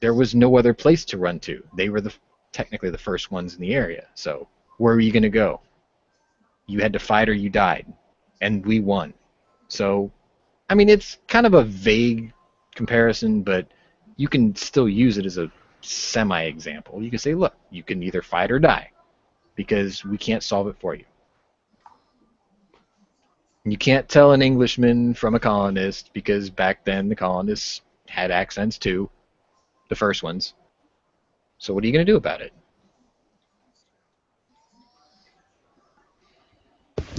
There was no other place to run to. They were technically the first ones in the area. So where were you going to go? You had to fight or you died. And we won. So, I mean, it's kind of a vague comparison, but you can still use it as a semi-example. You can say, look, you can either fight or die because we can't solve it for you. You can't tell an Englishman from a colonist because back then the colonists had accents too, the first ones. So what are you going to do about it?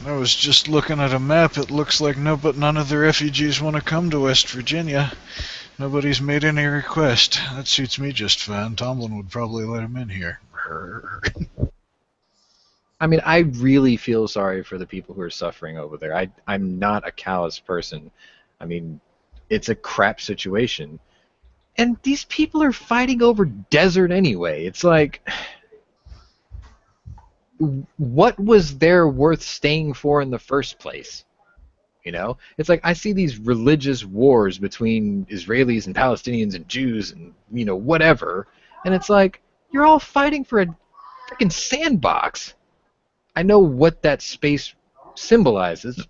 I was just looking at a map. It looks like none of the refugees want to come to West Virginia. Nobody's made any request. That suits me just fine. Tomlin would probably let him in here. I mean, I really feel sorry for the people who are suffering over there. I'm not a callous person. I mean, it's a crap situation. And these people are fighting over desert anyway. It's like, what was there worth staying for in the first place? It's like I see these religious wars between Israelis and Palestinians and Jews and, whatever. And it's like, you're all fighting for a freaking sandbox. I know what that space symbolizes,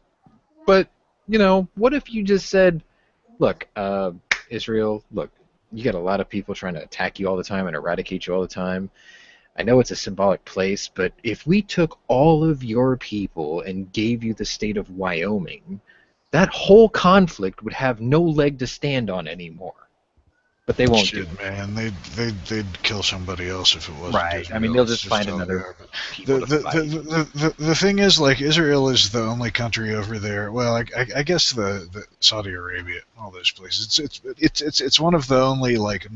but, what if you just said, look, Israel, look, you got a lot of people trying to attack you all the time and eradicate you all the time. I know it's a symbolic place, but if we took all of your people and gave you the state of Wyoming, that whole conflict would have no leg to stand on anymore. But they won't do Shit, it. man, they'd kill somebody else if it wasn't Right. Israel. I mean, they'll It's just find how they another are. But people The, to the, fight. the thing is, like, Israel is the only country over there. Well, I guess the Saudi Arabia, all those places. It's one of the only like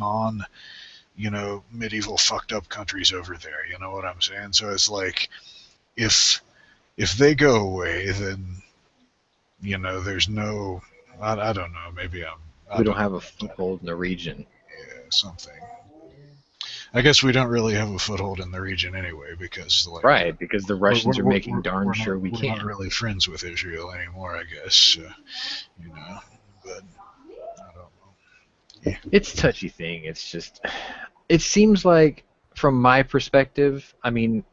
medieval fucked up countries over there. You know what I'm saying? So it's like, if they go away, then there's no. I don't know. Maybe I We don't don't have a foothold in the region. yeah, something. I guess we don't really have a foothold in the region anyway, because like Right, because the Russians are making darn we're sure not, we we're can't. not really friends with Israel anymore, I guess. But I don't know. It's a touchy thing. It's just, it seems like, from my perspective, I mean,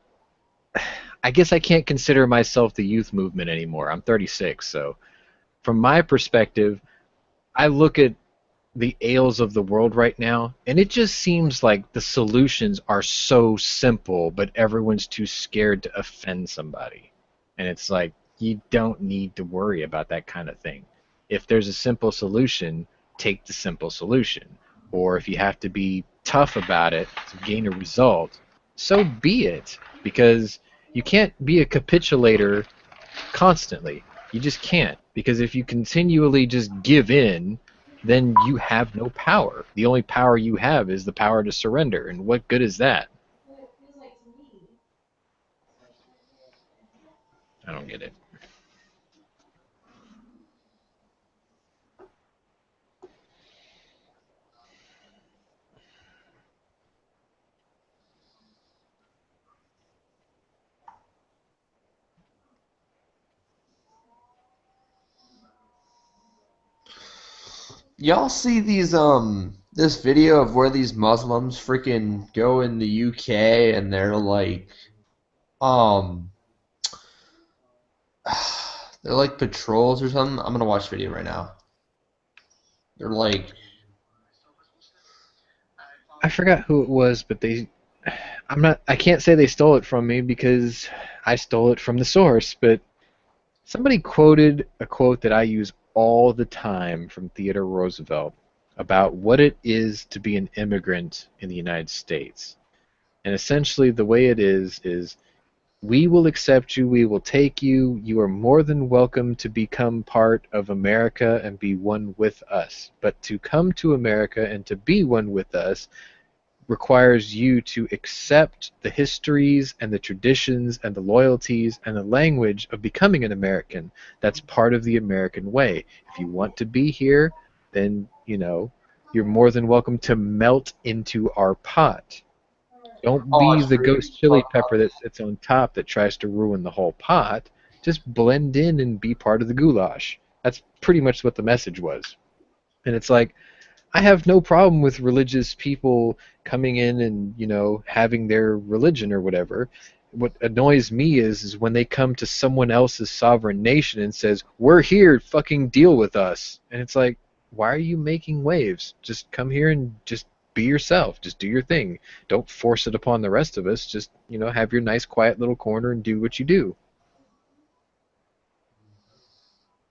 I guess I can't consider myself the youth movement anymore. I'm 36, so from my perspective, I look at the ails of the world right now, and it just seems like the solutions are so simple, but everyone's too scared to offend somebody. And it's like, you don't need to worry about that kind of thing. If there's a simple solution, take the simple solution. Or if you have to be tough about it to gain a result, so be it. Because you can't be a capitulator constantly. You just can't. Because if you continually just give in, then you have no power. The only power you have is the power to surrender. And what good is that? I don't get it. Y'all see these this video of where these Muslims freaking go in the UK and they're like um they're like patrols or something? I'm gonna watch the video right now. They're like I forgot who it was, but I can't say they stole it from me because I stole it from the source, but somebody quoted a quote that I use all the time from Theodore Roosevelt about what it is to be an immigrant in the United States. And essentially the way it is we will accept you, we will take you, you are more than welcome to become part of America and be one with us. But to come to America and to be one with us requires you to accept the histories and the traditions and the loyalties and the language of becoming an American. That's part of the American way. If you want to be here, then, you're more than welcome to melt into our pot. Don't be the ghost chili pepper that sits on top that tries to ruin the whole pot. Just blend in and be part of the goulash. That's pretty much what the message was. And it's like, I have no problem with religious people coming in and, having their religion or whatever. What annoys me is when they come to someone else's sovereign nation and says, we're here, fucking deal with us. And it's like, why are you making waves? Just come here and just be yourself. Just do your thing. Don't force it upon the rest of us. Just, have your nice quiet little corner and do what you do.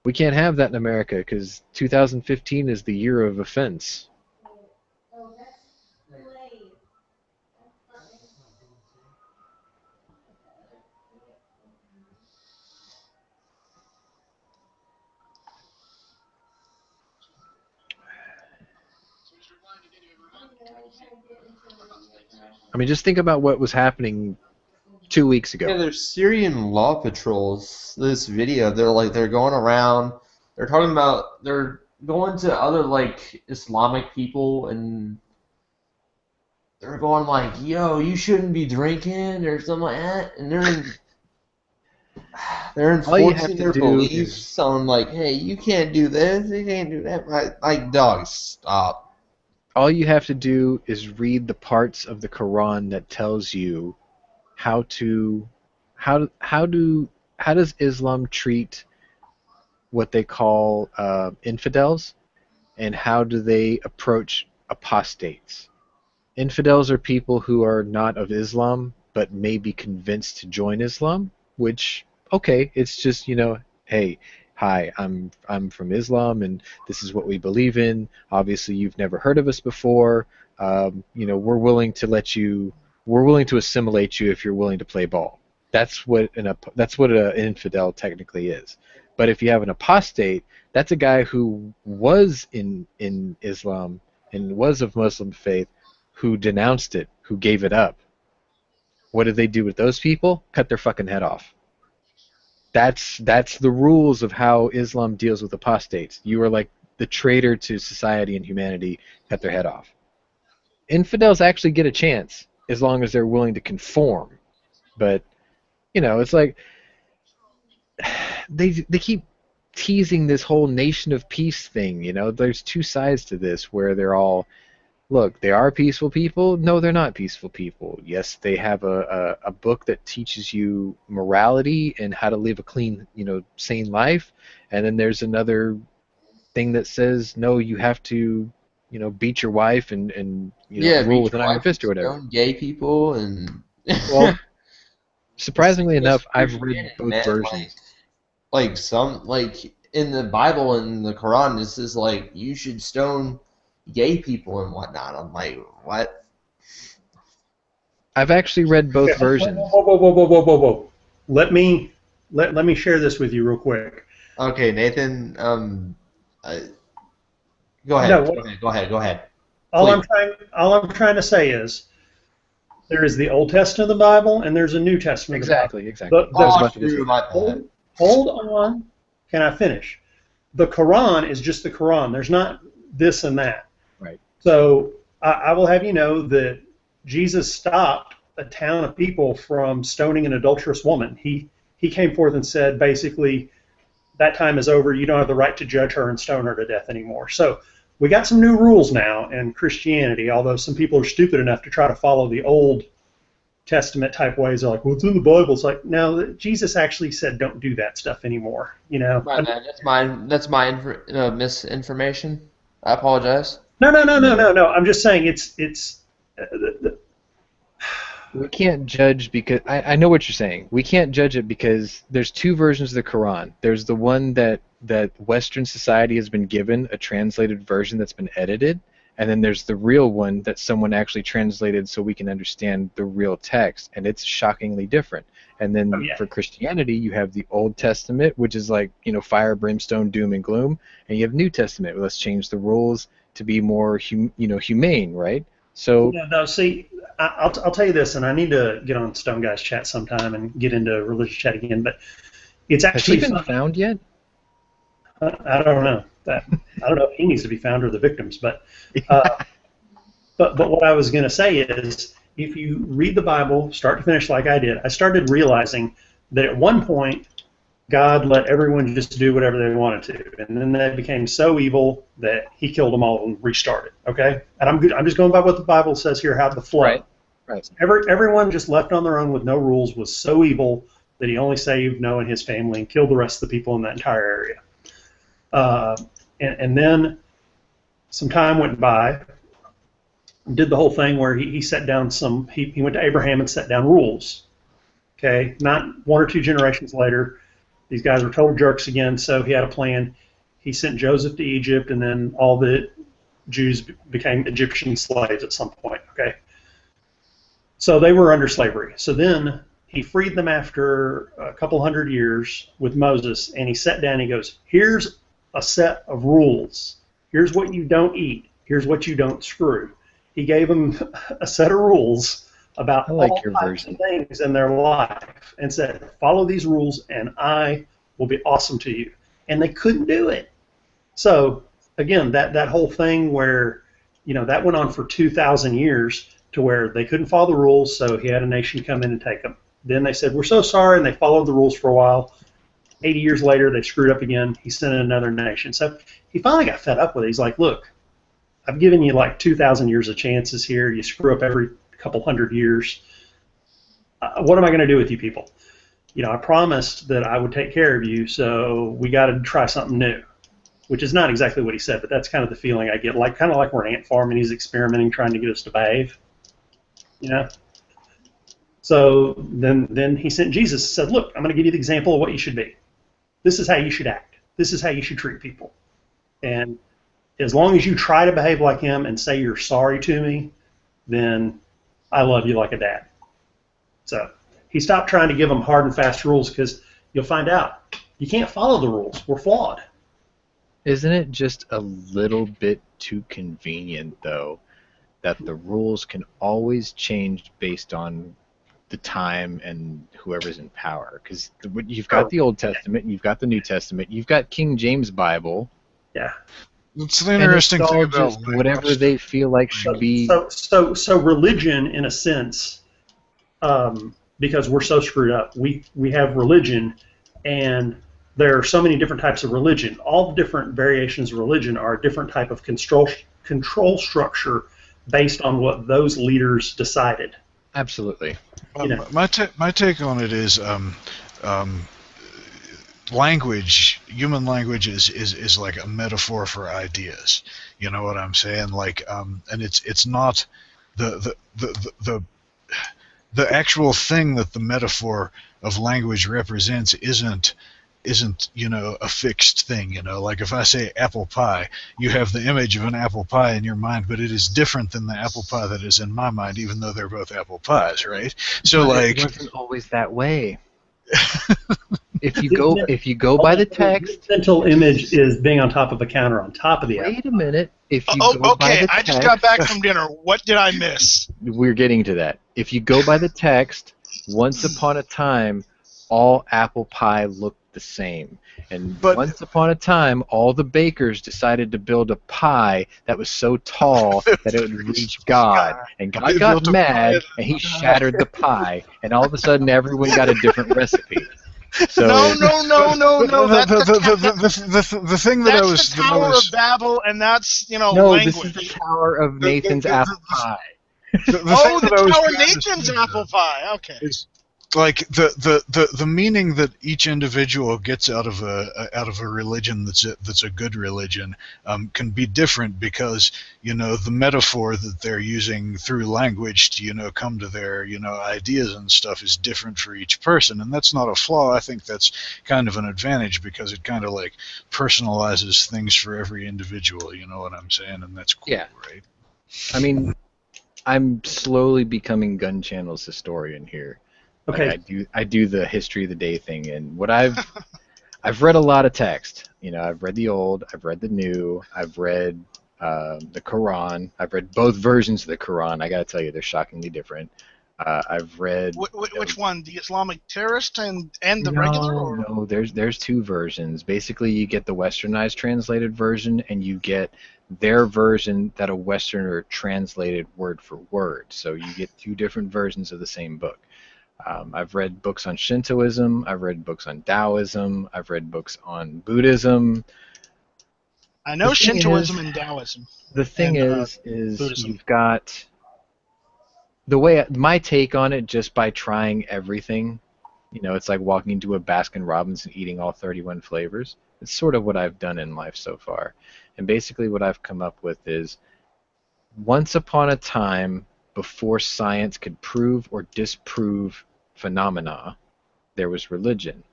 We can't have that in America because 2015 is the year of offense. I mean, just think about what was happening 2 weeks ago. yeah, there's Syrian law patrols. This video, they're going around. They're talking about they're going to other like Islamic people and they're going like, "Yo, you shouldn't be drinking" or something like that, and they're All you have enforcing to their do beliefs on like, "Hey, you can't do this, you can't do that." Like, dog, stop. all you have to do is read the parts of the Quran that tells you how does Islam treat what they call infidels, and how do they approach apostates. Infidels are people who are not of Islam but may be convinced to join Islam, which, okay, it's just, hey, hi, I'm from Islam and this is what we believe in. Obviously, you've never heard of us before. We're willing to assimilate you if you're willing to play ball. That's what an infidel technically is. But if you have an apostate, that's a guy who was in Islam and was of Muslim faith, who denounced it, who gave it up. What did they do with those people? Cut their fucking head off. That's the rules of how Islam deals with apostates. You are like the traitor to society and humanity, cut their head off. Infidels actually get a chance as long as they're willing to conform. But, it's like they keep teasing this whole nation of peace thing. There's two sides to this where they're all, look, they are peaceful people. No, they're not peaceful people. Yes, they have a book that teaches you morality and how to live a clean, sane life. And then there's another thing that says, no, you have to, beat your wife and rule with an iron fist or whatever. Gay people and well, surprisingly enough, I've read both versions. Like in the Bible and the Quran, this is like you should stone gay people and whatnot. I'm like, what? I've actually read both versions. Whoa. Let me share this with you real quick. Okay, Nathan. Go ahead. No, go ahead. All I'm trying to say is, there is the Old Testament of the Bible and there's a New Testament. Exactly. Hold on. Can I finish? The Quran is just the Quran. There's not this and that. Right. So I will have you know that Jesus stopped a town of people from stoning an adulterous woman. He came forth and said, basically, that time is over. You don't have the right to judge her and stone her to death anymore. So we got some new rules now in Christianity, although some people are stupid enough to try to follow the Old Testament type ways. They're like, well, it's in the Bible. It's like, no, Jesus actually said don't do that stuff anymore. Right, man, that's my misinformation. I apologize. No. I'm just saying it's. We can't judge because I know what you're saying. We can't judge it because there's two versions of the Quran. There's the one that Western society has been given, a translated version that's been edited, and then there's the real one that someone actually translated so we can understand the real text, and it's shockingly different. And then for Christianity, you have the Old Testament, which is like, fire, brimstone, doom, and gloom, and you have New Testament. Let's change the rules to be more humane, right? So no. See, I'll tell you this, and I need to get on Stone Guy's chat sometime and get into religious chat again. But it's actually has he been found yet? I don't know. I don't know if he needs to be found or the victims. But but what I was going to say is, if you read the Bible start to finish like I did, I started realizing that at one point God let everyone just do whatever they wanted to, and then they became so evil that He killed them all and restarted. Okay, and I'm just going by what the Bible says here. How the flood. Right. Everyone just left on their own with no rules was so evil that He only saved Noah and his family and killed the rest of the people in that entire area. And then some time went by. Did the whole thing where he set down he went to Abraham and set down rules. Okay, not one or two generations later. These guys were total jerks again, so he had a plan. He sent Joseph to Egypt, and then all the Jews became Egyptian slaves at some point. Okay, so they were under slavery. So then he freed them after a couple hundred years with Moses, and he sat down and he goes, here's a set of rules. Here's what you don't eat. Here's what you don't screw. He gave them a set of rules about all types of things in their life and said, follow these rules and I will be awesome to you. And they couldn't do it. So, again, that whole thing where, that went on for 2,000 years to where they couldn't follow the rules, so he had a nation come in and take them. Then they said, we're so sorry, and they followed the rules for a while. 80 years later, they screwed up again. He sent in another nation. So he finally got fed up with it. He's like, look, I've given you like 2,000 years of chances here. You screw up every couple hundred years. What am I going to do with you people? You know, I promised that I would take care of you, so we got to try something new. Which is not exactly what he said, but that's kind of the feeling I get. Like, kind of like we're an ant farm and he's experimenting, trying to get us to behave. You know. So then he sent Jesus and said, "Look, I'm going to give you the example of what you should be. This is how you should act. This is how you should treat people. And as long as you try to behave like him and say you're sorry to me, then I love you like a dad." So he stopped trying to give them hard and fast rules because you'll find out you can't follow the rules. We're flawed. Isn't it just a little bit too convenient, though, that the rules can always change based on the time and whoever's in power? Because you've got the Old Testament, you've got the New Testament, you've got King James Bible. Yeah. That's the interesting thing about just whatever they feel like should be. So religion, in a sense, because we're so screwed up, we have religion, and there are so many different types of religion. All the different variations of religion are a different type of control structure based on what those leaders decided. Absolutely. You know. My take on it is language, human language is like a metaphor for ideas. You know what I'm saying? Like, and it's not the actual thing that the metaphor of language represents isn't a fixed thing. Like if I say apple pie, you have the image of an apple pie in your mind, but it is different than the apple pie that is in my mind, even though they're both apple pies, right? So but like, it wasn't always that way. If you go by the text, the mental image is being on top of a counter on top of the apple. Wait a minute. If you go by the text, I just got back from dinner. What did I miss? We're getting to that. If you go by the text, once upon a time, all apple pie looked the same. But once upon a time, all the bakers decided to build a pie that was so tall that it would reach God. And God got mad, and he shattered the pie. And all of a sudden, everyone got a different recipe. So, no. The thing that I was the Tower of Babel, and that's no, language. this is the Tower of Nathan's apple pie. The Tower of Nathan's apple pie. Okay. Like the meaning that each individual gets out of a religion that's a good religion can be different because the metaphor that they're using through language to come to their ideas and stuff is different for each person, and that's not a flaw. I think that's kind of an advantage because it kind of like personalizes things for every individual. You know what I'm saying? And that's cool, right? I mean, I'm slowly becoming Gun Channel's historian here. Okay. Like I do the history of the day thing, and what I've read a lot of text. I've read the old, I've read the new, I've read the Quran. I've read both versions of the Quran. I got to tell you, they're shockingly different. I've read which one? The Islamic terrorist and the regular? Or? No, there's two versions. Basically, you get the Westernized translated version, and you get their version that a Westerner translated word for word. So you get two different versions of the same book. I've read books on Shintoism, I've read books on Taoism, I've read books on Buddhism. I know Shintoism and Taoism. The thing is Buddhism. You've got the way my take on it just by trying everything. It's like walking into a Baskin Robbins and eating all 31 flavors. It's sort of what I've done in life so far. And basically what I've come up with is once upon a time, before science could prove or disprove phenomena, there was religion.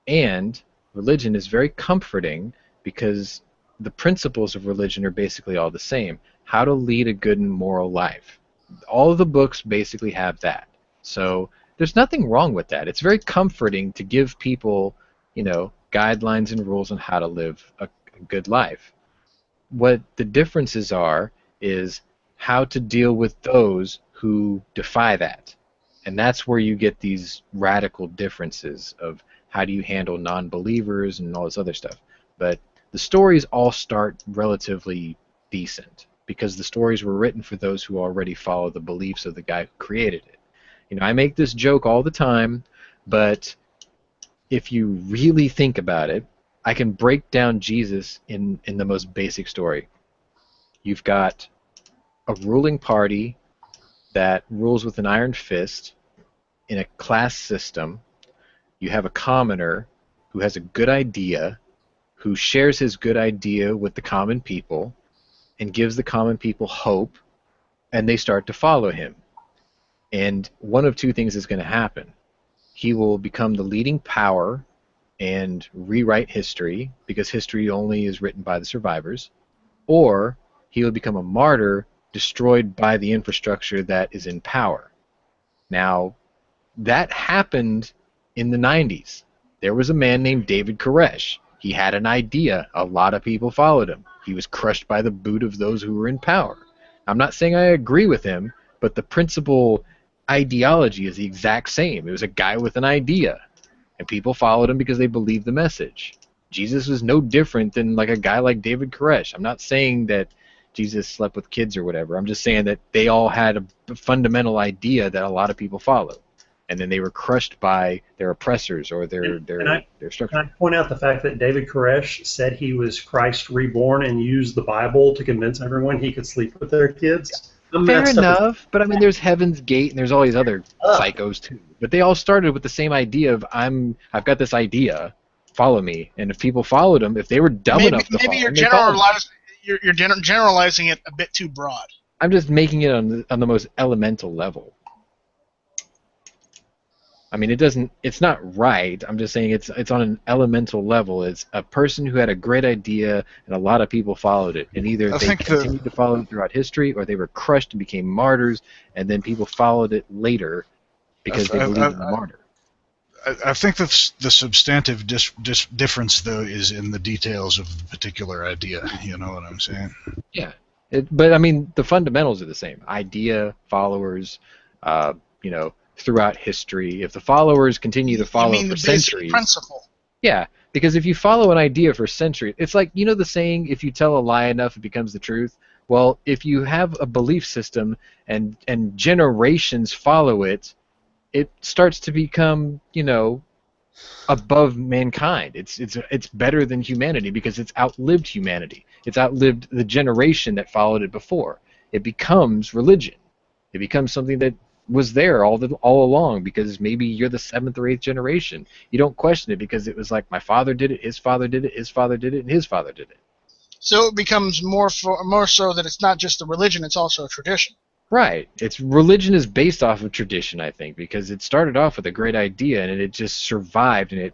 And religion is very comforting because the principles of religion are basically all the same. How to lead a good and moral life. All of the books basically have that. So there's nothing wrong with that. It's very comforting to give people, guidelines and rules on how to live a good life. What the differences are is how to deal with those who defy that. And that's where you get these radical differences of how do you handle non-believers and all this other stuff. But the stories all start relatively decent because the stories were written for those who already follow the beliefs of the guy who created it. I make this joke all the time, but if you really think about it, I can break down Jesus in the most basic story. You've got a ruling party that rules with an iron fist in a class system. You have a commoner who has a good idea, who shares his good idea with the common people and gives the common people hope, and they start to follow him. And one of two things is going to happen. He will become the leading power and rewrite history, because history only is written by the survivors, or he will become a martyr destroyed by the infrastructure that is in power. Now, that happened in the 90s. There was a man named David Koresh. He had an idea. A lot of people followed him. He was crushed by the boot of those who were in power. I'm not saying I agree with him, but the principal ideology is the exact same. It was a guy with an idea, and people followed him because they believed the message. Jesus was no different than like a guy like David Koresh. I'm not saying that Jesus slept with kids or whatever. I'm just saying that they all had a fundamental idea that a lot of people followed, and then they were crushed by their oppressors or their structure. Can I point out the fact that David Koresh said he was Christ reborn and used the Bible to convince everyone he could sleep with their kids? Fair enough, but I mean, there's Heaven's Gate and there's all these other psychos too. But they all started with the same idea of I've got this idea, follow me. And if people followed him, if they were dumb enough to follow him, you're generalizing it a bit too broad. I'm just making it on the most elemental level. I mean, it's not right. I'm just saying it's on an elemental level. It's a person who had a great idea and a lot of people followed it. And either they continued to follow it throughout history, or they were crushed and became martyrs, and then people followed it later because they believed in the martyr. I think that the substantive difference, though, is in the details of the particular idea. You know what I'm saying? Yeah. But, I mean, the fundamentals are the same. Idea, followers, throughout history. If the followers continue to follow for centuries, principle. Yeah, because if you follow an idea for centuries, it's like, you know the saying, if you tell a lie enough, it becomes the truth. Well, if you have a belief system and generations follow it, it starts to become, above mankind. It's better than humanity because it's outlived humanity. It's outlived the generation that followed it before. It becomes religion. It becomes something that was there all along, because maybe you're the 7th or 8th generation. You don't question it because it was like, my father did it, his father did it, his father did it, and his father did it. So it becomes more so that it's not just a religion, it's also a tradition. Right. Religion is based off of tradition, I think, because it started off with a great idea and it just survived, and it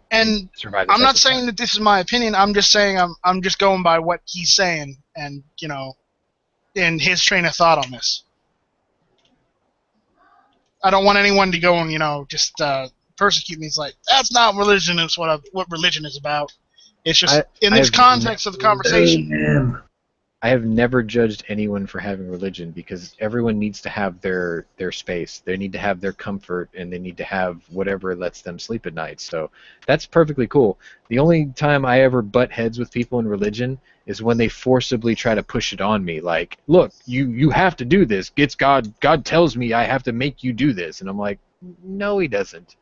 survived. I'm not saying that this is my opinion. I'm just saying I'm just going by what he's saying, and in his train of thought on this. I don't want anyone to go and just persecute me. It's like, that's not religion. It's what religion is about. It's just in this context of the conversation. I have never judged anyone for having religion, because everyone needs to have their space. They need to have their comfort, and they need to have whatever lets them sleep at night. So that's perfectly cool. The only time I ever butt heads with people in religion is when they forcibly try to push it on me. Like, look, you have to do this. It's God tells me I have to make you do this. And I'm like, no, he doesn't.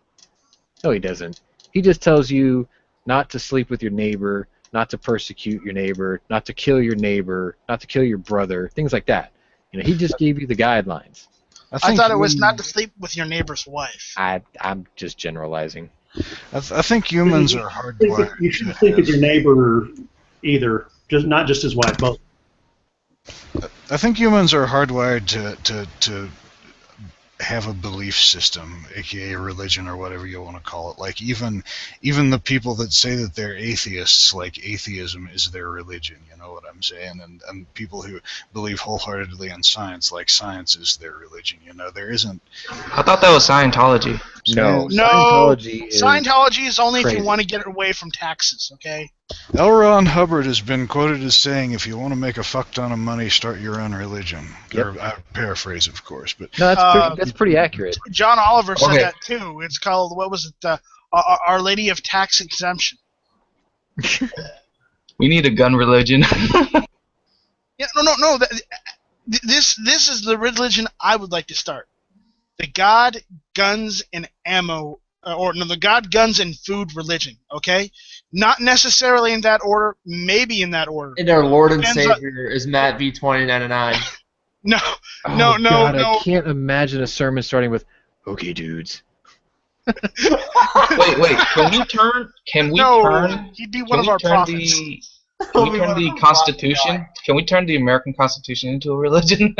No, he doesn't. He just tells you not to sleep with your neighbor, not to persecute your neighbor, not to kill your neighbor, not to kill your brother, things like that. He just gave you the guidelines. I thought it was not to sleep with your neighbor's wife. I'm just generalizing. I think humans are hardwired. You shouldn't sleep with your neighbor either, not just his wife, both. I think humans are hardwired to have a belief system, aka religion or whatever you want to call it. Like even the people that say that they're atheists, like atheism is their religion, you know what I'm saying? And people who believe wholeheartedly in science, like science is their religion, there isn't. I thought that was Scientology. No, Scientology is only crazy. If you want to get away from taxes, okay? L. Ron Hubbard has been quoted as saying, if you want to make a fuck ton of money, start your own religion. Yep. Or, I paraphrase, of course. But no, that's pretty accurate. John Oliver said that too. It's called, what was it, Our Lady of Tax Exemption. We need a gun religion. Yeah, no. This is the religion I would like to start. The God, Guns, and Ammo, the God, Guns, and Food religion, okay? Not necessarily in that order. Maybe in that order. And our Lord and Depends on- Savior is Matt V2099. No, Oh, no, God, no. I can't imagine a sermon starting with, "Okay, dudes." Wait. Can we turn? No, he'd be one of our prophets. Can we turn the Constitution? Can we turn the American Constitution into a religion?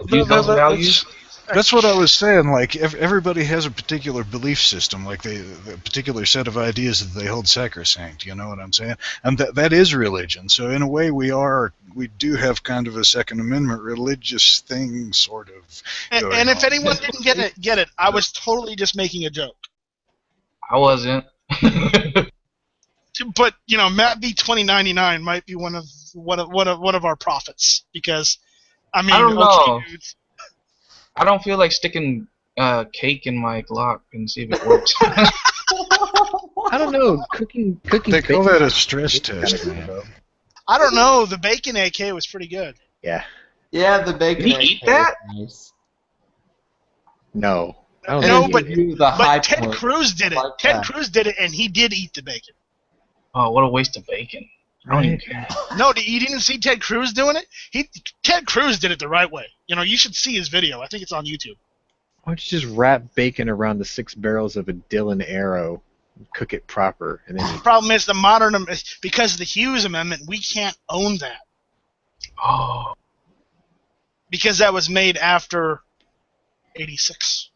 Use those values. That's what I was saying. Like everybody has a particular belief system, like a particular set of ideas that they hold sacrosanct. You know what I'm saying? And that is religion. So in a way, we do have kind of a Second Amendment religious thing, sort of. And if anyone didn't get it, I was totally just making a joke. I wasn't. But Matt V2099 might be one of our prophets because, I mean, I don't know. okay, dudes. I don't feel like sticking cake in my Glock and see if it works. I don't know. Cooking. They call bacon- that a stress test, man. I don't know. The bacon AK was pretty good. Yeah. Yeah, the bacon. Did he eat that? Nice. No. I don't No, think but- You the high Ted point. Cruz did it. Like Ted that. Cruz did it, and he did eat the bacon. Oh, what a waste of bacon. I don't even care. No, you didn't see Ted Cruz doing it? Ted Cruz did it the right way. You should see his video. I think it's on YouTube. Why don't you just wrap bacon around the 6 barrels of a Dillon Arrow, cook it proper, and then The problem is because of the Hughes Amendment, we can't own that Oh, because that was made after '86.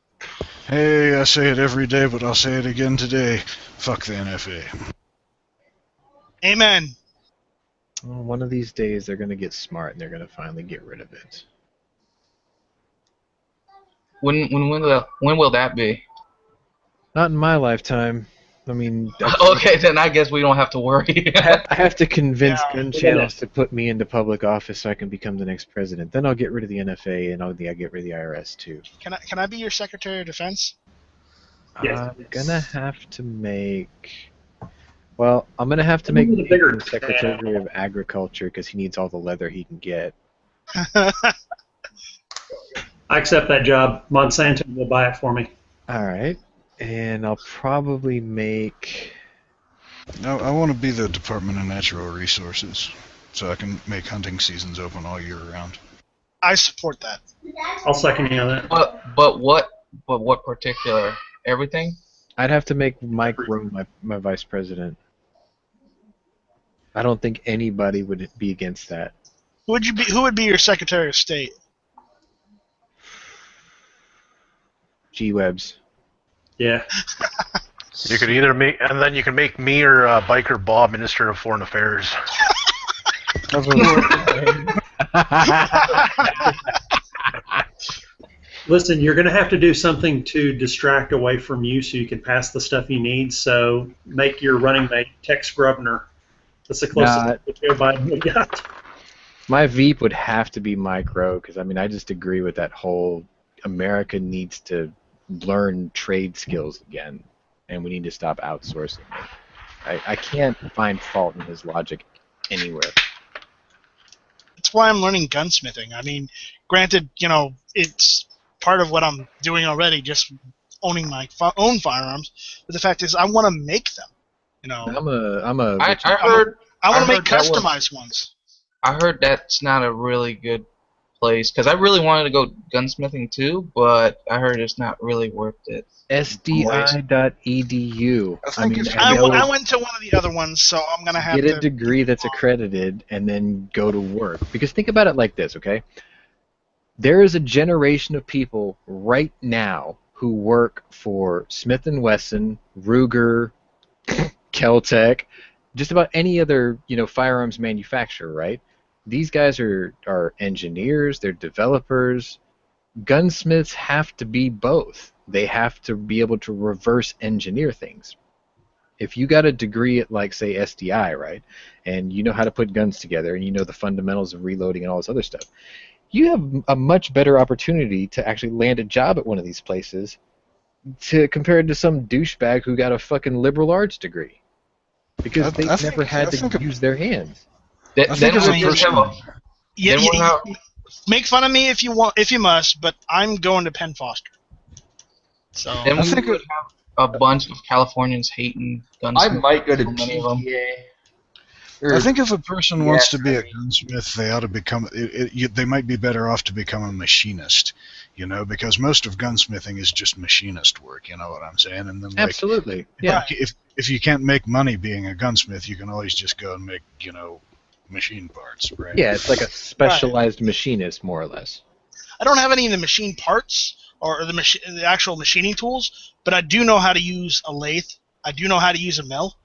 Hey, I say it every day, but I'll say it again today. Fuck the NFA. Amen. well, one of these days they're going to get smart and they're going to finally get rid of it. when will that be? Not in my lifetime. I mean, Okay, then I guess we don't have to worry. I have to convince Yeah. gun channels to put me into public office so I can become the next president. Then I'll get rid of the NFA and I'll get rid of the IRS too. Can I be your Secretary of Defense? Yes. I'm gonna have to make. Well, I'm gonna have to make The bigger Nathan Secretary of Agriculture because he needs all the leather he can get. I accept that job. Monsanto will buy it for me. All right, and I'll probably make. No, I want to be the Department of Natural Resources, so I can make hunting seasons open all year round. I support that. I'll second you on that. But what particular? Everything? I'd have to make Mike Rome my vice president. I don't think anybody would be against that. Who would be your Secretary of State? G-Webs. Yeah. You could either make, and then you can make me or Biker Bob Minister of Foreign Affairs. Listen, you're going to have to do something to distract away from you so you can pass the stuff you need. So make your running mate Tex Grubner. That's the closest to Joe Biden we got. My Veep would have to be Mike Rowe because I just agree with that whole America needs to learn trade skills again, and we need to stop outsourcing it. I can't find fault in his logic anywhere. That's why I'm learning gunsmithing. I mean, granted, it's part of what I'm doing already, just owning my own firearms. But the fact is, I want to make them. I heard. I want to I make heard that was- customized ones. I heard that's not a really good place because I really wanted to go gunsmithing too, but I heard it's not really worth it. SDI.edu. I went to one of the other ones, so I'm gonna have get to a degree that's accredited and then go to work. Because think about it like this, okay? There is a generation of people right now who work for Smith & Wesson, Ruger, Kel-Tec, just about any other firearms manufacturer, right? These guys are engineers, they're developers. Gunsmiths have to be both. They have to be able to reverse engineer things. If you got a degree at, like, say, SDI, right, and you know how to put guns together and you know the fundamentals of reloading and all this other stuff, you have a much better opportunity to actually land a job at one of these places compared to some douchebag who got a fucking liberal arts degree. Because they never had to use their hands. Then we'll just have a. Yeah, Then we'll have, make fun of me if you must, but I'm going to Penn Foster. So then we would have a bunch of Californians hating I gunsmiths. might go to So many of 'em. PTA. I think if a person wants to be a sorry. gunsmith, they ought to become. They might be better off to become a machinist, because most of gunsmithing is just machinist work. You know what I'm saying? And then, like, Absolutely. Yeah. if you can't make money being a gunsmith, you can always just go and make machine parts, right? Yeah, it's like a specialized machinist, more or less. I don't have any of the machine parts or the actual machining tools, but I do know how to use a lathe. I do know how to use a mill.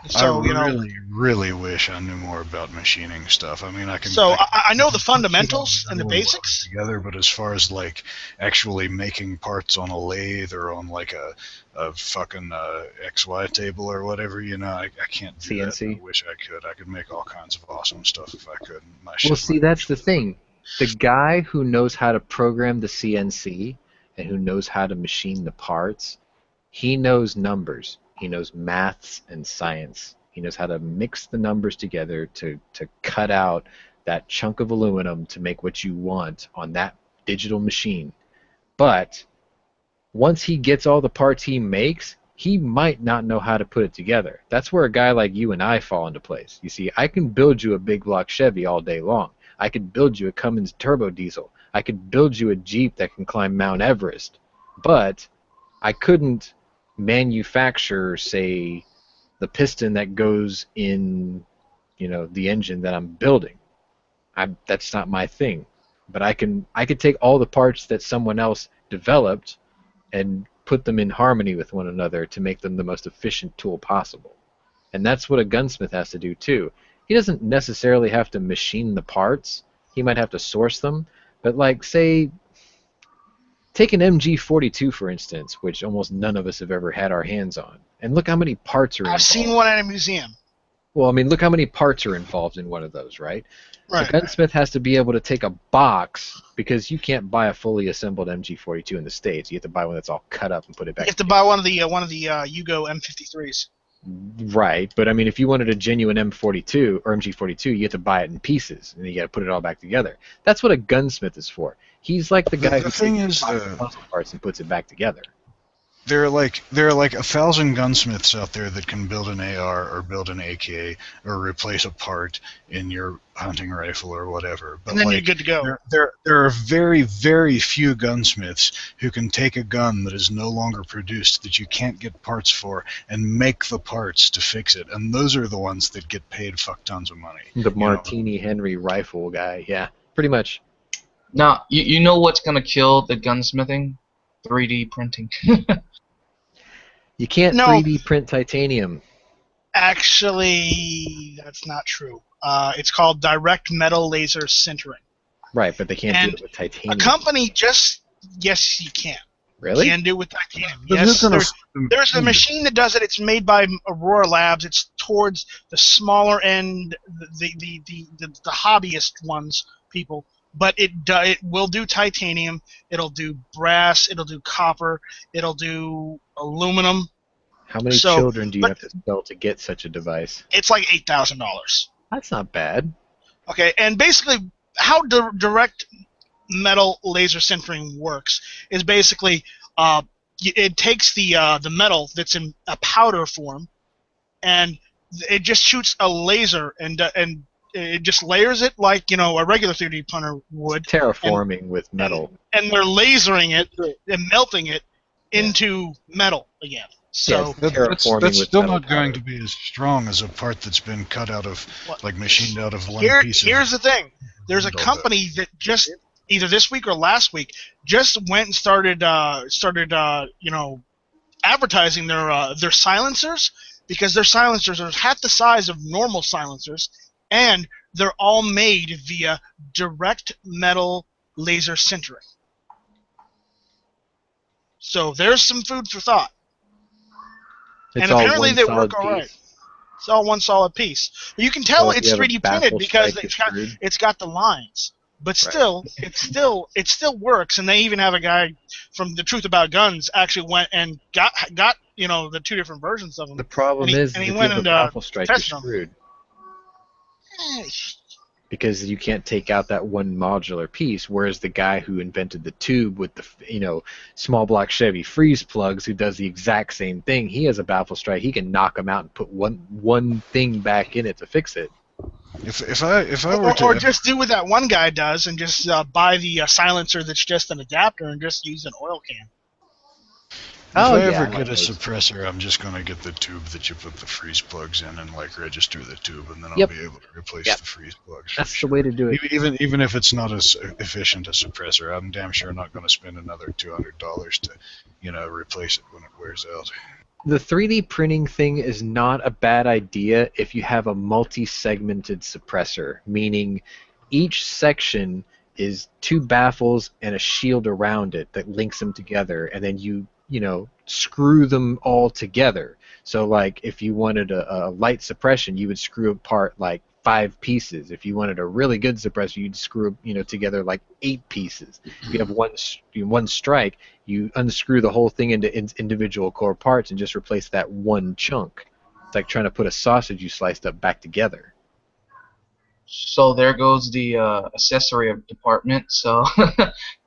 So I really wish I knew more about machining stuff. I mean, I can. So I know the can fundamentals put and the all of it basics. together, but as far as like actually making parts on a lathe or on like a fucking XY table or whatever, I can't do CNC. that. I wish I could. I could make all kinds of awesome stuff if I could. Well, see, that's the thing. The guy who knows how to program the CNC and who knows how to machine the parts, he knows numbers. He knows maths and science. He knows how to mix the numbers together to cut out that chunk of aluminum to make what you want on that digital machine. But once he gets all the parts he makes, he might not know how to put it together. That's where a guy like you and I fall into place. You see, I can build you a big block Chevy all day long. I could build you a Cummins turbo diesel. I could build you a Jeep that can climb Mount Everest. But I couldn't manufacture, say, the piston that goes in, the engine that I'm building. That's not my thing. But I could take all the parts that someone else developed and put them in harmony with one another to make them the most efficient tool possible. And that's what a gunsmith has to do too. He doesn't necessarily have to machine the parts. He might have to source them. But like, say, take an MG42, for instance, which almost none of us have ever had our hands on. And look how many parts are involved. I've seen one at a museum. Well, I mean, look how many parts are involved in one of those, right? Right. A gunsmith has to be able to take a box, because you can't buy a fully assembled MG42 in the States. You have to buy one that's all cut up and put it back. You have to buy one of the Yugo M53s. Right, but I mean, if you wanted a genuine M42 or MG42, you have to buy it in pieces, and you got to put it all back together. That's what a gunsmith is for. He's like the guy who takes puzzle parts and puts it back together. There are like 1,000 gunsmiths out there that can build an AR or build an AK or replace a part in your hunting rifle or whatever. But And then you're good to go. There are very, very few gunsmiths who can take a gun that is no longer produced, that you can't get parts for, and make the parts to fix it. And those are the ones that get paid fuck tons of money. The Martini Henry rifle guy, yeah, pretty much. Now, you know what's going to kill the gunsmithing? 3D printing. You can't No. 3D print titanium. Actually, that's not true. It's called direct metal laser sintering. Right, but they can't And do it with titanium. A company yes, you can. Really? You can do it with titanium. But Yes, who's gonna there's a machine that does it. It's made by Aurora Labs. It's towards the smaller end, the hobbyist ones, people. But it will do titanium. It'll do brass. It'll do copper. It'll do aluminum. How many children do you have to sell to get such a device? It's like $8,000. That's not bad. Okay, and basically how direct metal laser sintering works is basically it takes the metal that's in a powder form, and it just shoots a laser and it just layers it like a regular 3D printer would. Terraforming with metal. And they're lasering it and melting it into metal again. So that's still not going to be as strong as a part that's been cut out of, like machined out of one piece. Here's the thing. There's a company that just either this week or last week just went and started advertising their silencers, because their silencers are half the size of normal silencers, and they're all made via direct metal laser sintering. So there's some food for thought. It's and all apparently one they solid work all right. piece. It's all one solid piece. But you can tell So if it's you have a 3D printed baffle because strike, you're it's got the lines. But still, it still works. And they even have a guy from The Truth About Guns actually went and got the two different versions of them. The problem is, and he if went you have and a baffle strike, you're tested them. screwed. because you can't take out that one modular piece. Whereas the guy who invented the tube with the small block Chevy freeze plugs, who does the exact same thing, he has a baffle strike. He can knock them out and put one thing back in it to fix it. If I were to or just do what that one guy does and just buy the silencer that's just an adapter and just use an oil can. If I yeah, ever get a suppressor, I'm just going to get the tube that you put the freeze plugs in and like register the tube, and then I'll be able to replace the freeze plugs. That's the way to do it. Even if it's not as efficient a suppressor, I'm damn sure not going to spend another $200 to, replace it when it wears out. The 3D printing thing is not a bad idea if you have a multi-segmented suppressor, meaning each section is 2 baffles and a shield around it that links them together, and then you screw them all together. So like if you wanted a light suppression, you would screw apart like 5 pieces. If you wanted a really good suppressor, you'd screw together like 8 pieces. If you have one strike, you unscrew the whole thing into individual core parts and just replace that one chunk. It's like trying to put a sausage you sliced up back together. So there goes the accessory department. So,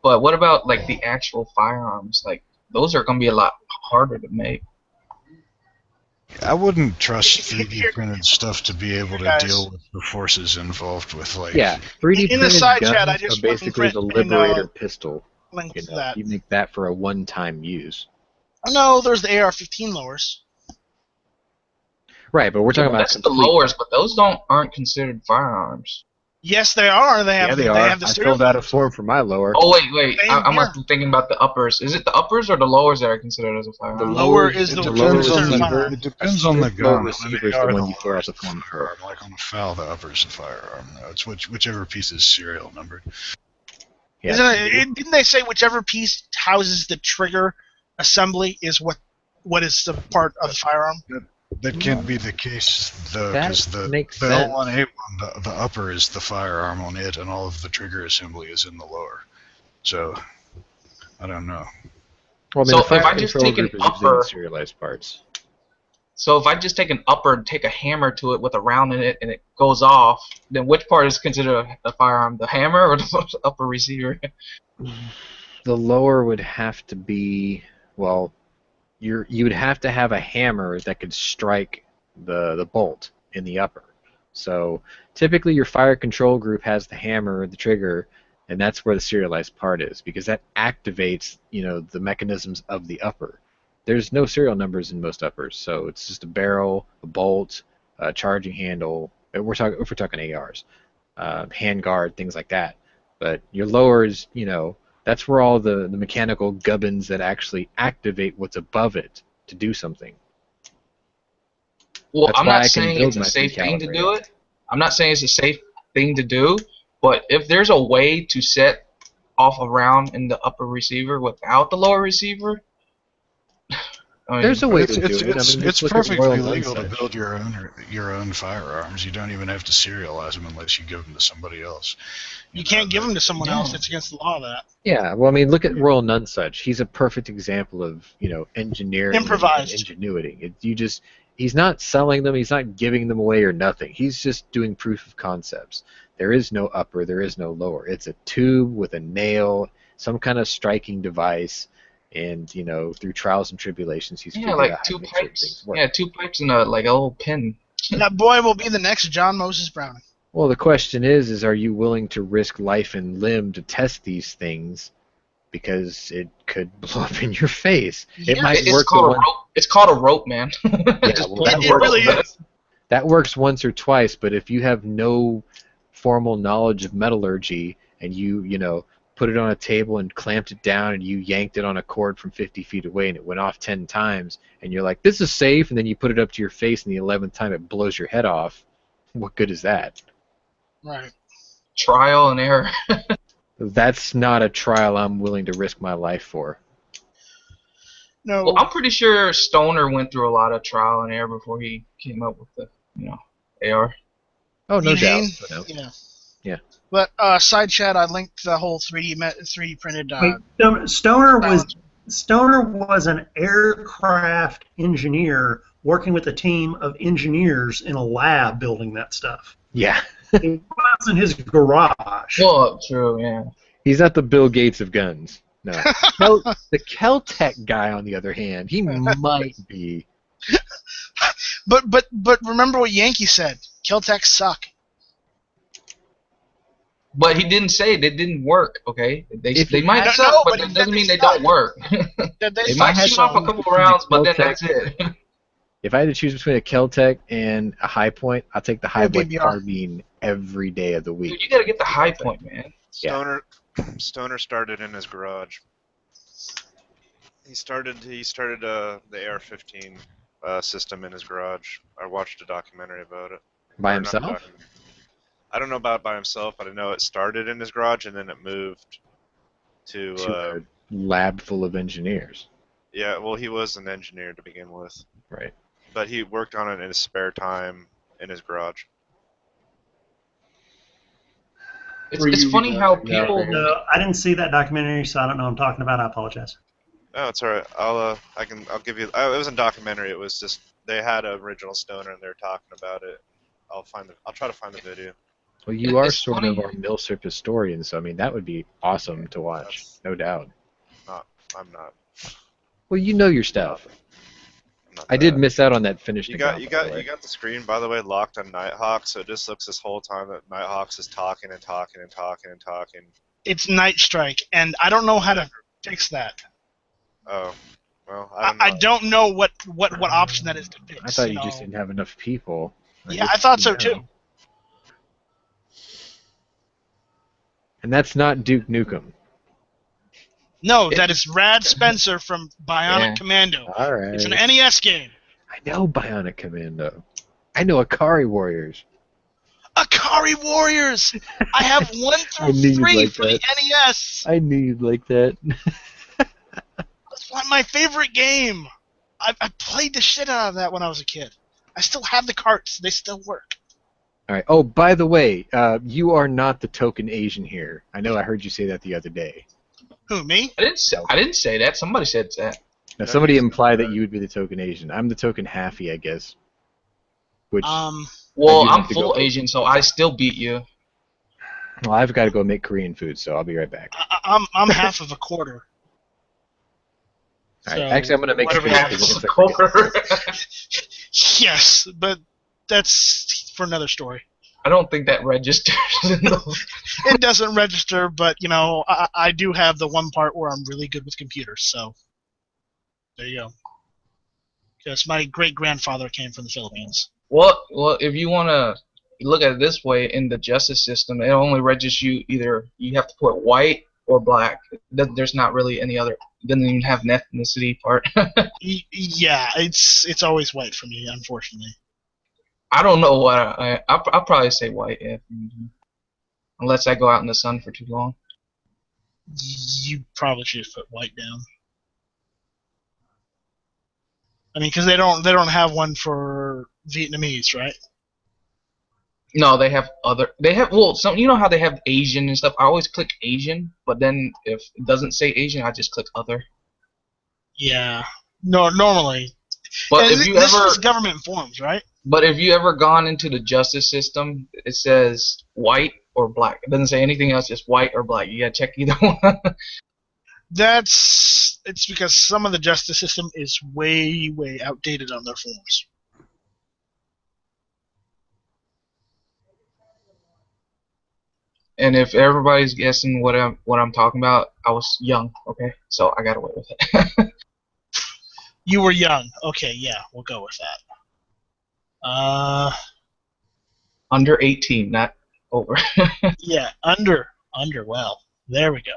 but what about like the actual firearms? Like those are going to be a lot harder to make. I wouldn't trust 3D printed stuff to be able to deal with the forces involved with 3D in printed the side guns chat, I just are basically the Liberator pistol. Link to that. You make that for a one-time use. Oh, no, there's the AR-15 lowers. Right, but we're talking about that's the lowers, but those aren't considered firearms. Yes, they are. They have. they are. Have the I filled out a form for my lower. Oh wait! I must be thinking about the uppers. Is it the uppers or the lowers that are considered as a firearm? The lower is the It depends on the gun. Receiver is the one you throw out the form for. Like on a FAL, the upper is the firearm. No, it's whichever piece is serial numbered. Yeah. Didn't they say whichever piece houses the trigger assembly is what is the part of the firearm? That can't be the case, though, because the L1A1, the upper is the firearm on it, and all of the trigger assembly is in the lower. So, I don't know. Well, so if I just take an upper, serialized parts. So if I just take an upper and take a hammer to it with a round in it, and it goes off, then which part is considered a firearm? The hammer or the upper receiver? The lower would have to be, well, you would have to have a hammer that could strike the bolt in the upper. So typically your fire control group has the hammer, the trigger, and that's where the serialized part is, because that activates the mechanisms of the upper. There's no serial numbers in most uppers, so it's just a barrel, a bolt, a charging handle. If we're talking ARs, handguard, things like that. But your lowers, that's where all the mechanical gubbins that actually activate what's above it to do something. Well, I'm not saying it's a safe thing to do it. I'm not saying it's a safe thing to do, but if there's a way to set off a round in the upper receiver without the lower receiver, there's a way to do it. It's perfectly legal to build your own firearms. You don't even have to serialize them unless you give them to somebody else. You can't give them to someone else. It's against the law of that. Yeah, well, look at Royal Nunsuch. He's a perfect example of engineering, improvised, and ingenuity. He's not selling them. He's not giving them away or nothing. He's just doing proof of concepts. There is no upper. There is no lower. It's a tube with a nail, some kind of striking device. And through trials and tribulations, he's figured out how to make certain things work. Yeah, 2 pipes and a little pin. That boy will be the next John Moses Browning. Well, the question is are you willing to risk life and limb to test these things? Because it could blow up in your face. Yeah, it might work. It's called a rope, man. It really is. That works once or twice, but if you have no formal knowledge of metallurgy and you put it on a table and clamped it down and you yanked it on a cord from 50 feet away and it went off 10 times and you're like, this is safe, and then you put it up to your face and the 11th time it blows your head off, what good is that? Right. Trial and error. That's not a trial I'm willing to risk my life for. No. Well, I'm pretty sure Stoner went through a lot of trial and error before he came up with the AR. Oh, no doubt. Yeah. But side chat, I linked the whole 3D printed. Stoner was an aircraft engineer working with a team of engineers in a lab building that stuff. Yeah. It wasn't his garage. Well, true, yeah. He's not the Bill Gates of guns. No. The Kel-Tec guy, on the other hand, he might be. But remember what Yankee said. Kel-Tec suck. But he didn't say they didn't work, okay? They might I don't suck, know, but but that he doesn't said mean they they don't suck. work. They might shoot off a couple rounds, but then that's it. If I had to choose between a Kel-Tec and a High Point, I'll take the High Point BBR. carbine every day of the week. Dude, you gotta get the High Point, man. Stoner started in his garage. He started the AR-15 system in his garage. I watched a documentary about it. By Or not a himself? documentary. I don't know about it by himself, but I know it started in his garage and then it moved to. To a lab full of engineers. Yeah, well, he was an engineer to begin with. Right. But he worked on it in his spare time in his garage. It's funny how people. No, I didn't see that documentary, so I don't know what I'm talking about. I apologize. Oh, it's alright. I'll give you. It wasn't a documentary. It was just they had an original Stoner and they were talking about it. I'll try to find the video. Well, you are It's sort funny. of our Milsurp historian, so I mean that would be awesome to watch, no doubt. I'm not. Well, you know your stuff. I'm not I did that. miss out on that finished. You got the screen, by the way, locked on Nighthawk, so it just looks this whole time that Nighthawk's is talking and talking and talking and talking. It's Night Strike, and I don't know how to fix that. Oh, well, I don't know what option that is to fix. I thought you know? just didn't have enough people. Yeah, I thought so too. And that's not Duke Nukem. No, that is Rad Spencer from Bionic Yeah. Commando. All right. It's an NES game. I know Bionic Commando. I know Akari Warriors. Akari Warriors! I have 1 I knew through you'd 3 like for the that. NES. I knew you'd like that. That's my favorite game. I played the shit out of that when I was a kid. I still have the carts. They still work. All right. Oh, by the way, you are not the token Asian here. I know I heard you say that the other day. Who, me? I didn't say that. Somebody said that. Now, somebody implied that you would be the token Asian. I'm the token Halfie, I guess. Which. Well, I do I'm have to full go. Asian, so I still beat you. Well, I've got to go make Korean food, so I'll be right back. I'm half of a quarter. All right. Actually, I'm going to make whatever space happens. because I forget. Yes, but that's for another story. I don't think that registers. It doesn't register, but you know, I do have the one part where I'm really good with computers, so there you go. Because my great grandfather came from the Philippines. Well, if you want to look at it this way, in the justice system, it only registers you either you have to put white or black. There's not really any other. It doesn't even have an ethnicity part. Yeah, it's always white for me, unfortunately. I don't know what I'll probably say white, yeah. Unless I go out in the sun for too long. You probably should put white down. I mean, because they don't have one for Vietnamese, right? No, they have other. They have some. You know how they have Asian and stuff. I always click Asian, but then if it doesn't say Asian, I just click other. Yeah. No, normally. But And if you this ever is government forms, right? But if you ever gone into the justice system, it says white or black. It doesn't say anything else, just white or black. You gotta check either one. It's because some of the justice system is way, way outdated on their forms. And if everybody's guessing what I'm talking about, I was young, okay? So I got away with it. You were young. Okay, yeah, we'll go with that. Under 18, not over. Yeah, under. Well, there we go.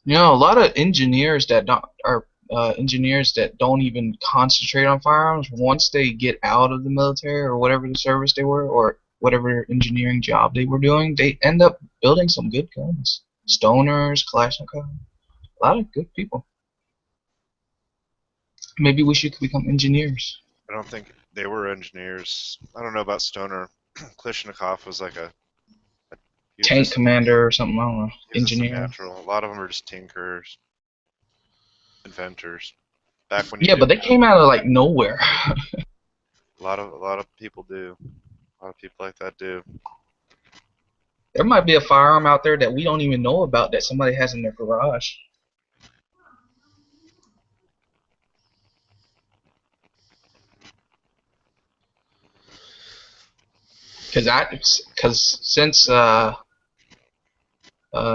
You know, a lot of engineers that don't even concentrate on firearms, once they get out of the military or whatever the service they were, or whatever engineering job they were doing, they end up building some good guns. Stoners, Kalashnikov, a lot of good people. Maybe we should become engineers. I don't think they were engineers. I don't know about Stoner. Kalashnikov was like a was Tank just- commander or something. I don't know. he was just a Engineer. natural. A lot of them are just tinkers, inventors. Back when Yeah, but they came out of like nowhere. a lot of people do. A lot of people like that do. There might be a firearm out there that we don't even know about that somebody has in their garage. Because since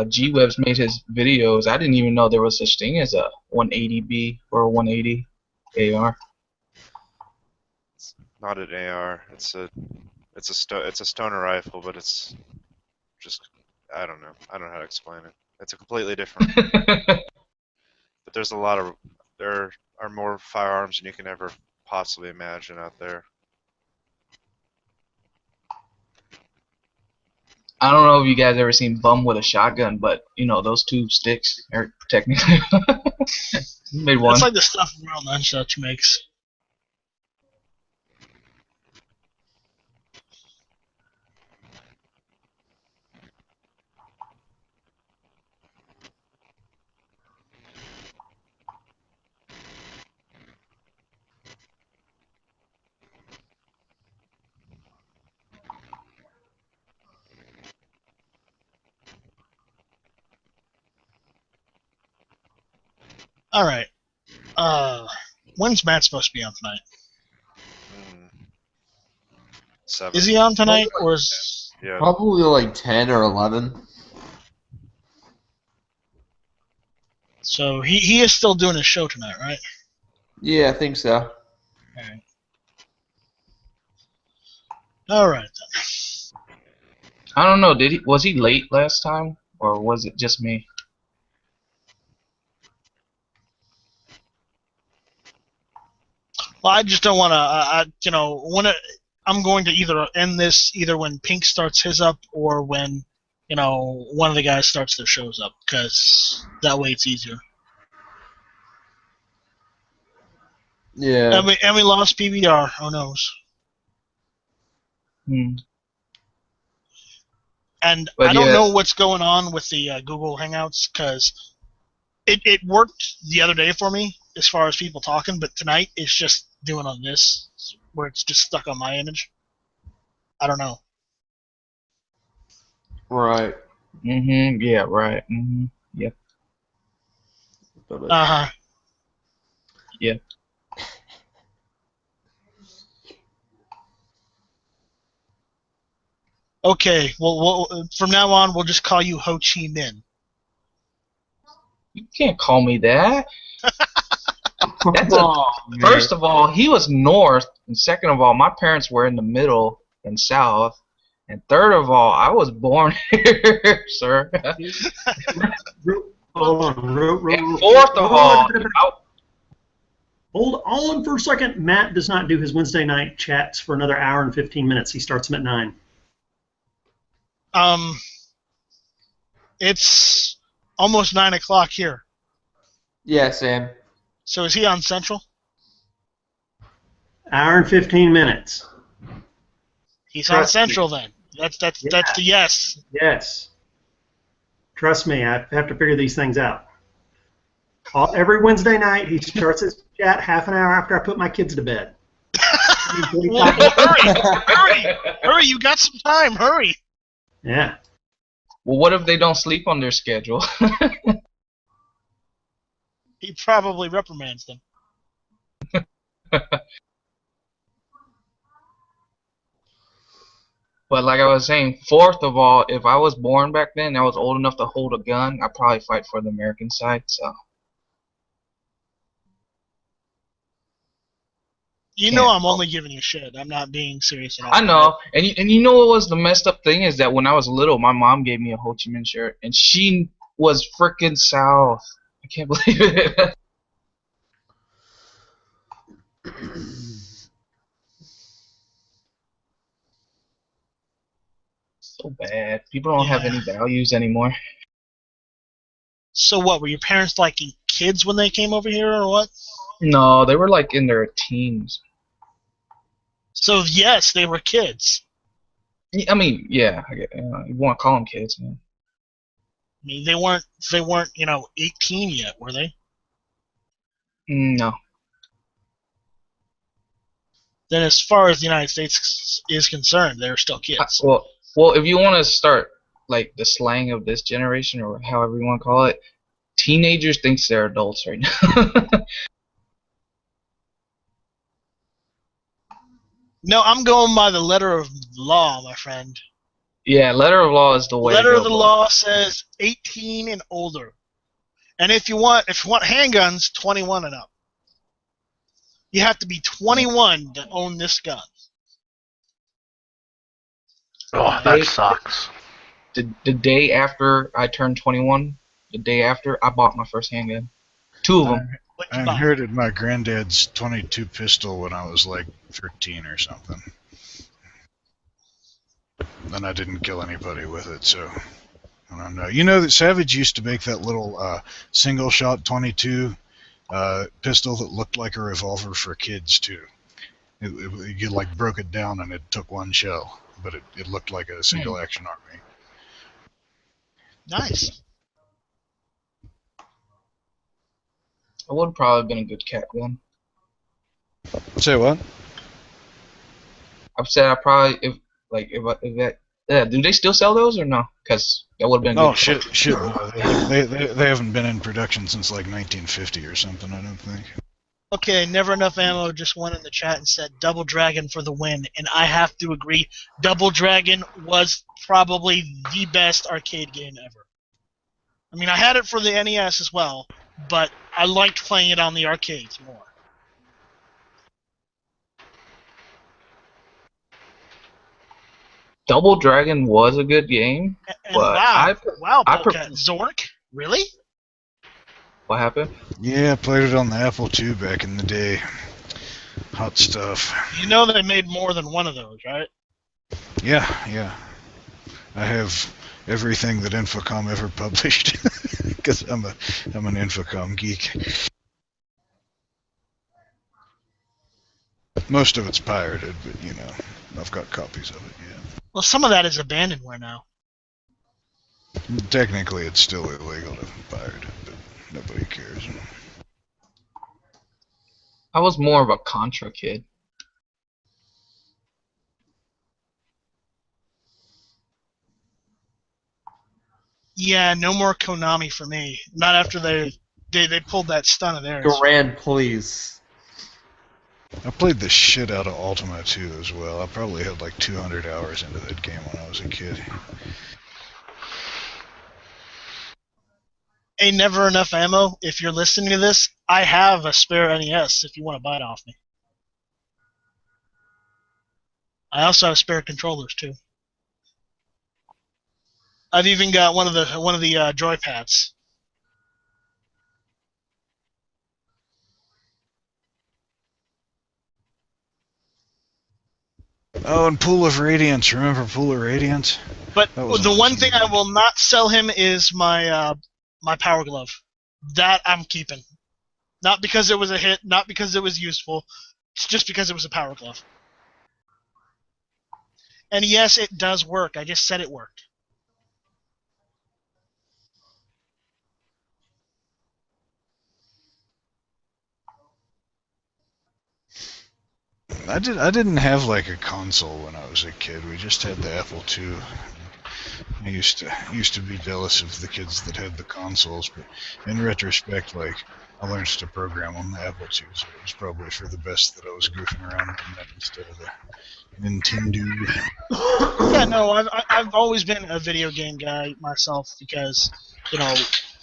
G-Web's made his videos, I didn't even know there was such thing as a 180B or a 180 AR. Not an AR. It's a stoner rifle, but it's just I don't know. I don't know how to explain it. It's a completely different. But there are more firearms than you can ever possibly imagine out there. I don't know if you guys ever seen Bum with a shotgun, but you know those two sticks are technically made one. It's like the stuff World Nunchuck makes. All right. When's Matt supposed to be on tonight? 7. Is he on tonight, or is? Yeah. Probably like 10 or 11. So he is still doing his show tonight, right? Yeah, I think so. All right then. I don't know. Was he late last time, or was it just me? Well, I just don't want to. I'm going to either end this either when Pink starts his up or when one of the guys starts their shows up, because that way it's easier. Yeah. And we lost PBR. Oh no. And But I don't yeah. know what's going on with the Google Hangouts, because it worked the other day for me as far as people talking, but tonight it's just doing on this where it's just stuck on my image. I don't know. Right. Yeah. Right. Yep. Uh-huh. Yeah. Okay, well, from now on, we'll just call you Ho Chi Minh. You can't call me that. Oh, First of all, he was north, and second of all, my parents were in the middle and south, and third of all, I was born here, sir. Hold on. And fourth of all, Hold on for a second. Matt does not do his Wednesday night chats for another hour and 15 minutes. He starts them at 9. It's almost 9 o'clock here. Yeah, Sam. So is he on Central? Hour and 15 minutes. He's on Trust me. Central then. That's the yes. Yes. Trust me, I have to figure these things out. Every Wednesday night, he starts his chat half an hour after I put my kids to bed. Well, hurry! You got some time. Hurry! Yeah. well, what if they don't sleep on their schedule? He probably reprimands them. But like I was saying, fourth of all, if I was born back then and I was old enough to hold a gun, I'd probably fight for the American side. So You know I'm only giving you shit. I'm not being serious at all. I know, and you know what was the messed up thing is that when I was little, my mom gave me a Ho Chi Minh shirt, and she was freaking South. I can't believe it. So bad. People don't have any values anymore. So what, were your parents like kids when they came over here, or what? No, they were like in their teens. So yes, they were kids. I mean, yeah, you want to call them kids, man. I mean, they weren't 18 yet, were they? No. Then, as far as the United States is concerned, they're still kids. Well, if you want to start like the slang of this generation or however you want to call it, teenagers thinks they're adults right now. No, I'm going by the letter of law, my friend. Yeah, letter of law is the way Letter to of go. the law says 18 and older, and if you want handguns, 21 and up. You have to be 21 to own this gun. Oh, that sucks. The day after I turned 21, the day after, I bought my first handgun. 2 of them. I inherited my granddad's .22 pistol when I was like 13 or something. And I didn't kill anybody with it, so I don't know. You know that Savage used to make that little single-shot .22 pistol that looked like a revolver for kids too. You like broke it down and it took one shell, but it looked like a single-action army. Nice. It would have probably been a good cat gun. Say what? I've said I probably if that. Yeah, do they still sell those or no? Because that would have been. Oh shit! No, they haven't been in production since like 1950 or something. I don't think. Okay, Never Enough Ammo just went in the chat and said Double Dragon for the win, and I have to agree. Double Dragon was probably the best arcade game ever. I mean, I had it for the NES as well, but I liked playing it on the arcades more. Double Dragon was a good game, And but wow, Polecat, Zork? Really? What happened? Yeah, I played it on the Apple II back in the day. Hot stuff. You know they made more than one of those, right? Yeah. I have everything that Infocom ever published because I'm an Infocom geek. Most of it's pirated, but you know, I've got copies of it. Yeah. Well, some of that is abandonware now. Technically, it's still illegal to pirate it, but nobody cares. I was more of a Contra kid. Yeah, no more Konami for me. Not after they pulled that stunt of theirs. Duran, please. I played the shit out of Ultima 2 as well. I probably had like 200 hours into that game when I was a kid. Hey, Never Enough Ammo, if you're listening to this, I have a spare NES if you want to buy it off me. I also have spare controllers too. I've even got one of the joypads. Oh, and Pool of Radiance. Remember Pool of Radiance? But That was the one awesome. thing I will not sell him is my my Power Glove. That I'm keeping. Not because it was a hit, not because it was useful, it's just because it was a Power Glove. And yes, it does work. I just said it worked. I didn't have like a console when I was a kid. We just had the Apple II. I used to be jealous of the kids that had the consoles, but in retrospect, like I learned to program on the Apple II, so it was probably for the best that I was goofing around on that instead of the Nintendo. Yeah, no, I've always been a video game guy myself because, you know,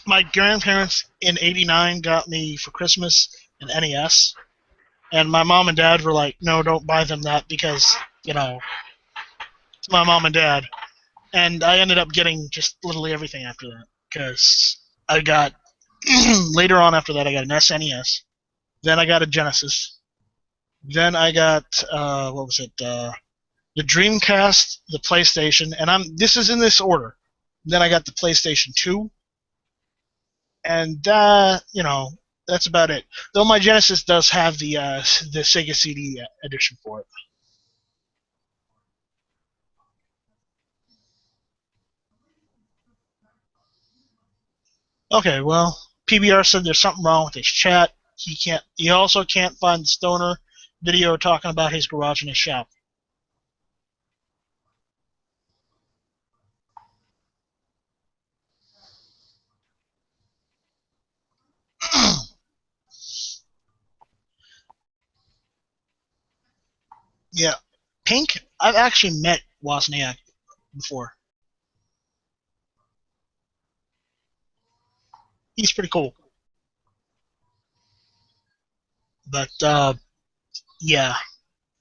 my grandparents in '89 got me for Christmas an NES, and my mom and dad were like, no, don't buy them that because, you know, it's my mom and dad. And I ended up getting just literally everything after that because I got, later on after that, I got an SNES, then I got a Genesis, then I got, what was it, the Dreamcast, the PlayStation, and this is in this order. Then I got the PlayStation 2, and you know, that's about it. Though my Genesis does have the Sega CD edition for it. Okay, well, PBR said there's something wrong with his chat. He can't. He also can't find the stoner video talking about his garage and his shop. Yeah, Pink. I've actually met Wozniak before. He's pretty cool. But yeah,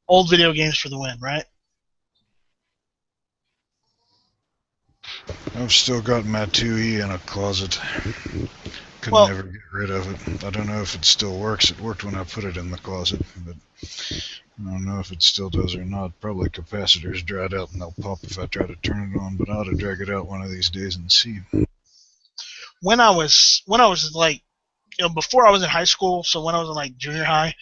old video games for the win, right? I've still got Matui in a closet. Could Well- never get rid of it. I don't know if it still works. It worked when I put it in the closet, but I don't know if it still does or not. Probably capacitors dried out and they'll pop if I try to turn it on, but I ought to drag it out one of these days and see. When I was like, before I was in high school, so when I was in like junior high,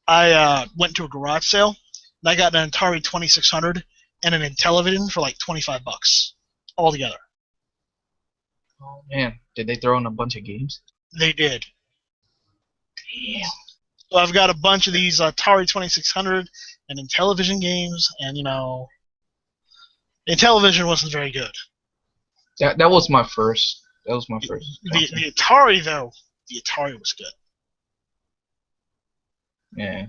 I went to a garage sale and I got an Atari 2600 and an Intellivision for like $25 all together. Oh man, did they throw in a bunch of games? They did. Damn. So I've got a bunch of these Atari 2600 and Intellivision games, and Intellivision wasn't very good. That was my first. That was my first. The Atari though, the Atari was good. Yeah.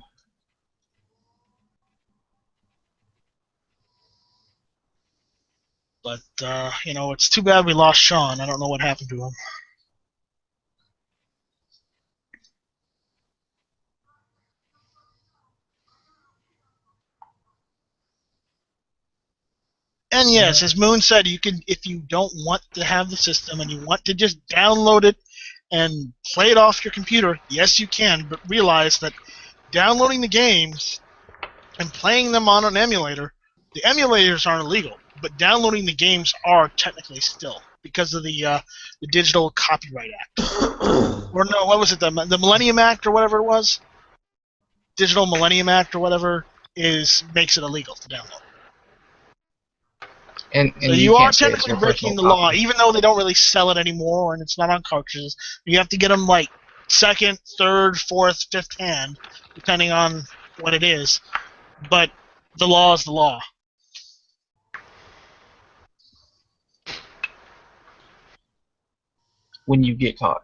But it's too bad we lost Sean. I don't know what happened to him. And yes, as Moon said, you can, if you don't want to have the system and you want to just download it and play it off your computer, yes, you can. But realize that downloading the games and playing them on an emulator, the emulators aren't illegal, but downloading the games are technically still because of the Digital Copyright Act. Or no, what was it? The Millennium Act or whatever it was. Digital Millennium Act or whatever makes it illegal to download. And So you are can't say it's technically your breaking personal the law, copy. even though they don't really sell it anymore and it's not on cartridges. You have to get them like second, third, fourth, fifth hand, depending on what it is. But the law is the law. When you get caught.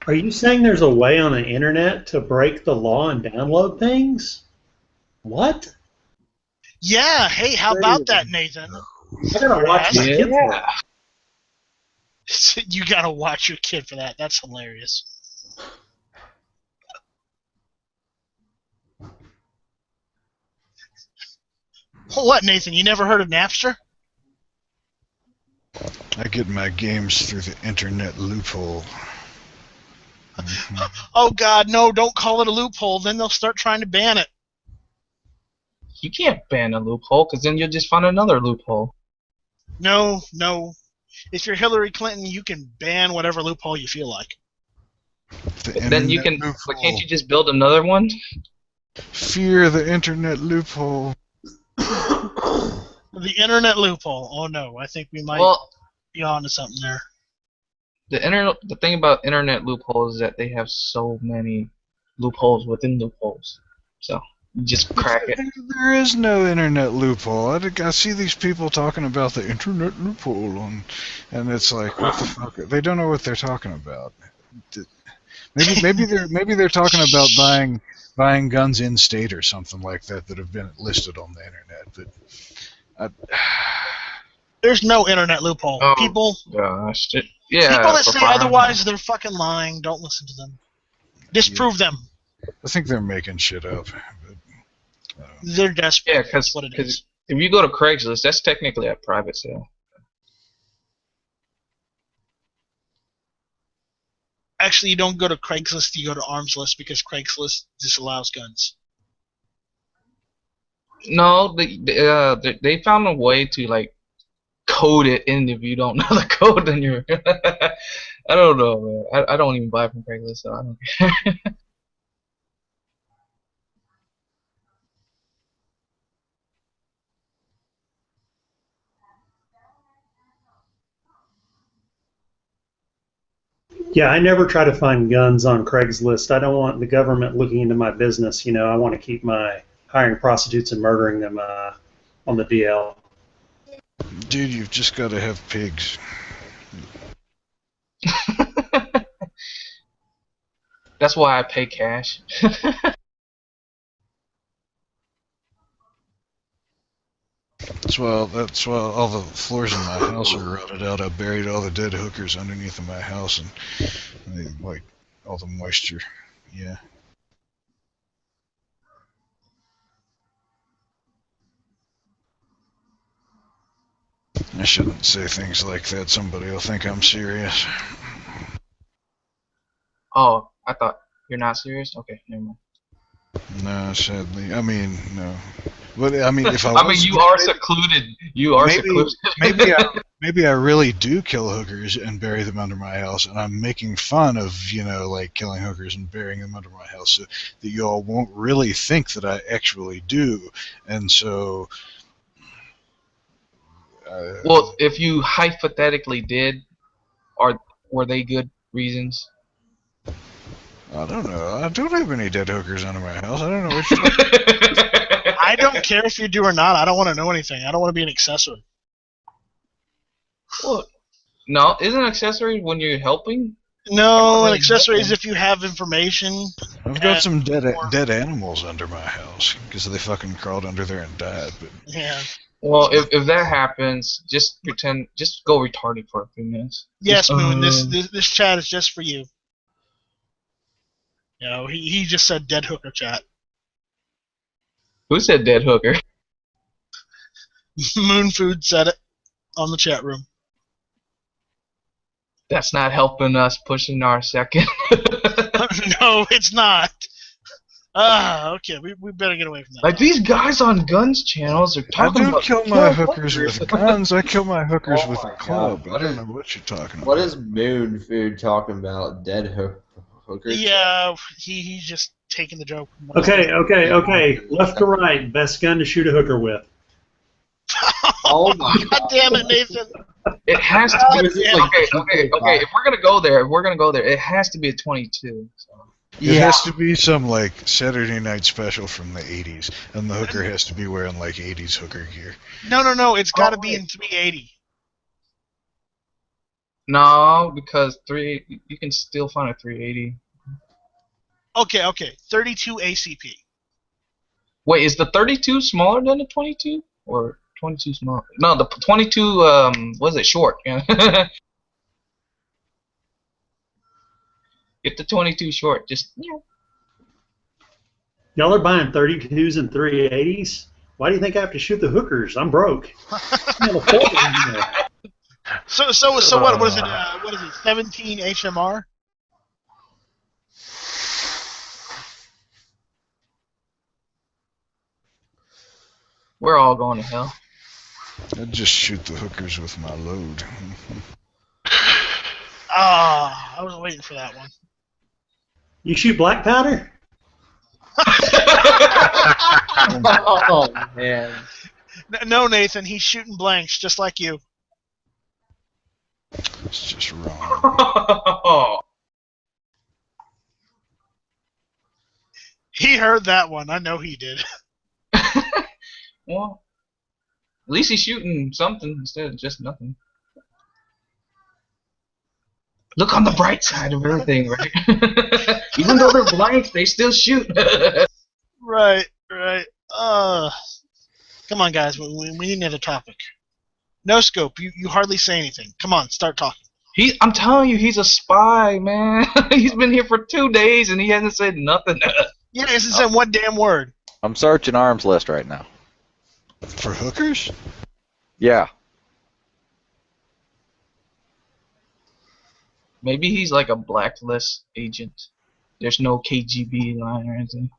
Are you saying there's a way on the internet to break the law and download things? What? Yeah, hey, how about that, Nathan? I gotta watch my kids. Yeah. You gotta watch your kid for that. That's hilarious. What, Nathan? You never heard of Napster? I get my games through the internet loophole. Oh God, no! Don't call it a loophole. Then they'll start trying to ban it. You can't ban a loophole because then you'll just find another loophole. No. If you're Hillary Clinton, you can ban whatever loophole you feel like. The Then you internet can. But loophole. can't you just build another one? Fear the internet loophole. The internet loophole. Oh no, I think we might Well, be on to something there. the thing about internet loopholes is that they have so many loopholes within loopholes. So you just crack it. There is no internet loophole. I see these people talking about the internet loophole, and it's like, what the fuck? They don't know what they're talking about. Maybe they're talking about buying guns in state or something like that have been listed on the internet. But There's no internet loophole. Oh, People Gosh. that for say firearms. otherwise, they're fucking lying. Don't listen to them. Disprove them. I think they're making shit up. But, They're desperate. Yeah, That's what it because is. if you go to Craigslist, that's technically a private sale. Actually, you don't go to Craigslist. You go to Armslist because Craigslist disallows guns. No, they found a way to like code it in. If you don't know the code, then you're. I don't know, man. I don't even buy from Craigslist, so I don't care. Yeah, I never try to find guns on Craigslist. I don't want the government looking into my business. You know, I want to keep my hiring prostitutes and murdering them on the DL. Dude, you've just got to have pigs. That's why I pay cash. That's why all the floors in my house are rotted out. I buried all the dead hookers underneath of my house, and they, like all the moisture. Yeah. I shouldn't say things like that. Somebody will think I'm serious. Oh, I thought you're not serious. Okay, never mind. No, sadly. I mean, no. But I mean, if I I mean, was, you are secluded. You are secluded. maybe I really do kill hookers and bury them under my house, and I'm making fun of, you know, like killing hookers and burying them under my house, so that you all won't really think that I actually do. And so, Well, if you hypothetically did, were they good reasons? I don't know. I don't have any dead hookers under my house. I don't know what you're talking about. I don't care if you do or not. I don't want to know anything. I don't want to be an accessory. Well, no, isn't an accessory when you're helping? No, an accessory is if you have information. I've got some dead animals under my house because they fucking crawled under there and died. But Yeah. Well, if that happens, just pretend, just go retarded for a few minutes. Yes, Just, Moon. This chat is just for you. You know, he just said dead hooker chat. Who said dead hooker? Moon Food said it on the chat room. That's not helping us pushing our second. No, it's not. Okay, we better get away from that. Like these guys on guns channels are I talking don't about kill my hookers with guns. I kill my hookers with a club. God. I don't know what you're talking about. What is Moon Food talking about? Dead hookers? Yeah, he's just taking the joke. Okay. Left to right, best gun to shoot a hooker with. Oh my God damn it, Nathan! It has to be. Okay. If we're gonna go there, it has to be a 22. So. It has to be some like Saturday night special from the 80s, and the hooker has to be wearing like 80s hooker gear. No, it's got to be in 380. No, because you can still find a 380. Okay, 32 ACP. Wait, is the 32 smaller than the 22, or 22 smaller? No, the 22 was it short? Get the 22 short. Just Y'all are buying 32s and 380s? Why do you think I have to shoot the hookers? I'm broke. So what is it? What is it? 17 HMR? We're all going to hell. I'd just shoot the hookers with my load. I was waiting for that one. You shoot black powder? Oh man. No, Nathan, he's shooting blanks just like you. It's just wrong. He heard that one. I know he did. Well, at least he's shooting something instead of just nothing. Look on the bright side of everything, right? Even though they're blanks, they still shoot. Right. Come on, guys. We need another topic. No scope. You hardly say anything. Come on, start talking. I'm telling you, he's a spy, man. He's been here for 2 days and he hasn't said nothing. Yeah, he hasn't said one damn word. I'm searching arms list right now. For hookers? Yeah. Maybe he's like a blacklist agent. There's no KGB line or anything.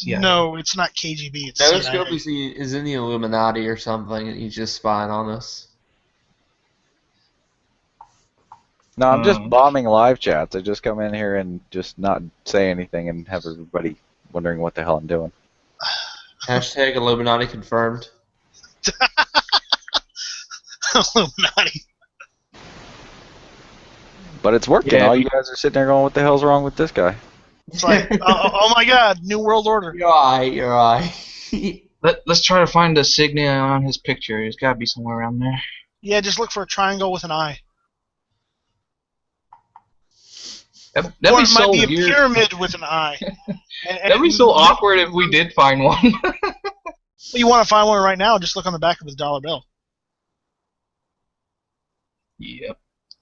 Yeah. No, it's not KGB. It's Telescope CIA. is in the Illuminati or something, and he's just spying on us. No, I'm just bombing live chats. I just come in here and just not say anything and have everybody wondering what the hell I'm doing. Hashtag Illuminati confirmed. Illuminati. But it's working. Yeah. All you guys are sitting there going, "What the hell's wrong with this guy?" It's like, oh my God, New World Order. You're alright. You're alright. Let's try to find the signia on his picture. It's got to be somewhere around there. Yeah, just look for a triangle with an eye. That'd Or be it so might be a weird. pyramid with an eye. That'd be so awkward if we did find one. You want to find one right now? Just look on the back of his dollar bill. Yep.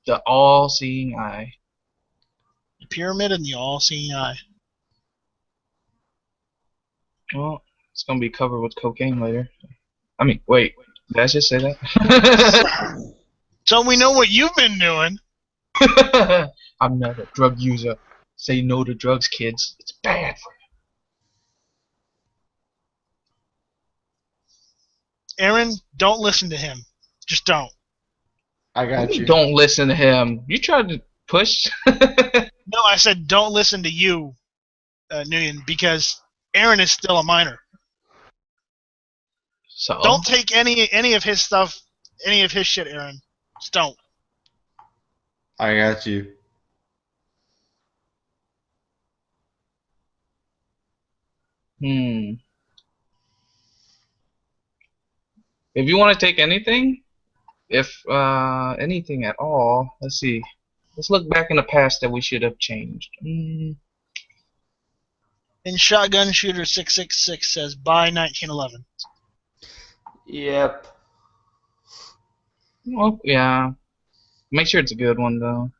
The all-seeing eye. The pyramid and the all-seeing eye. Well, it's gonna be covered with cocaine later. I mean, wait. Did I just say that? So we know what you've been doing. I'm not a drug user. Say no to drugs, kids. It's bad for you. Aaron, don't listen to him. Just don't. I got you. Don't listen to him. You tried to push. No, I said don't listen to you, Nguyen, because Aaron is still a minor. So Don't take any of his stuff, any of his shit, Aaron. Just don't. I got you. If you want to take anything, if anything at all, let's see. Let's look back in the past that we should have changed. And Shotgun Shooter 666 says buy 1911. Yep. Well, yeah. Make sure it's a good one though.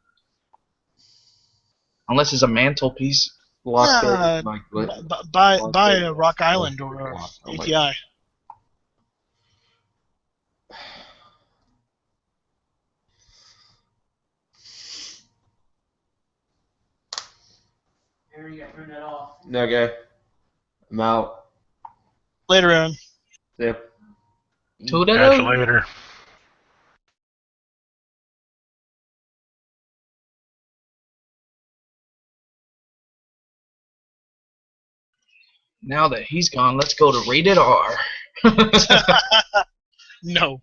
Unless it's a mantelpiece. Lock Yeah, buy a Rock Island or ATI. Okay. I'm out. Later, Aaron. Yep. Catch you later. Now that he's gone, let's go to Rated R. No.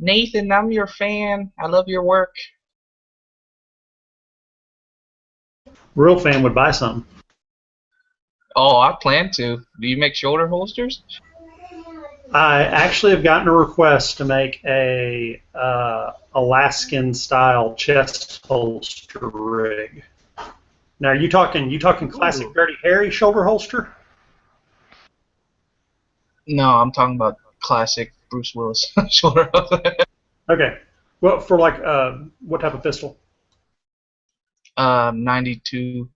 Nathan, I'm your fan. I love your work. Real fan would buy something. Oh, I plan to. Do you make shoulder holsters? I actually have gotten a request to make a Alaskan style chest holster rig. Now, are you talking classic Dirty Harry shoulder holster? No, I'm talking about classic Bruce Willis shoulder holster. Okay. Well, for like what type of pistol? 92,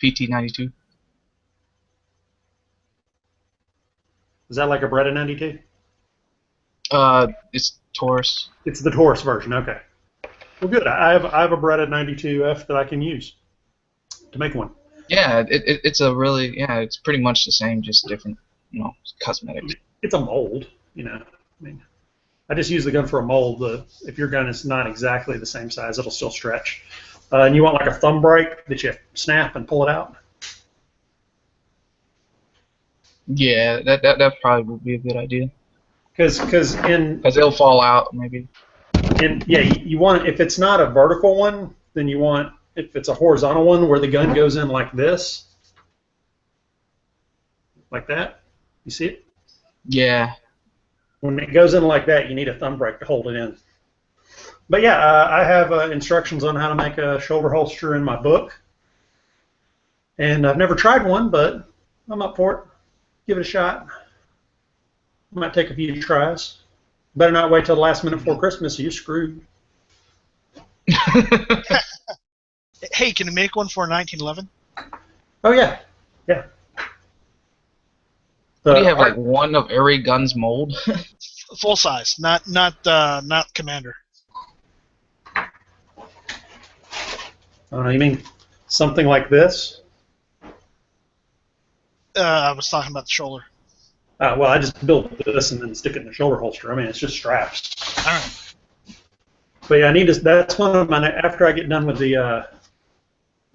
PT 92. Is that like a Beretta 92? It's Taurus. It's the Taurus version. Okay. Well, good. I have a Beretta 92F that I can use to make one. Yeah, it's a really it's pretty much the same, just different, cosmetics. It's a mold, I mean, I just use the gun for a mold. If your gun is not exactly the same size, it'll still stretch. And you want like a thumb brake that you snap and pull it out. Yeah, that probably would be a good idea. Because it'll fall out maybe. You want, if it's not a vertical one, then you want, if it's a horizontal one where the gun goes in like this, like that. You see it? Yeah. When it goes in like that, you need a thumb brake to hold it in. But yeah, I have instructions on how to make a shoulder holster in my book. And I've never tried one, but I'm up for it. Give it a shot. Might take a few tries. Better not wait till the last minute before Christmas, or you're screwed. Hey, can you make one for 1911? Oh yeah, yeah. Do you have like one of every gun's mold? Full size, not Commander. I don't know, you mean something like this? I was talking about the shoulder. Well, I just built this and then stick it in the shoulder holster. I mean, it's just straps. All right. But yeah, I need to. That's one of my. After I get done with the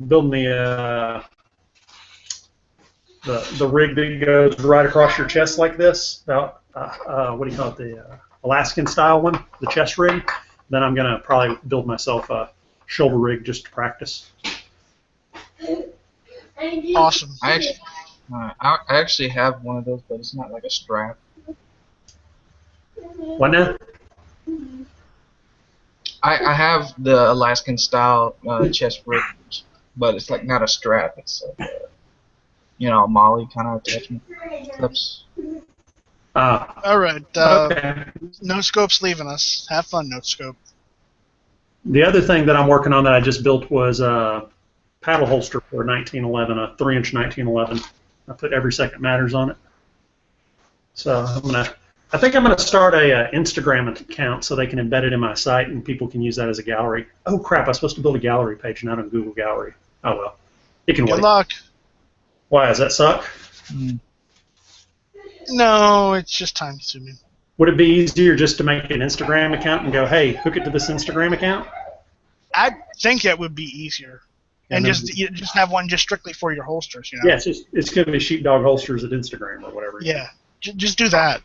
building the rig that goes right across your chest like this. What do you call it? The Alaskan style one, the chest rig. Then I'm gonna probably build myself a shoulder rig just to practice. Awesome. I actually have one of those, but it's not like a strap. What now? I have the Alaskan style chest rig, but it's like not a strap. It's a Molly kind of attachment clips. All right. Okay. No Scope's leaving us. Have fun, No Scope. The other thing that I'm working on that I just built was a paddle holster for a 1911, a 3-inch 1911. I put Every Second Matters on it. So I think I'm gonna start a Instagram account so they can embed it in my site and people can use that as a gallery. Oh crap! I was supposed to build a gallery page, not on Google Gallery. Oh well, it can wait. Good luck. Why does that suck? No, it's just time consuming. Would it be easier just to make an Instagram account and go, hey, hook it to this Instagram account? I think it would be easier, and just have one just strictly for your holsters. Yeah, it's gonna be Sheepdog Holsters at Instagram or whatever. Yeah, just do that.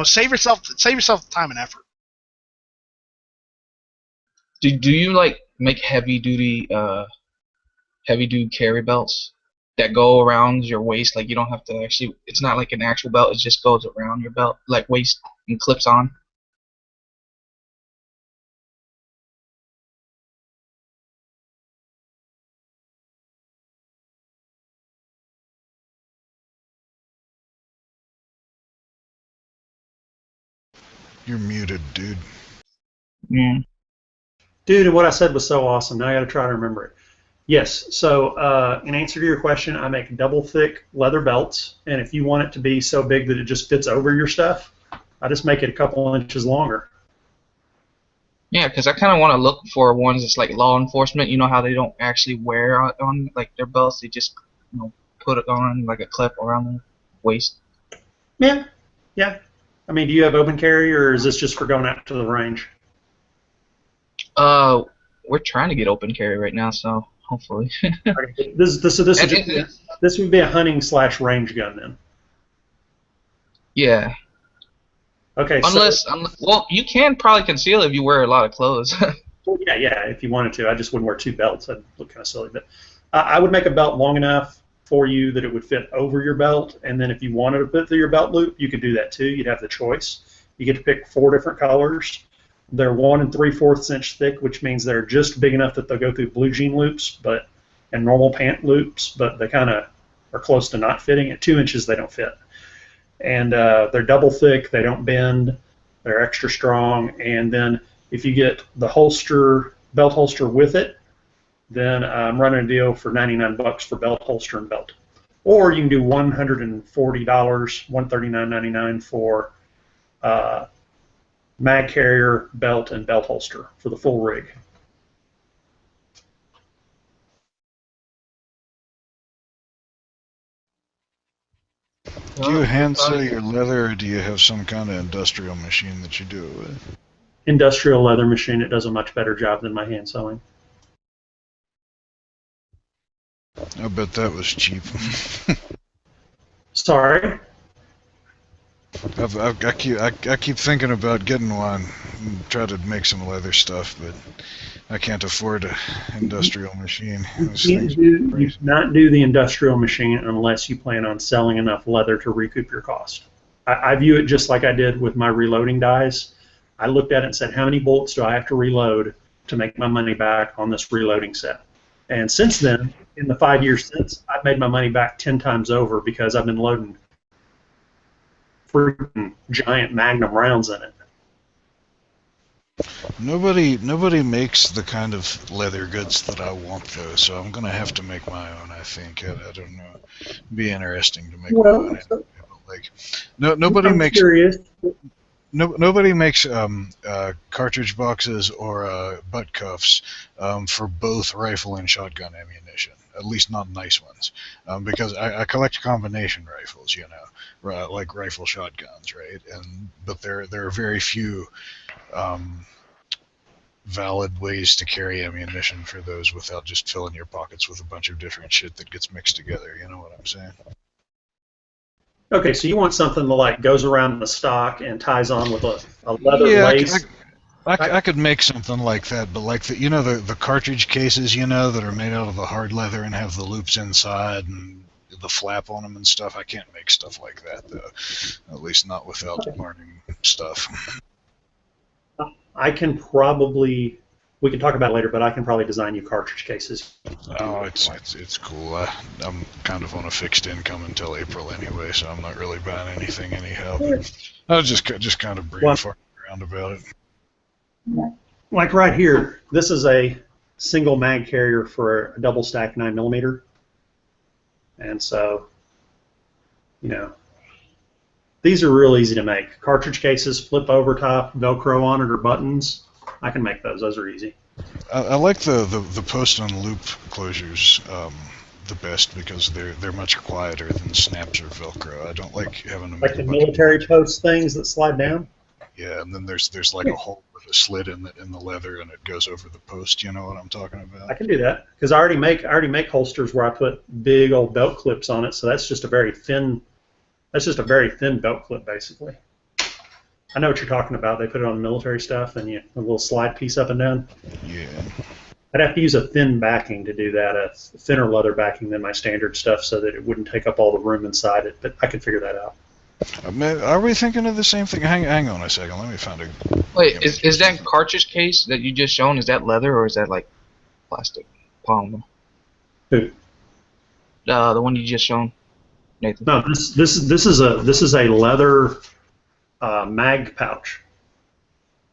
Save yourself the time and effort. Do you like make heavy duty carry belts that go around your waist? Like you don't have to actually. It's not like an actual belt. It just goes around your belt, like waist and clips on. You're muted, dude. Yeah. Dude, and what I said was so awesome. Now I got to try to remember it. Yes, so in answer to your question, I make double thick leather belts, and if you want it to be so big that it just fits over your stuff, I just make it a couple inches longer. Yeah, because I kind of want to look for ones that's like law enforcement. You know how they don't actually wear on like their belts; they just put it on like a clip around the waist. Yeah. I mean, do you have open carry, or is this just for going out to the range? We're trying to get open carry right now, so hopefully. This would be a hunting / range gun then. Yeah. Okay. Unless, well, you can probably conceal if you wear a lot of clothes. Yeah, if you wanted to. I just wouldn't wear two belts. That'd look kind of silly. But I would make a belt long enough for you that it would fit over your belt, and then if you wanted to put through your belt loop, you could do that too. You'd have the choice. You get to pick 4 different colors. They're 1 3/4 inch thick, which means they're just big enough that they'll go through blue jean loops, and normal pant loops, but they kind of are close to not fitting. At 2 inches, they don't fit. And they're double thick. They don't bend. They're extra strong. And then if you get the belt holster with it, then I'm running a deal for $99 for belt holster and belt. Or you can do $140, $139.99 for mag carrier, belt, and belt holster for the full rig. Do you hand sew your leather, or do you have some kind of industrial machine that you do it with? Industrial leather machine. It does a much better job than my hand sewing. I bet that was cheap. Sorry? I keep thinking about getting one and try to make some leather stuff, but I can't afford an industrial machine. You do not do the industrial machine unless you plan on selling enough leather to recoup your cost. I view it just like I did with my reloading dies. I looked at it and said, how many bullets do I have to reload to make my money back on this reloading set? And since then, in the 5 years since, I've made my money back 10 times over because I've been loading freaking giant Magnum rounds in it. Nobody makes the kind of leather goods that I want, though, so I'm going to have to make my own, I think. I don't know. It'd be interesting to make my own. Nobody makes... Nobody makes cartridge boxes or butt cuffs for both rifle and shotgun ammunition. at least not nice ones, because I collect combination rifles, you know, like rifle shotguns, right? But there are very few valid ways to carry ammunition for those without just filling your pockets with a bunch of different shit that gets mixed together. You know what I'm saying? Okay, so you want something that like goes around the stock and ties on with a leather lace. I could make something like that, but like the cartridge cases, that are made out of the hard leather and have the loops inside and the flap on them and stuff. I can't make stuff like that, though. At least not without learning stuff. I can probably, we can talk about it later, but I can probably design you cartridge cases. Oh, it's cool. I'm kind of on a fixed income until April anyway, so I'm not really buying anything anyhow. But I was just kind of brainstorming around about it. Like right here, this is a single mag carrier for a double stack 9mm, and so, these are real easy to make. Cartridge cases, flip over top, Velcro on it, or buttons. I can make those. Those are easy. I like the post on loop closures the best because they're much quieter than snaps or Velcro. I don't like having them. Like the military post things that slide down. Yeah, and then there's like a hole with a slit in the leather, and it goes over the post. You know what I'm talking about? I can do that because I already make holsters where I put big old belt clips on it. So that's just a very thin. That's just a very thin belt clip, basically. I know what you're talking about. They put it on military stuff, and a little slide piece up and down. Yeah. I'd have to use a thin backing to do that, a thinner leather backing than my standard stuff, so that it wouldn't take up all the room inside it. But I could figure that out. Are we thinking of the same thing? Hang on a second. Let me find a. Wait, is that cartridge case that you just shown? Is that leather or is that like plastic, polymer? Who? The one you just shown, Nathan. No, this is a leather mag pouch.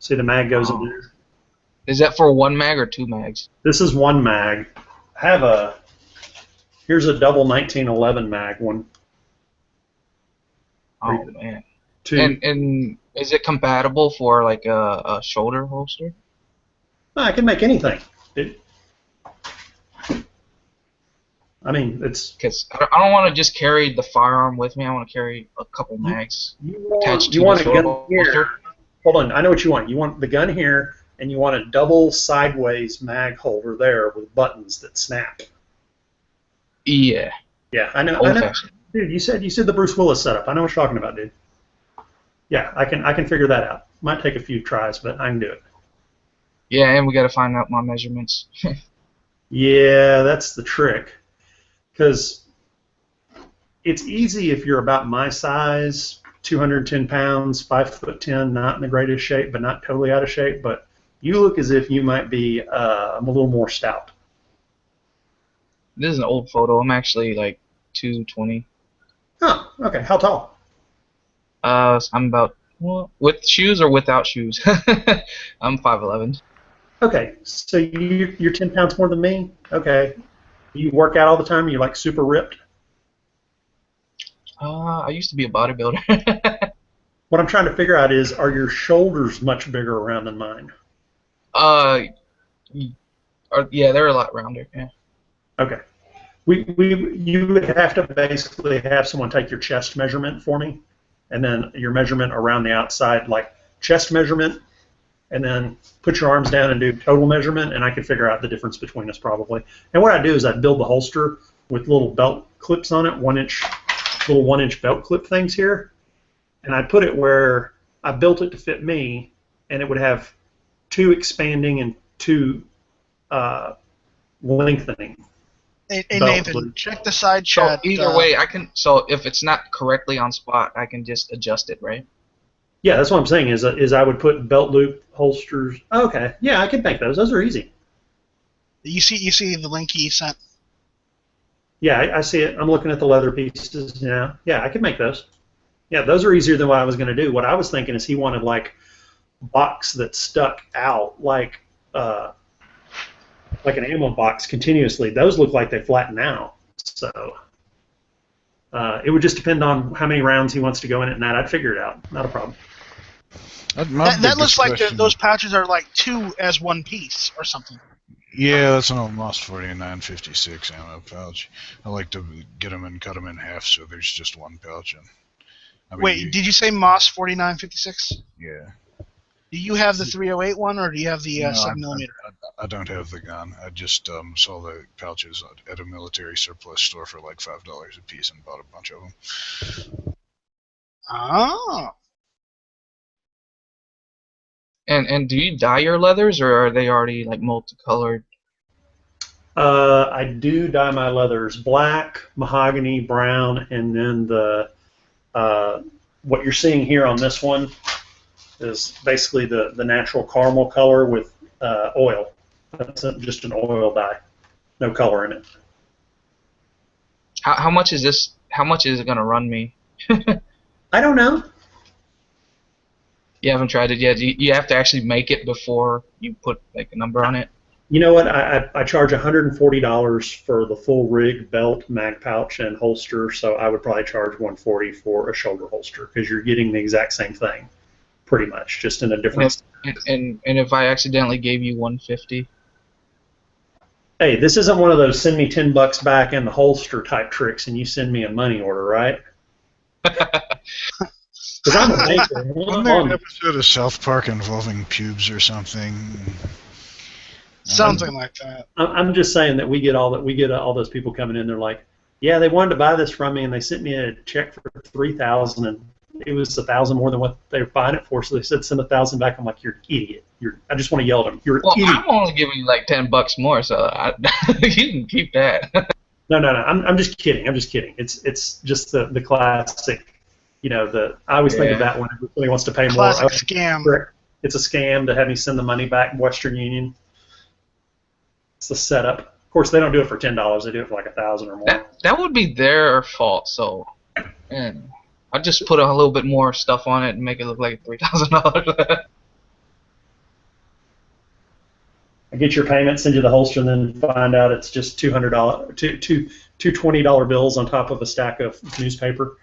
See, the mag goes in there. Is that for one mag or two mags? This is one mag. Here's a double 1911 mag one. Oh man. Two. And is it compatible for like a shoulder holster? No, I can make anything. It's because I don't want to just carry the firearm with me. I want to carry a couple mags attached to the shoulder holster. Hold on, I know what you want. You want the gun here, and you want a double sideways mag holder there with buttons that snap. Yeah. Yeah, I know. Dude, you said the Bruce Willis setup. I know what you're talking about, dude. Yeah, I can figure that out. Might take a few tries, but I can do it. Yeah, and we got to find out my measurements. Yeah, that's the trick. Because it's easy if you're about my size, 210 pounds, 5'10", not in the greatest shape, but not totally out of shape. But you look as if you might be a little more stout. This is an old photo. I'm actually like 220. Oh, okay. How tall? I'm about, with shoes or without shoes? I'm 5'11". Okay, so you're 10 pounds more than me? Okay. You work out all the time? You're like super ripped? I used to be a bodybuilder. What I'm trying to figure out is, are your shoulders much bigger around than mine? Yeah, they're a lot rounder. Yeah. Okay. You would have to basically have someone take your chest measurement for me, and then your measurement around the outside, like chest measurement, and then put your arms down and do total measurement, and I could figure out the difference between us probably. And what I do is I build the holster with little belt clips on it, little 1-inch belt clip things here, and I put it where I built it to fit me, and it would have 2 expanding and 2 lengthening. Hey Nathan, check the side chat. So either way, I can. So if it's not correctly on spot, I can just adjust it, right? Yeah, that's what I'm saying. Is I would put belt loop holsters. Okay, yeah, I can make those. Those are easy. You see the link he sent. Yeah, I see it. I'm looking at the leather pieces now. Yeah, I can make those. Yeah, those are easier than what I was going to do. What I was thinking is he wanted like a box that stuck out like an ammo box continuously. Those look like they flatten out. So it would just depend on how many rounds he wants to go in it, and that I'd figure it out. Not a problem. That looks like those pouches are like 2 as one piece or something. Yeah, that's an old Moss 4956 ammo pouch. I like to get them and cut them in half so there's just one pouch in. I mean, Wait, did you say Moss 4956? Yeah. Do you have the 308 one, or do you have the No, 7mm? I don't have the gun. I just saw the pouches at a military surplus store for like $5 a piece and bought a bunch of them. Oh. And do you dye your leathers, or are they already like multicolored? I do dye my leathers black, mahogany, brown, and then the what you're seeing here on this one is basically the natural caramel color with oil. That's just an oil dye, no color in it. How much is this? How much is it gonna run me? I don't know. You haven't tried it yet. You have to actually make it before you put like a number on it. You know what? I charge $140 for the full rig, belt, mag pouch, and holster. So I would probably charge $140 for a shoulder holster because you're getting the exact same thing, pretty much, just in a different. And if I accidentally gave you $150. Hey, this isn't one of those send me $10 back and the holster type tricks, and you send me a money order, right? Because I'm a maker. Wasn't there an episode of South Park involving pubes or something? Something like that. I'm just saying that we get all those people coming in. They're like, yeah, they wanted to buy this from me, and they sent me a check for $3,000, and it was $1,000 more than what they were buying it for. So they said send $1,000 back. I'm like, you're an idiot. I just want to yell at them. You're an idiot. I'm only giving you like $10 more, so you can keep that. No. I'm just kidding. It's just the classic. You know, I always think of that when somebody wants to pay more. Classic scam. It's a scam to have me send the money back in Western Union. It's the setup. Of course, they don't do it for $10. They do it for like $1,000 or more. That would be their fault. So, man, I'd just put a little bit more stuff on it and make it look like $3,000. I get your payment, send you the holster, and then find out it's just $200, two $20 bills on top of a stack of newspaper.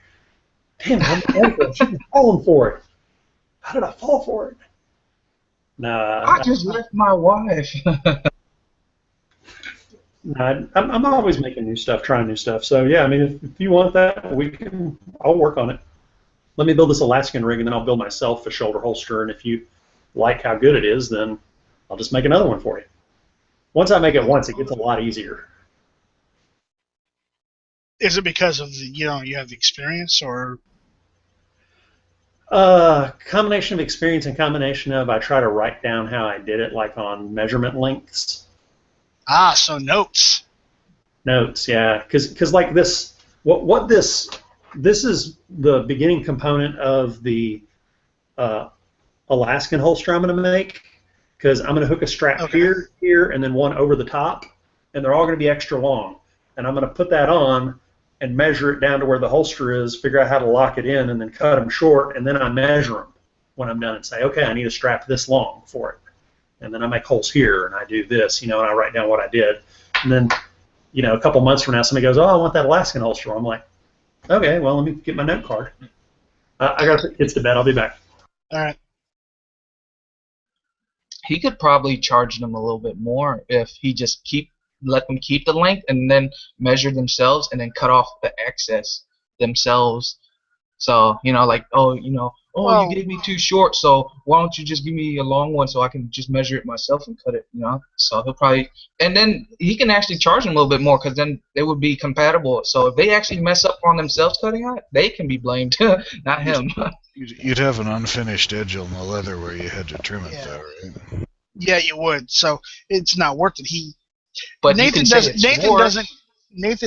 Damn, I'm falling for it. How did I fall for it? Nah. I just left my wife. Nah, I'm always making new stuff, trying new stuff. So yeah, I mean, if you want that, I'll work on it. Let me build this Alaskan rig, and then I'll build myself a shoulder holster. And if you like how good it is, then I'll just make another one for you. Once I make it once, it gets a lot easier. Is it because of you have the experience, or? Combination of experience and combination of I try to write down how I did it, like on measurement lengths. Ah, so notes. Notes, yeah, because like this, this is the beginning component of the Alaskan holster I'm going to make, because I'm going to hook a strap here, and then one over the top, and they're all going to be extra long, and I'm going to put that on and measure it down to where the holster is, figure out how to lock it in, and then cut them short, and then I measure them when I'm done and say, okay, I need a strap this long for it. And then I make holes here, and I do this, and I write down what I did. And then, a couple months from now, somebody goes, oh, I want that Alaskan holster. I'm like, okay, well, let me get my note card. I got to put kids to bed. I'll be back. All right. He could probably charge them a little bit more if he just let them keep the length and then measure themselves and then cut off the excess themselves. So, like, you gave me too short, so why don't you just give me a long one so I can just measure it myself and cut it, So he'll probably, and then he can actually charge them a little bit more because then they would be compatible. So if they actually mess up on themselves cutting it, they can be blamed, not him. You'd have an unfinished edge on the leather where you had to trim it, though, right? Yeah, you would. So it's not worth it. But Nathan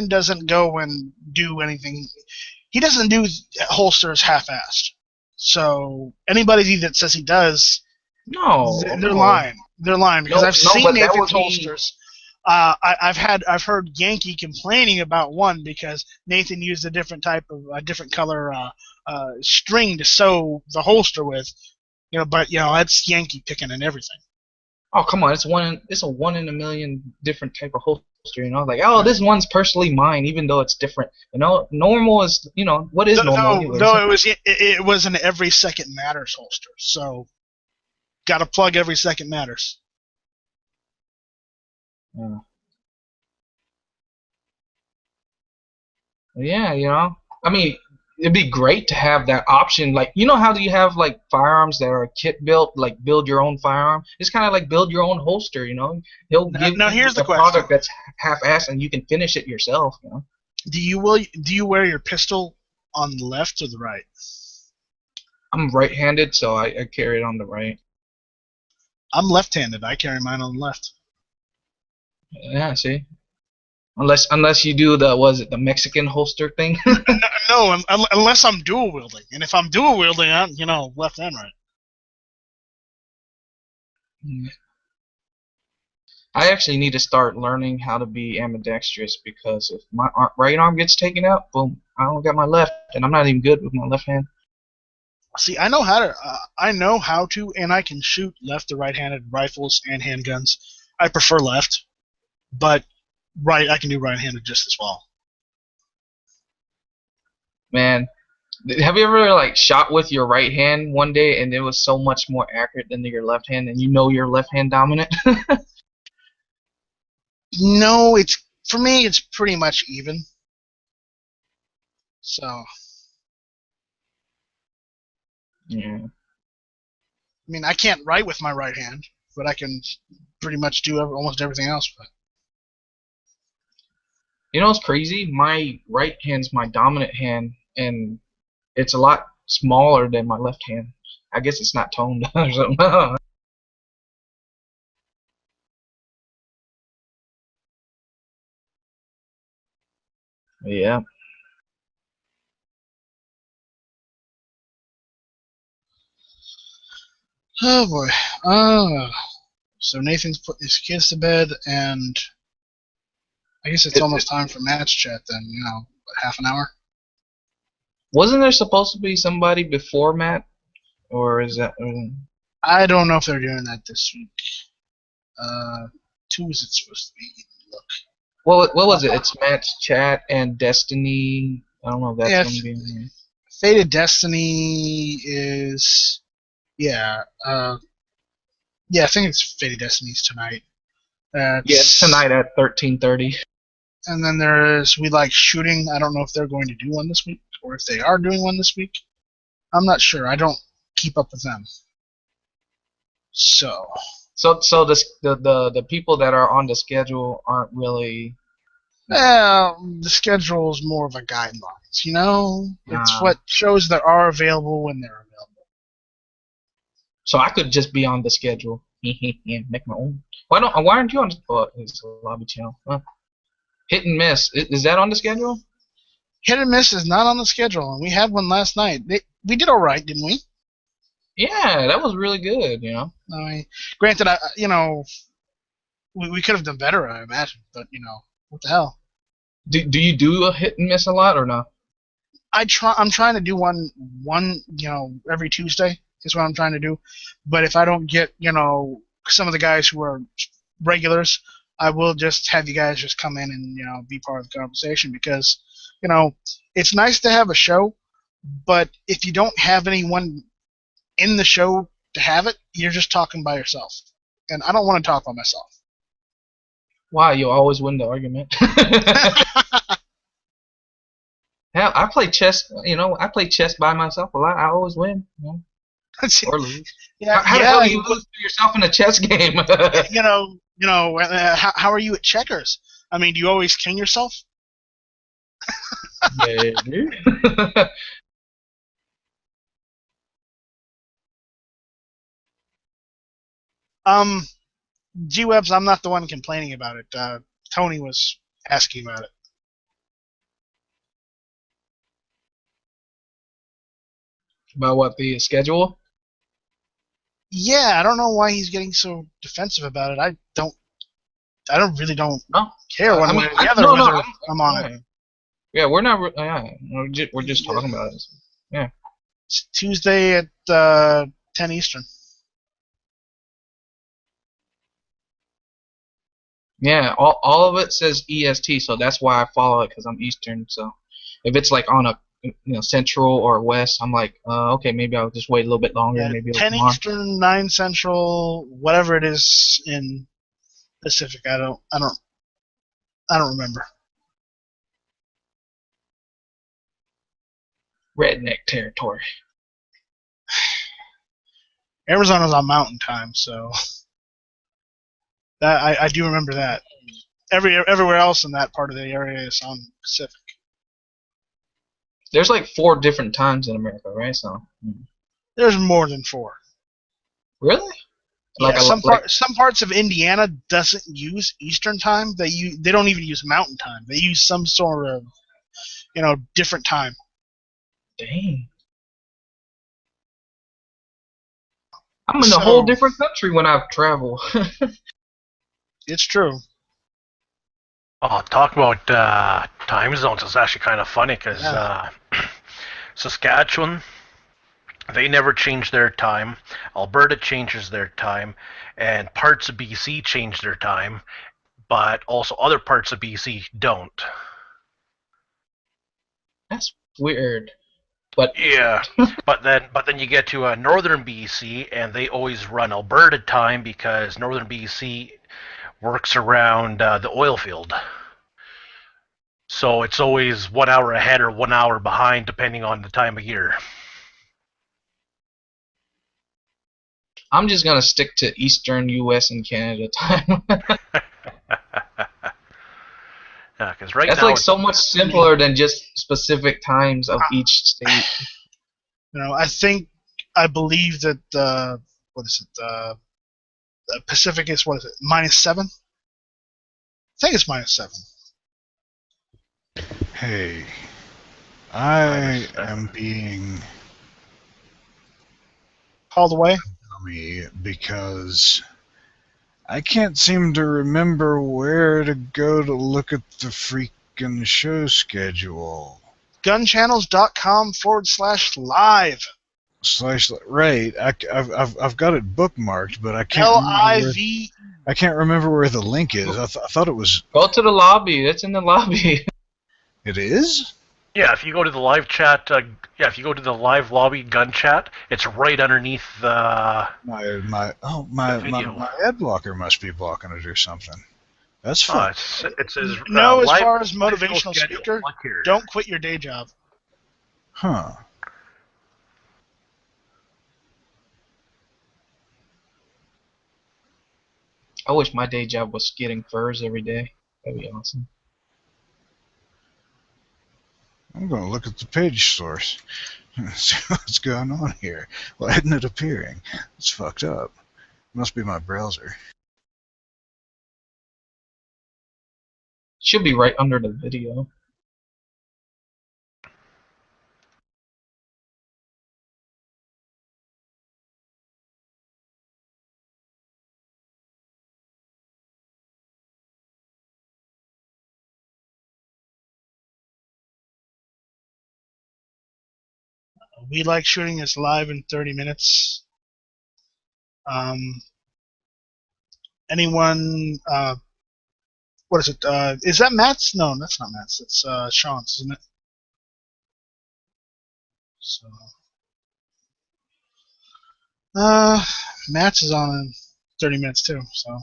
doesn't go and do anything. He doesn't do holsters half-assed. So anybody that says he does, they're lying. They're lying because I've seen Nathan's holsters. I've heard Yankee complaining about one because Nathan used a different color string to sew the holster with. But that's Yankee picking and everything. Oh, come on! It's a one in a million different type of holster. Like, oh, this one's personally mine, even though it's different. Normal is, what is normal? No, it was an every second matters holster. So, got to plug every second matters. Yeah, I mean, it'd be great to have that option. Like, how do you have like firearms that are kit built, like build your own firearm? It's kind of like build your own holster. He'll give Now you here's the a question. product that's half-assed, and you can finish it yourself. Do you wear your pistol on the left or the right? I'm right-handed, so I carry it on the right. I'm left-handed. I carry mine on the left. Yeah, see. Unless you do the Mexican holster thing. No, unless I'm dual wielding, and if I'm dual wielding, I'm left and right. I actually need to start learning how to be ambidextrous, because if my right arm gets taken out, boom, I don't got my left, and I'm not even good with my left hand. See, I know how to, and I can shoot left to right-handed rifles and handguns. I prefer left, but right, I can do right-handed just as well. Man, have you ever like shot with your right hand one day and it was so much more accurate than your left hand, and you're left hand dominant? No, for me, it's pretty much even. So. Yeah. I mean, I can't write with my right hand, but I can pretty much do almost everything else. But. You know what's crazy? My right hand's my dominant hand, and it's a lot smaller than my left hand. I guess it's not toned or something. Yeah. Oh boy. So Nathan's putting his kids to bed, and I guess it's almost time for match chat then. Half an hour. Wasn't there supposed to be somebody before Matt, or is that? I don't know if they're doing that this week. Who is it supposed to be? Look. What was it? It's Matt's chat and Destiny. I don't know if that's going to be in there. Fated Destiny is. Yeah. I think it's Fated Destiny's tonight. It's tonight at 13:30. And then there's We Like Shooting. I don't know if they're going to do one this week, or if they are doing one this week. I'm not sure. I don't keep up with them. So the people that are on the schedule aren't really. Well, the schedule is more of a guidelines. It's what shows that are available when they're available. So I could just be on the schedule. Make my own. Why aren't you on? It's a lobby channel. Huh. Hit and Miss. Is that on the schedule? Hit and Miss is not on the schedule, and we had one last night. We did all right, didn't we? Yeah, that was really good. I mean, granted, we could have done better, I imagine, but what the hell? Do you do a hit and miss a lot or not? I'm trying to do one every Tuesday is what I'm trying to do. But if I don't get some of the guys who are regulars, I will just have you guys just come in and be part of the conversation, because it's nice to have a show, but if you don't have anyone in the show to have it, you're just talking by yourself, and I don't want to talk by myself. Why? You always win the argument. Hell, I play chess. I play chess by myself a lot. I always win. Or lose. Yeah, how the hell do you lose to yourself in a chess game? How are you at checkers? I mean, do you always king yourself? Maybe. G-Webs, I'm not the one complaining about it. Tony was asking about it. About what, the schedule? Yeah, I don't know why he's getting so defensive about it. I don't care one way or the other whether I'm on it. Yeah, we're not. We're just talking about it. Yeah. It's Tuesday at 10 Eastern. Yeah, all of it says EST, so that's why I follow it, because I'm Eastern. So if it's like on a Central or West, I'm like, okay, maybe I'll just wait a little bit longer. Yeah, maybe 10 Eastern, 9 Central, whatever it is in Pacific, I don't remember. Redneck territory. Arizona's on Mountain Time, so that I do remember that. Everywhere else in that part of the area is on Pacific. There's like 4 different times in America, right? So. There's more than 4. Really? Yeah, some parts of Indiana doesn't use Eastern Time. They don't even use Mountain Time. They use some sort of different time. Dang. I'm in a whole different country when I travel. It's true. Oh, talk about time zones. It's actually kind of funny because Saskatchewan, they never change their time. Alberta changes their time, and parts of BC change their time, but also other parts of BC don't. That's weird. But yeah, but then you get to northern BC, and they always run Alberta time because northern BC works around the oil field. So it's always 1 hour ahead or 1 hour behind, depending on the time of year. I'm just gonna stick to Eastern U.S. and Canada time. Yeah, because right that's now like so much simpler than just specific times of each state. I believe that what is it? The Pacific is -7. I think it's -7. Hey, I am being called away because I can't seem to remember where to go to look at the freaking show schedule. gunchannels.com/live. Right. I've got it bookmarked, but I can't. LIV. I can't remember where the link is. I thought it was. Go to the lobby. That's in the lobby. It is? Yeah, if you go to the live chat, if you go to the live lobby gun chat, it's right underneath the my ad blocker must be blocking it or something. That's fine. It says no, as far as motivational speaker, don't quit your day job. Huh. I wish my day job was getting furs every day. That'd be awesome. I'm going to look at the page source. See what's going on here. Why isn't it appearing? It's fucked up. Must be my browser. Should be right under the video. We like shooting this live in 30 minutes. Anyone, what is it? Is that Matt's? No, that's not Matt's. It's Sean's, isn't it? So, Matt's is on in 30 minutes too, so.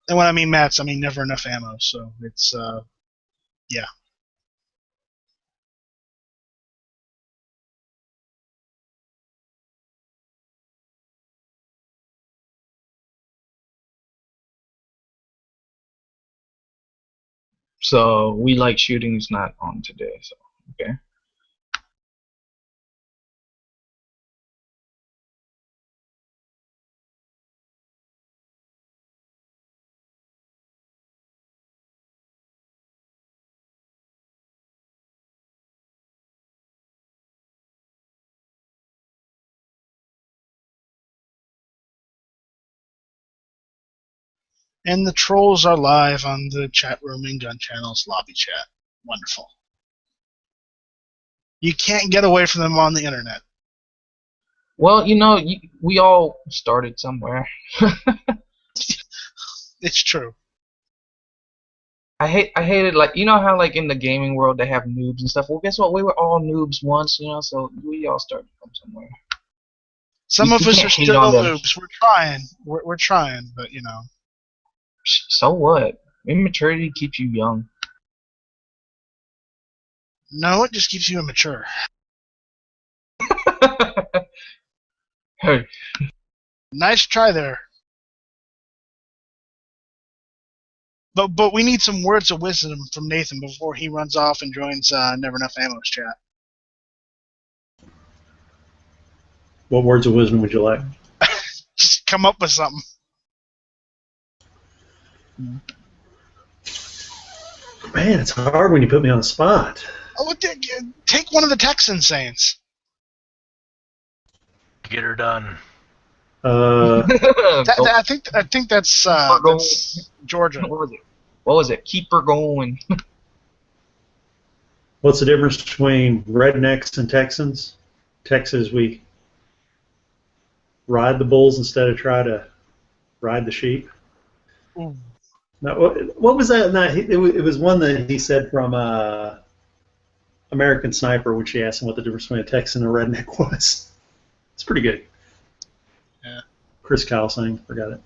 And when I mean Matt's, I mean never enough ammo, so it's, yeah. So we like shooting is not on today, so okay. And the trolls are live on the chat room in Gun Channel's lobby chat. Wonderful. You can't get away from them on the internet. Well, you know, we all started somewhere. It's true. I hated, like, you know how like in the gaming world they have noobs and stuff. Well, guess what? We were all noobs once, so we all started from somewhere. Some of You us can't are hate still on them. noobs. We're trying. We're trying, but So what? Immaturity keeps you young. no, it just keeps you immature. Hey, Nice try there. But we need some words of wisdom from Nathan before he runs off and joins Never Enough Ammo's chat. What words of wisdom would you like? Just come up with something. Man, it's hard when you put me on the spot. Oh, take one of the Texan sayings. Get her done. I think that's Georgia. What was it? Keep her going. What's the difference between rednecks and Texans? Texas, we ride the bulls instead of try to ride the sheep. Ooh. No, what was that? No, it was one that he said from American Sniper when she asked him what the difference between a Texan and a redneck was. It's pretty good. Yeah. Chris Kyle saying, forgot it.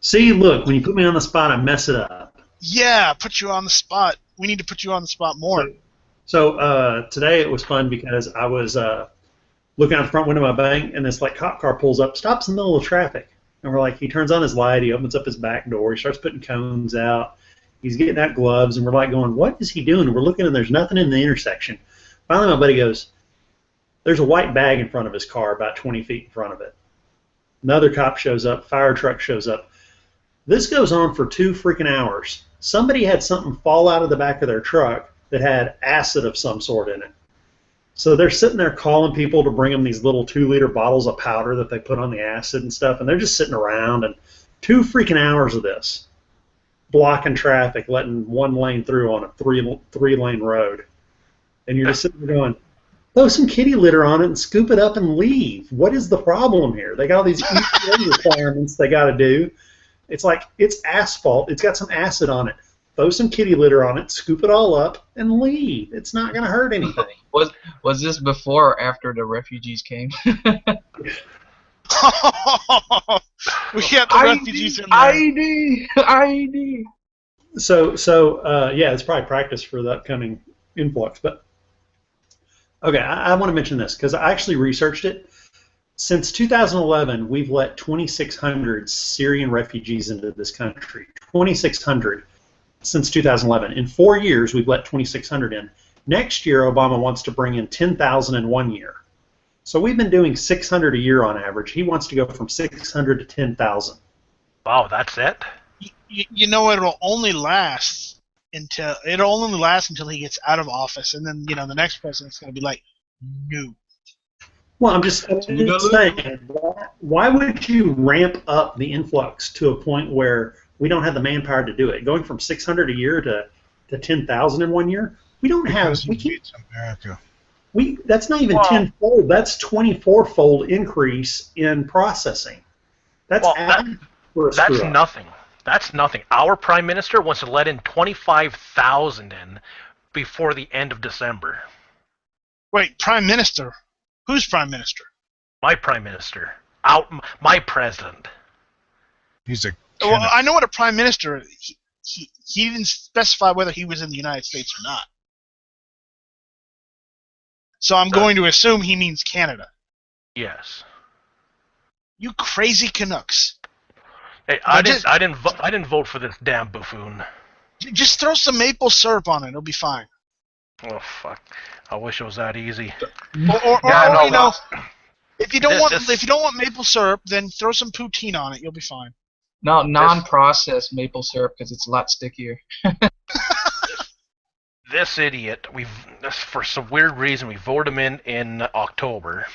See, look, when you put me on the spot, I mess it up. Yeah, put you on the spot. We need to put you on the spot more. So today it was fun because I was looking out the front window of my bank, and this cop car pulls up, stops in the middle of traffic. And we're like, he turns on his light, he opens up his back door, he starts putting cones out, he's getting out gloves, and we're like going, what is he doing? And we're looking, and there's nothing in the intersection. Finally, my buddy goes, there's a white bag in front of his car, about 20 feet in front of it. Another cop shows up, fire truck shows up. This goes on for 2 freaking hours. Somebody had something fall out of the back of their truck that had acid of some sort in it. So they're sitting there calling people to bring them these little 2-liter bottles of powder that they put on the acid and stuff, and they're just sitting around, and 2 freaking hours of this, blocking traffic, letting one lane through on a three-lane road. And you're just sitting there going, throw some kitty litter on it and scoop it up and leave. What is the problem here? They got all these EPA requirements they got to do. It's like, it's asphalt. It's got some acid on it. Throw some kitty litter on it, scoop it all up, and leave. It's not going to hurt anything. Was this before or after the refugees came? We got the refugees in there. ID. So yeah, it's probably practice for the upcoming influx. But okay, I want to mention this because I actually researched it. Since 2011, we've let 2,600 Syrian refugees into this country. 2,600 since 2011. In 4 years, we've let 2,600 in. Next year, Obama wants to bring in 10,000 in 1 year. So we've been doing 600 a year on average. He wants to go from 600 to 10,000. Wow, that's it? You know, it'll only last until he gets out of office, and then the next president's going to be like, no. Well, I'm just saying, why would you ramp up the influx to a point where we don't have the manpower to do it? Going from 600 a year to 10,000 in 1 year, we don't have. We can't. America. That's not even tenfold. That's 24-fold increase in processing. That's nothing. That's nothing. Our prime minister wants to let in 25,000 in before the end of December. Wait, prime minister? Who's prime minister? My prime minister. My president. He's a. Well, I know what a prime minister is. He didn't specify whether he was in the United States or not. So I'm going to assume he means Canada. Yes. You crazy Canucks. Hey, I didn't vote for this damn buffoon. Just throw some maple syrup on it. It'll be fine. Oh fuck! I wish it was that easy. If you don't want maple syrup, then throw some poutine on it. You'll be fine. No, non-processed maple syrup because it's a lot stickier. This idiot, for some weird reason, we voted him in October,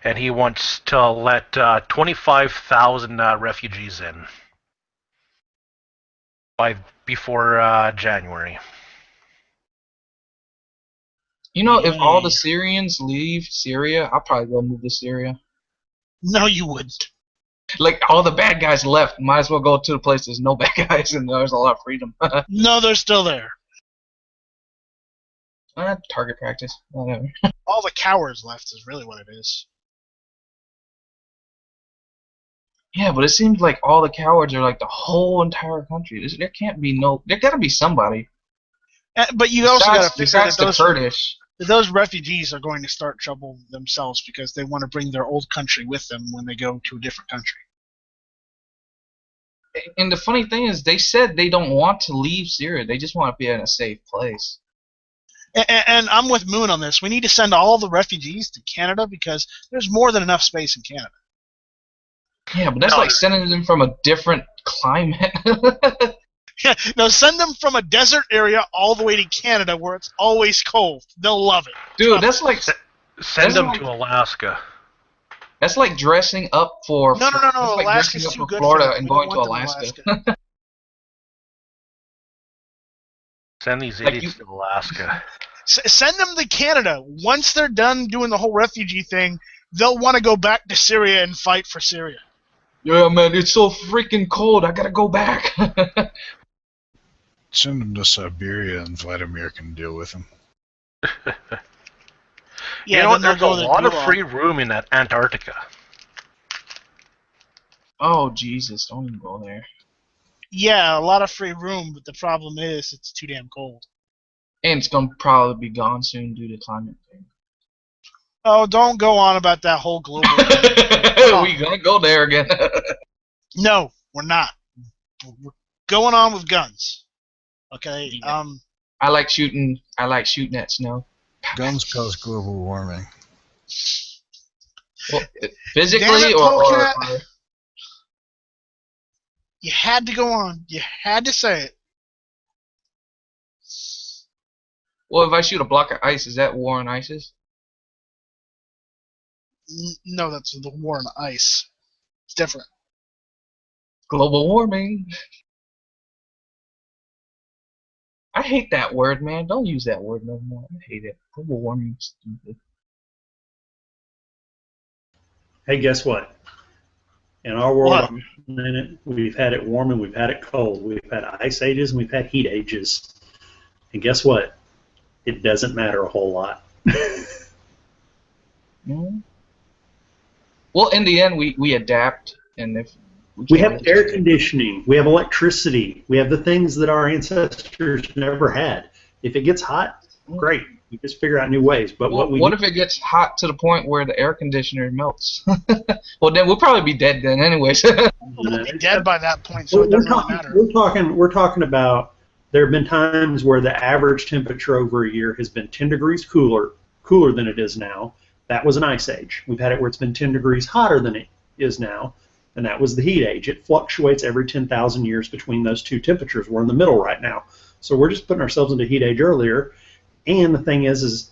and he wants to let 25,000 refugees in before January. You know, if all the Syrians leave Syria, I'll probably go move to Syria. No, you wouldn't. Like all the bad guys left. Might as well go to the place there's no bad guys and there's a lot of freedom. No, they're still there. Target practice. Whatever. All the cowards left is really what it is. Yeah, but it seems like all the cowards are like the whole entire country. There can't be no. There gotta be somebody. But you also got to figure besides that the Kurdish. those refugees are going to start trouble themselves because they want to bring their old country with them when they go to a different country. And the funny thing is, they said they don't want to leave Syria. They just want to be in a safe place. And I'm with Moon on this. We need to send all the refugees to Canada because there's more than enough space in Canada. Yeah, but that's like sending them from a different climate. Yeah, no, send them from a desert area all the way to Canada where it's always cold. They'll love it. Dude, that's like... Send them to Alaska. That's like dressing up for... No. That's like Alaska's dressing too up for good Florida for them. and We going don't to want them in Alaska. Send these Like idiots to Alaska. Send them to Canada. Once they're done doing the whole refugee thing, they'll want to go back to Syria and fight for Syria. Yeah, man, it's so freaking cold. I gotta go back. Send them to Siberia and Vladimir can deal with them. You know what? There's a lot of free room in that Antarctica. Oh, Jesus, don't even go there. Yeah, a lot of free room, but the problem is it's too damn cold. And it's gonna probably be gone soon due to climate change. Oh, don't go on about that whole global We gonna go there again. No, we're not. We're going on with guns. Okay. Yeah. I like shooting at snow. Guns cause global warming. Well, physically Damn it, or you had to go on. You had to say it. well, if I shoot a block of ice, is that war on ISIS? No, that's the war on ice. It's different. Global warming. I hate that word, man. Don't use that word no more. I hate it. Global warming is stupid. Hey, guess what? In our world, What? we've had it warm and we've had it cold. We've had ice ages and we've had heat ages. And guess what? It doesn't matter a whole lot. Mm. Well, in the end, we adapt, and if We have air conditioning. We have electricity. We have the things that our ancestors never had. If it gets hot, great. We just figure out new ways. But what if it gets hot to the point where the air conditioner melts? Well, then we'll probably be dead then, anyways. We'll be dead by that point, so it doesn't really matter. We're talking about there have been times where the average temperature over a year has been 10 degrees cooler than it is now. That was an ice age. We've had it where it's been 10 degrees hotter than it is now, and that was the heat age. It fluctuates every 10,000 years between those two temperatures. We're in the middle right now. So we're just putting ourselves into heat age earlier. And the thing is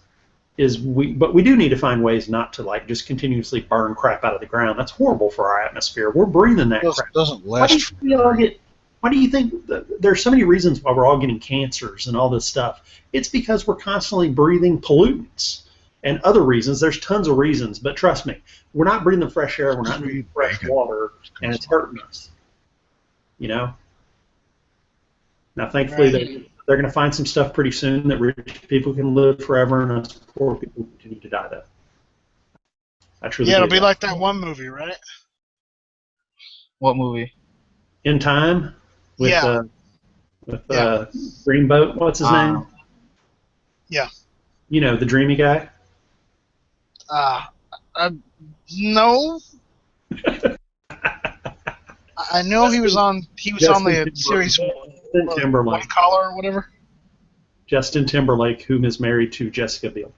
we do need to find ways not to like just continuously burn crap out of the ground. That's horrible for our atmosphere. We're breathing that crap. It doesn't last. Why do you think there's so many reasons why we're all getting cancers and all this stuff? It's because we're constantly breathing pollutants and other reasons. There's tons of reasons, but trust me, we're not breathing fresh air, we're not breathing fresh water, and it's hurting us. You know? Now, thankfully, they're going to find some stuff pretty soon that rich people can live forever and us poor people continue to die, though. I truly Yeah, it'll believe be like that one movie, right? What movie? In Time with Yeah. Dreamboat. What's his name? Yeah. You know, the dreamy guy. No. I know he was on. He was on the series Justin Timberlake. White Collar or whatever. Justin Timberlake, whom is married to Jessica Biel.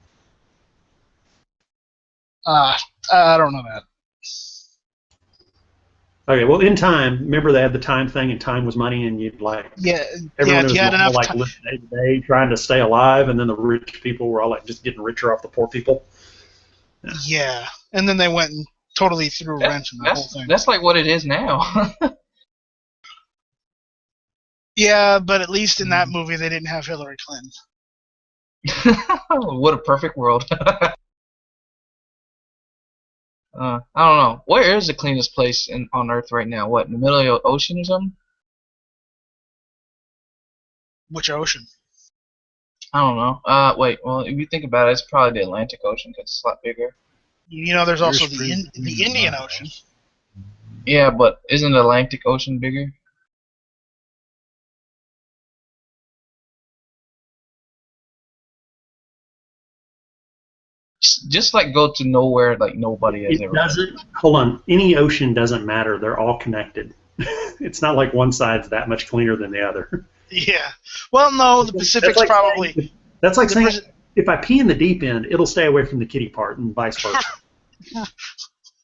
I don't know that. Okay, well, In Time, remember they had the time thing, and time was money, and you'd like everyone was you had enough like time. living day to day, trying to stay alive, and then the rich people were all like just getting richer off the poor people. Yeah, and then they went and totally threw a wrench in the whole thing. That's like what it is now. Yeah, but at least in that movie they didn't have Hillary Clinton. What a perfect world. I don't know. Where is the cleanest place on Earth right now? What, in the middle of the ocean or something? Which ocean? I don't know. Wait. Well, if you think about it, it's probably the Atlantic Ocean because it's a lot bigger. You know, there's also There's the Indian Ocean. Yeah, but isn't the Atlantic Ocean bigger? Just like go to nowhere like nobody has It ever been. doesn't. Hold on. Any ocean doesn't matter. They're all connected. It's not like one side's that much cleaner than the other. Yeah. Well, no, the Pacific's like probably. saying, that's like the saying Paci- if I pee in the deep end, it'll stay away from the kiddie part, and vice versa.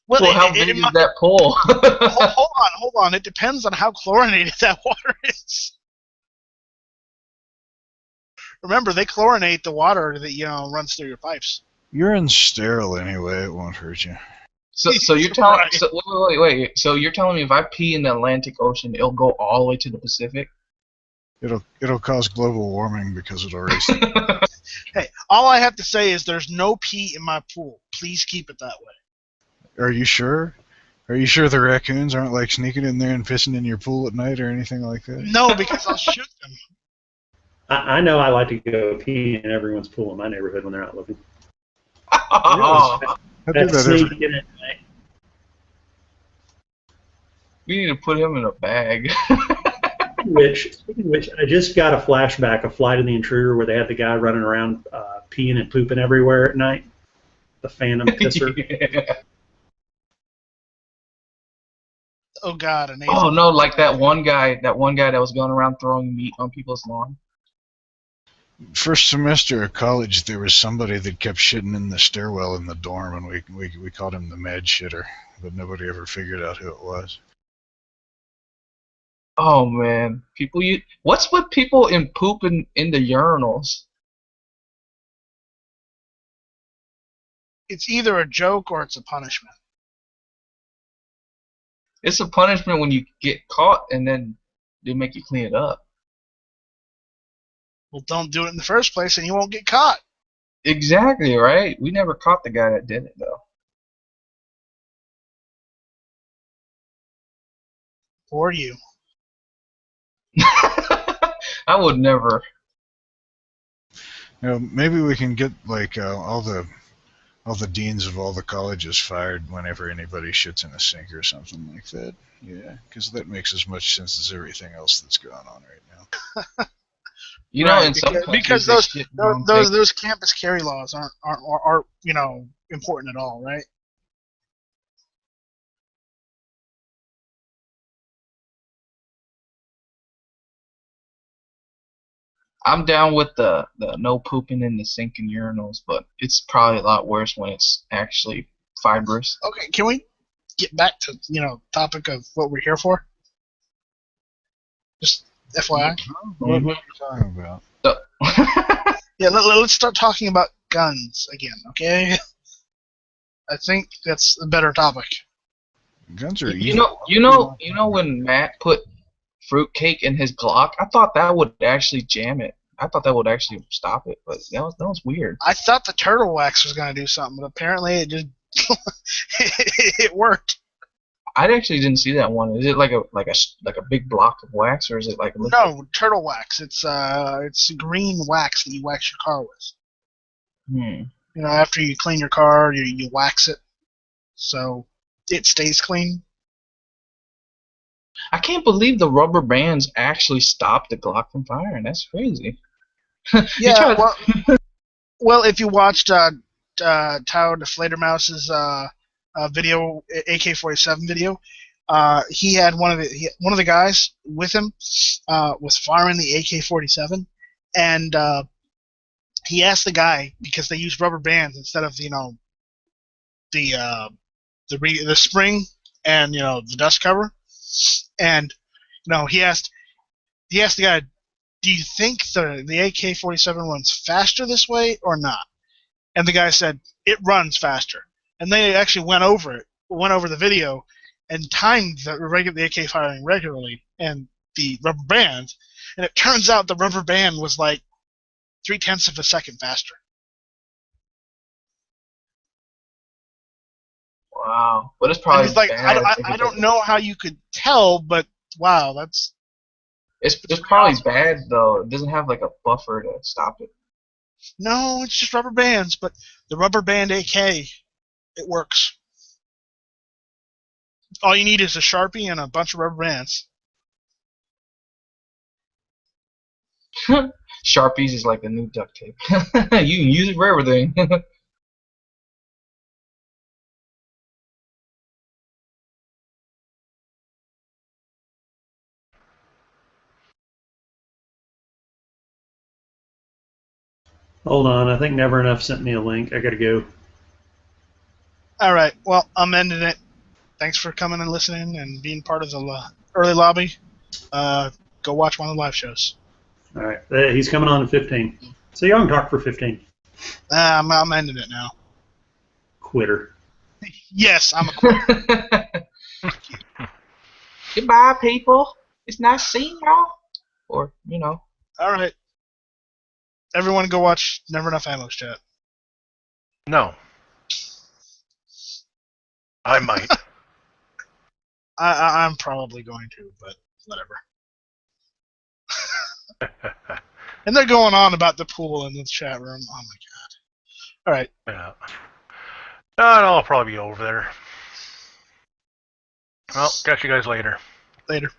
Well, how big is that pool? Hold on. It depends on how chlorinated that water is. Remember, they chlorinate the water that runs through your pipes. Urine's sterile anyway. It won't hurt you. So you're telling Right. so, wait. So you're telling me if I pee in the Atlantic Ocean, it'll go all the way to the Pacific? It'll cause global warming because it'll raise. Hey, all I have to say is there's no pee in my pool. Please keep it that way. Are you sure? Are you sure the raccoons aren't like sneaking in there and pissing in your pool at night or anything like that? No, because I'll shoot them. I know I like to go pee in everyone's pool in my neighborhood when they're not looking. Oh, I do that Sneak every. in at night. we need to put him in a bag. Speaking of which, I just got a flashback of Flight of the Intruder where they had the guy running around peeing and pooping everywhere at night. The Phantom Pisser. Yeah. Oh God, an Oh no, like that one guy that was going around throwing meat on people's lawn. First semester of college, there was somebody that kept shitting in the stairwell in the dorm, and we called him the mad shitter, but nobody ever figured out who it was. Oh man, what's with people in pooping in the urinals? It's either a joke or it's a punishment. It's a punishment when you get caught and then they make you clean it up. Well, don't do it in the first place, and you won't get caught. Exactly, right? We never caught the guy that did it though. Or you. I would never. Maybe we can get like all the deans of all the colleges fired whenever anybody shits in a sink or something like that. Yeah, because that makes as much sense as everything else that's going on right now. You know, in some because countries, those campus carry laws aren't important at all, right? I'm down with the no pooping in the sink and urinals, but it's probably a lot worse when it's actually fibrous. Okay, can we get back to topic of what we're here for? Just FYI. What are you talking about? Yeah, let's start talking about guns again, okay? I think that's a better topic. Guns are You evil. know when Matt put fruitcake in his Glock, I thought that would actually jam it. I thought that would actually stop it, but that was weird. I thought the turtle wax was going to do something, but apparently it just it worked. I actually didn't see that one. Is it like a big block of wax, or is it like a No, turtle wax. It's green wax that you wax your car with. After you clean your car, you wax it so it stays clean. I can't believe the rubber bands actually stopped the Glock from firing. That's crazy. Yeah, well, if you watched Toad Fledermaus's video, AK-47 video, he had one of the guys with him was firing the AK-47, and he asked the guy, because they use rubber bands instead of the spring and the dust cover, and he asked the guy, do you think the AK-47 runs faster this way or not? And the guy said it runs faster. And they actually went over the video, and timed the AK firing regularly and the rubber band, and it turns out the rubber band was like 0.3 of a second faster. Wow, but it's And probably he's like, bad. I don't know how you could tell, but wow, that's It's probably bad though. It doesn't have like a buffer to stop it. no, it's just rubber bands, but the rubber band AK, it works. All you need is a Sharpie and a bunch of rubber bands. Sharpies is like the new duct tape. You can use it for everything. Hold on, I think Never Enough sent me a link. I gotta go. All right, well, I'm ending it. Thanks for coming and listening and being part of the early lobby. Go watch one of the live shows. All right, he's coming on in 15. So y'all can talk for 15. I'm ending it now. Quitter. Yes, I'm a quitter. Goodbye, people. It's nice seeing y'all. Or, you know. All right. Everyone go watch Never Enough Ammo's chat. No. I might. I'm probably going to, but whatever. And they're going on about the pool in the chat room. Oh my god. All right. Yeah. I'll probably be over there. Well, catch you guys later. Later.